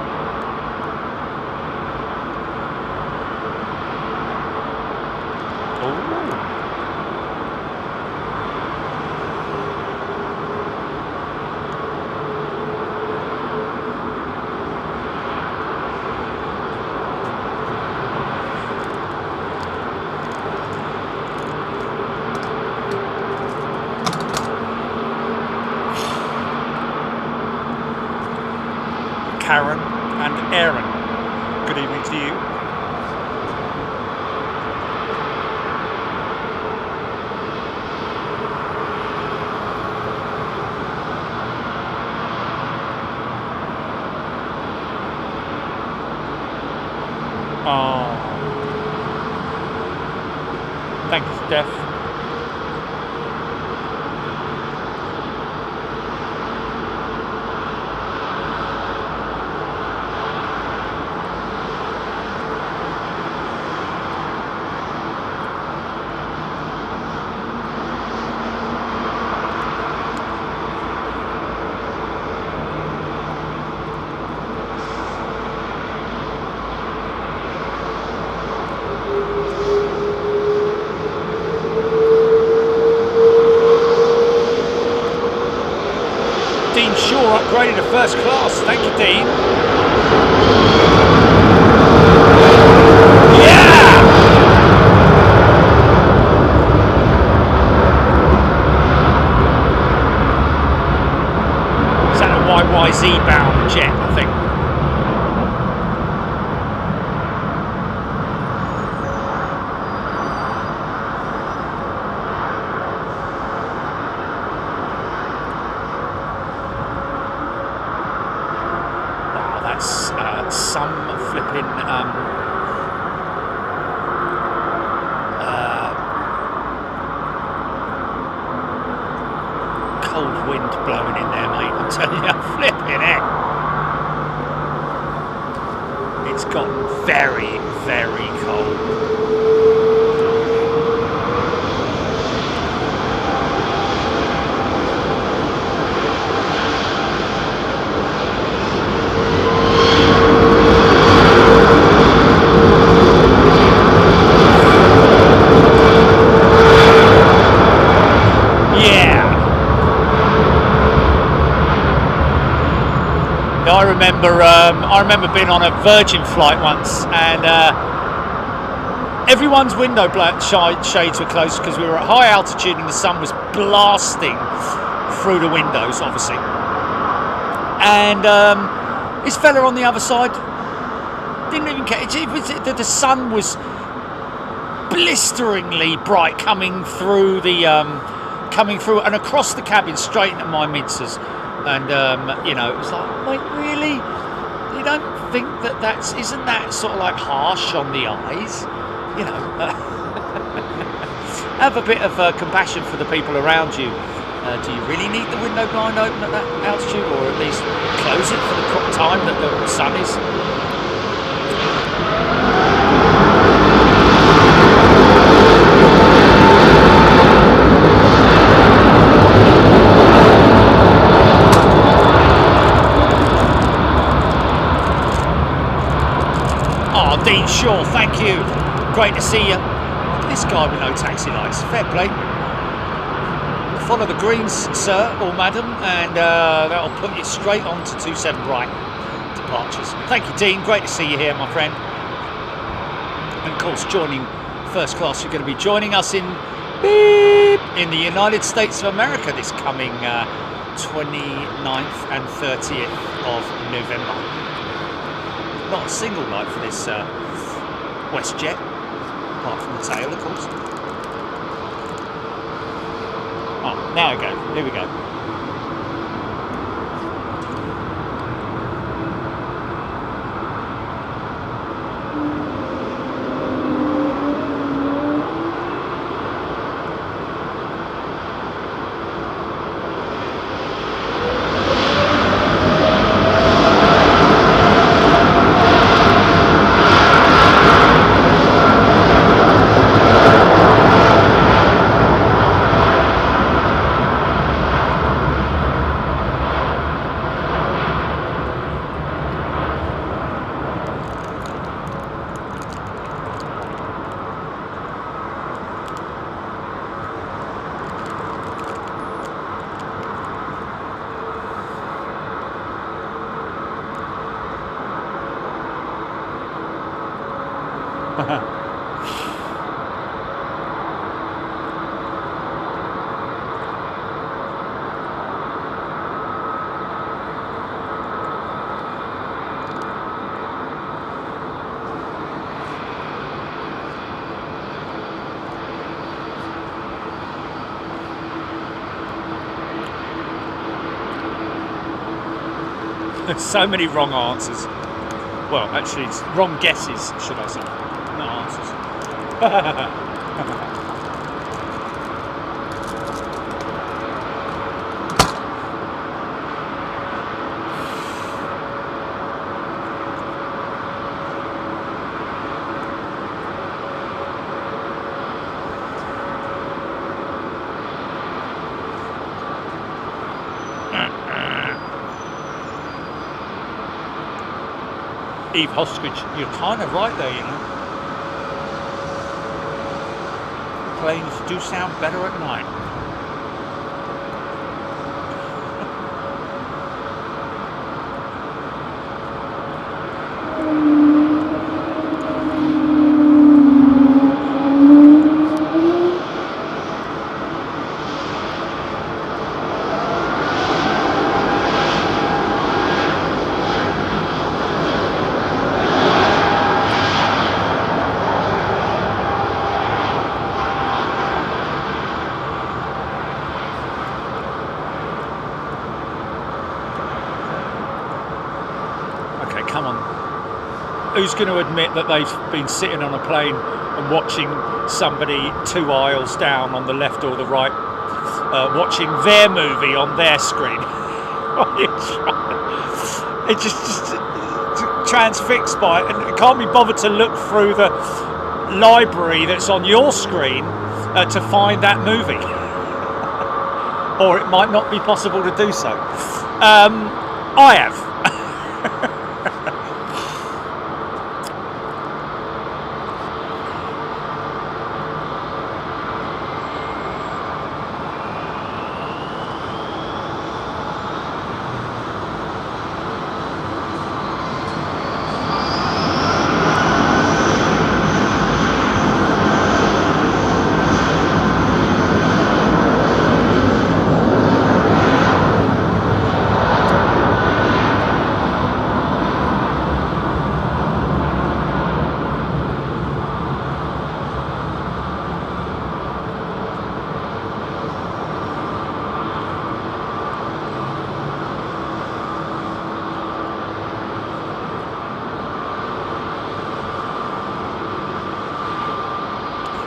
Speaker 1: Karen and Aaron. Good evening to you. Oh. Thank you, Steph. Dean Shaw upgraded to first class. Thank you, Dean. Yeah! Is that a YYZ bound jet, I think? Some flipping cold wind blowing in there, mate. I'm telling you, flipping it. It's gotten very, very cold. I remember being on a Virgin flight once, and everyone's window shades were closed because we were at high altitude and the sun was blasting through the windows, obviously. And this fella on the other side didn't even care. The sun was blisteringly bright coming through and across the cabin straight into my midsers. And you know, it was like, wait, really? You don't think isn't that sort of like harsh on the eyes? You know, have a bit of compassion for the people around you. Do you really need the window blind open at that altitude, or at least close it for the time that the sun is? Dean Shaw, thank you. Great to see you. Look at this guy with no taxi lights. Fair play. Follow the greens, sir or madam, and that'll put you straight on to 27 right departures. Thank you, Dean. Great to see you here, my friend. And of course, joining first class, you're going to be joining us in the United States of America this coming 29th and 30th of November. Not a single light for this WestJet, apart from the tail, of course. Oh, now we go. Here we go.
Speaker 2: So many wrong answers. Well, actually, it's wrong guesses, should I say. Not answers. Eve Hostridge, you're kind of right there, you know. Planes do sound better at night. Who's going to admit that they've been sitting on a plane and watching somebody 2 aisles down on the left or the right, watching their movie on their screen? It just transfixed by it, and it can't be bothered to look through the library that's on your screen to find that movie. Or it might not be possible to do so. I have.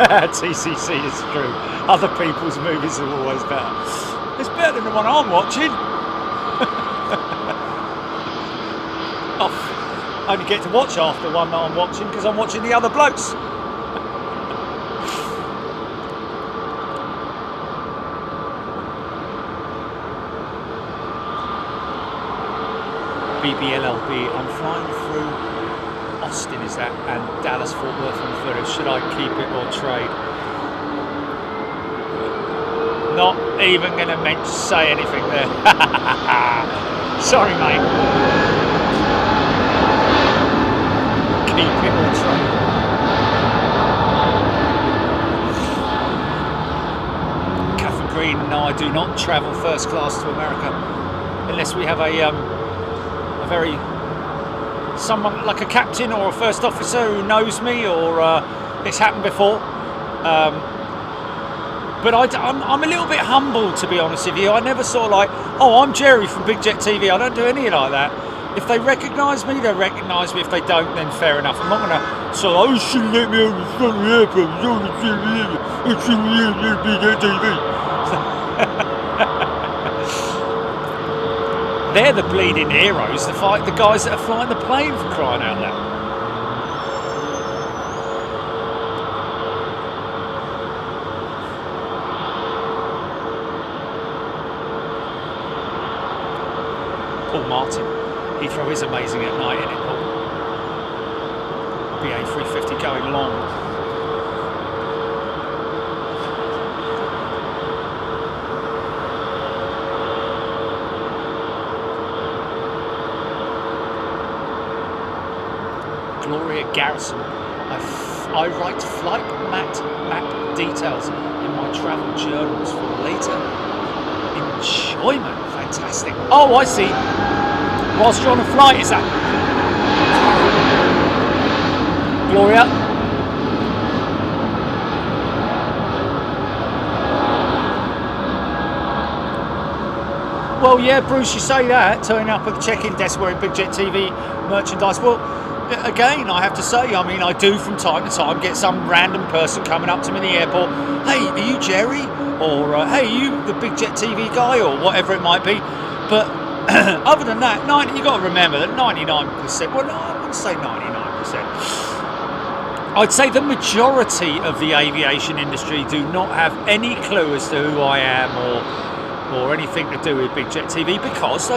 Speaker 2: TCC is true. Other people's movies are always better. It's better than the one I'm watching. I only get to watch half the one that I'm watching because I'm watching the other blokes. BBLLB, I'm flying through Austin, is that, and Dallas Fort Worth on the 30th. Should I keep it or trade? Not even going to say anything there. Sorry, mate. Keep it or trade. Catherine Green, no, I do not travel first class to America unless we have a very someone like a captain or a first officer who knows me, or it's happened before. But I'm a little bit humble, to be honest with you. I never sort of like, oh, I'm Jerry from Big Jet TV. I don't do any like that. If they recognise me, they recognise me. If they don't, then fair enough. I'm not going to sort of, oh, you shouldn't let me on the front of the airplane. It's Big Jet TV. They're the bleeding heroes, the guys that are flying the plane, for crying out loud. Paul Martin. Heathrow is amazing at night, isn't it, Paul? BA 350 going long. Gloria Garrison. I write flight map details in my travel journals for later enjoyment. Fantastic. Oh, I see. Whilst you're on a flight, is that? Gloria? Well, yeah, Bruce, you say that, turning up at the check-in desk wearing Big Jet TV merchandise. Well, again, I have to say, I mean, I do from time to time get some random person coming up to me in the airport. Hey, are you Jerry? Or, hey, are you the Big Jet TV guy? Or whatever it might be. But other than that, you got to remember that 99%, well, no, I wouldn't say 99%. I'd say the majority of the aviation industry do not have any clue as to who I am or anything to do with Big Jet TV, because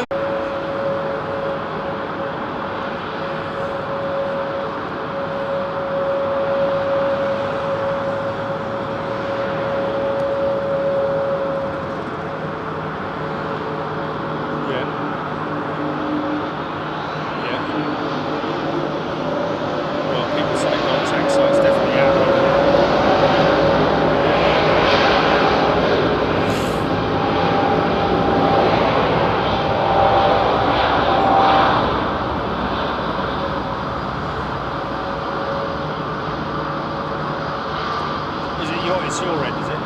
Speaker 2: it's your end, is it?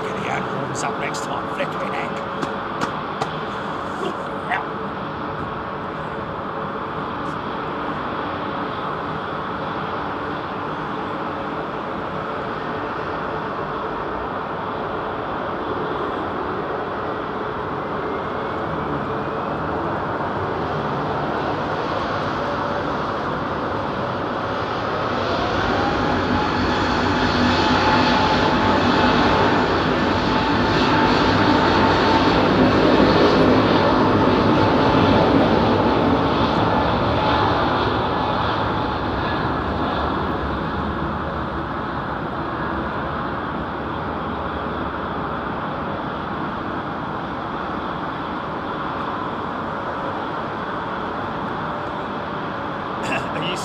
Speaker 2: Get the acorns up next time, flickering egg.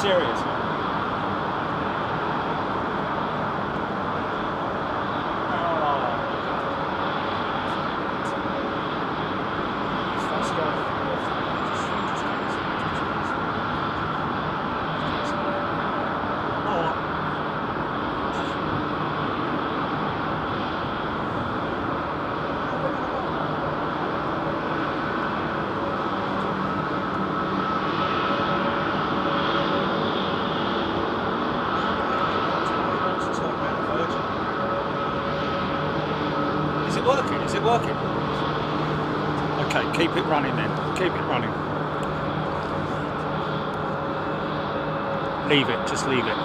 Speaker 2: Serious. Is it working? Okay, keep it running then. Keep it running. Leave it, just leave it.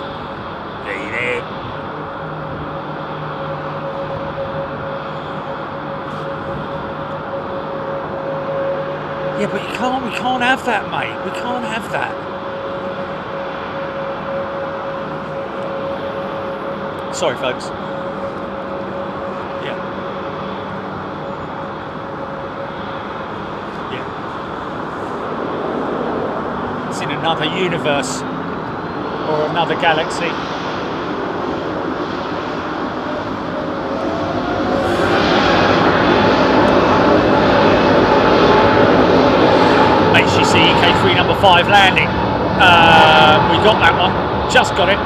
Speaker 2: Leave it. Yeah, but we can't have that, mate. We can't have that. Sorry, folks. Another universe or another galaxy. HCC EK3 number 5 landing. We got that one. Just got it.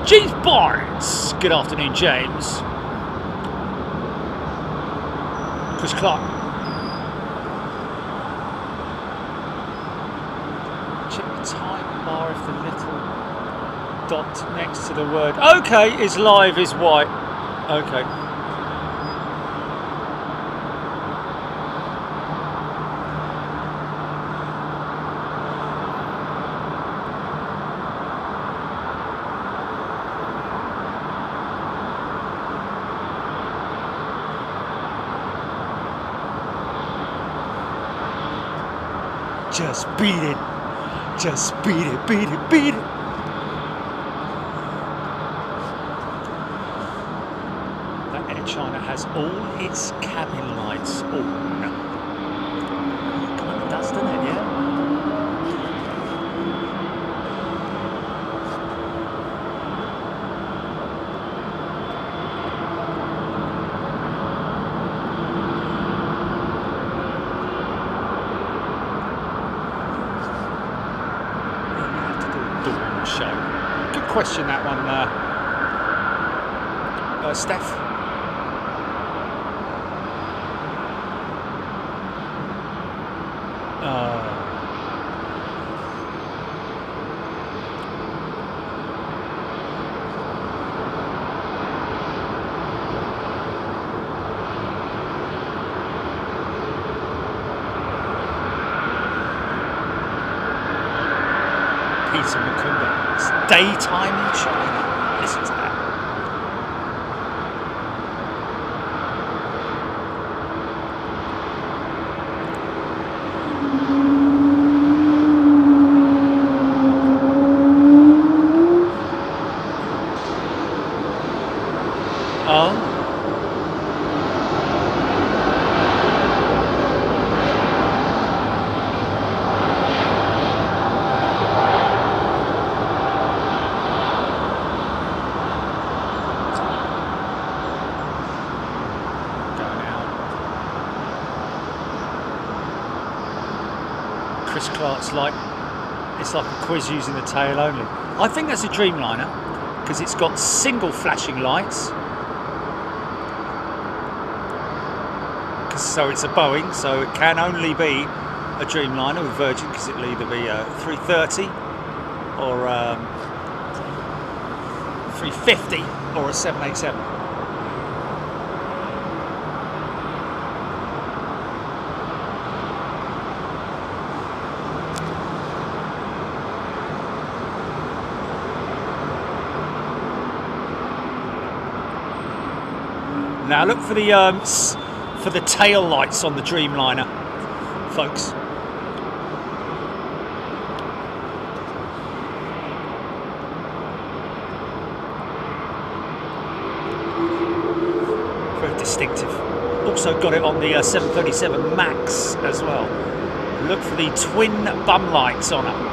Speaker 2: James Barnes. Good afternoon, James. Chris Clark. The little dot next to the word okay is live is white. Okay. Just beat it. Just beat it, beat it, beat it. That Air China has all its cabin lights on. Kind of does, doesn't it, yeah? question that one, Steph. Peter Macumba. It's daytime in China. Listen to that. It's like a quiz using the tail only. I think that's a Dreamliner because it's got single flashing lights. So it's a Boeing, so it can only be a Dreamliner with Virgin because it'll either be a 330 or 350 or a 787. Now look for the tail lights on the Dreamliner, folks. Very distinctive. Also got it on the 737 MAX as well. Look for the twin bum lights on it.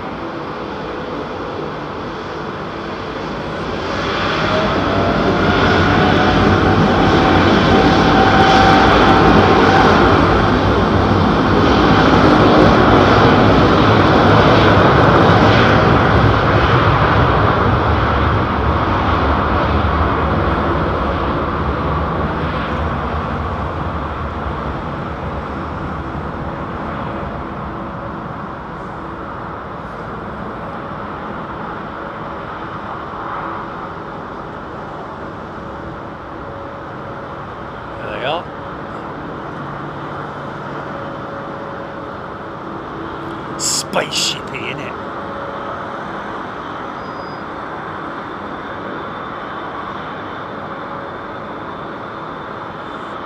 Speaker 2: Spaceshipy, innit?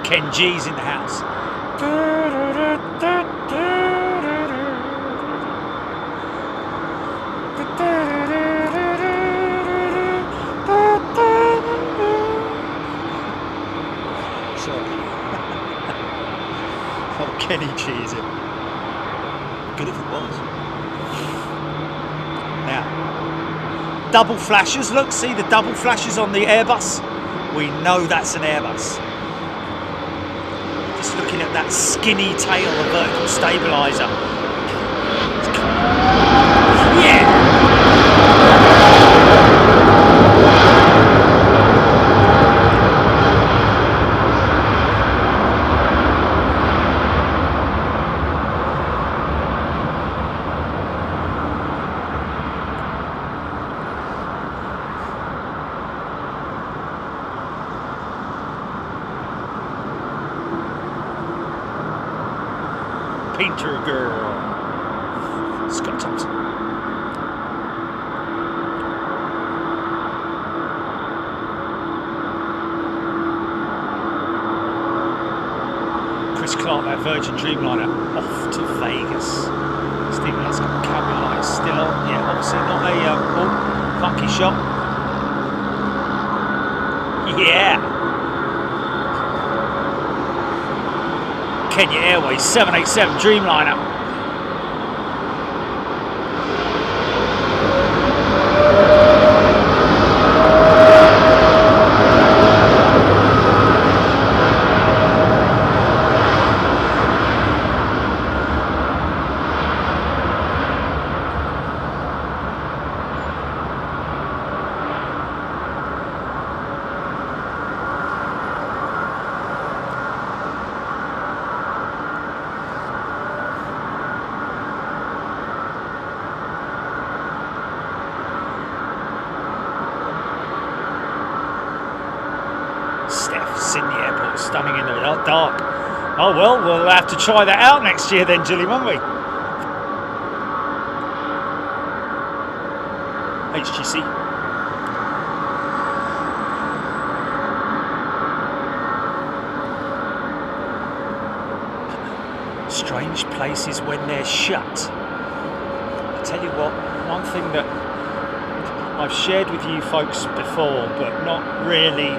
Speaker 2: Ken G's in the house. Sorry. Oh, Kenny G is it? Good if it was. Now, double flashes. Look, see the double flashes on the Airbus? We know that's an Airbus. Just looking at that skinny tail, the vertical stabilizer. Yeah! Painter girl. Scott Thompson. Chris Clark, that Virgin Dreamliner, off to Vegas. Stephen, that's got cabin lights still on. Yeah, obviously not a funky shot. Yeah. Kenya Airways 787 Dreamliner. Sydney Airport, stunning in the dark. Oh well, we'll have to try that out next year then, Gilly, won't we? HGC. Strange places when they're shut. I tell you what, one thing that I've shared with you folks before, but not really.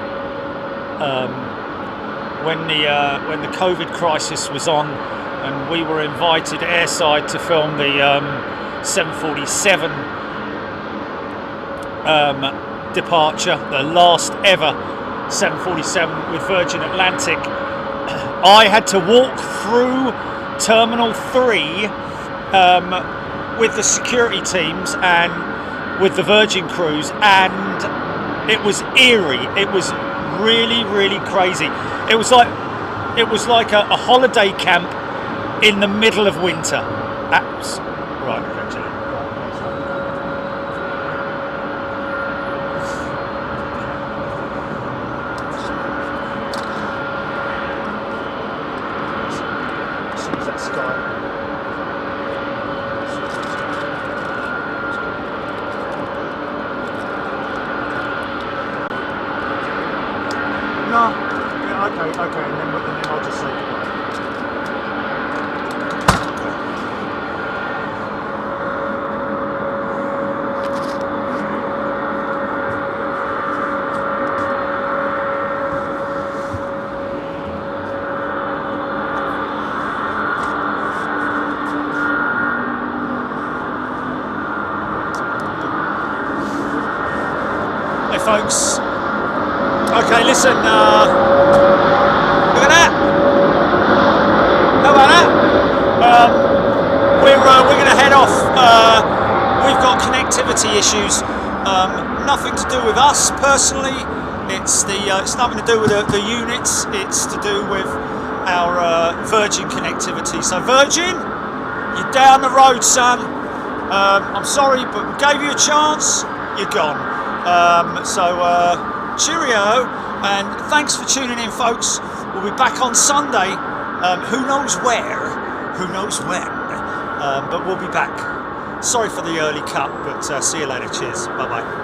Speaker 2: When the COVID crisis was on, and we were invited airside to film the 747 departure, the last ever 747 with Virgin Atlantic, I had to walk through Terminal 3 with the security teams and with the Virgin crews, and it was eerie. It was really, really crazy. It was like a holiday camp in the middle of winter. Right, okay.
Speaker 1: Okay, and then I'll just say goodbye. Hey folks. Okay, listen, look at that. How about that? We're going to head off. We've got connectivity issues. Nothing to do with us personally. It's nothing to do with the units. It's to do with our Virgin connectivity. So Virgin, you're down the road, son. I'm sorry, but we gave you a chance. You're gone. Cheerio, and thanks for tuning in, folks. We'll be back on Sunday. Who knows where, who knows when, but we'll be back. Sorry for the early cut, but see you later. Cheers. Bye-bye.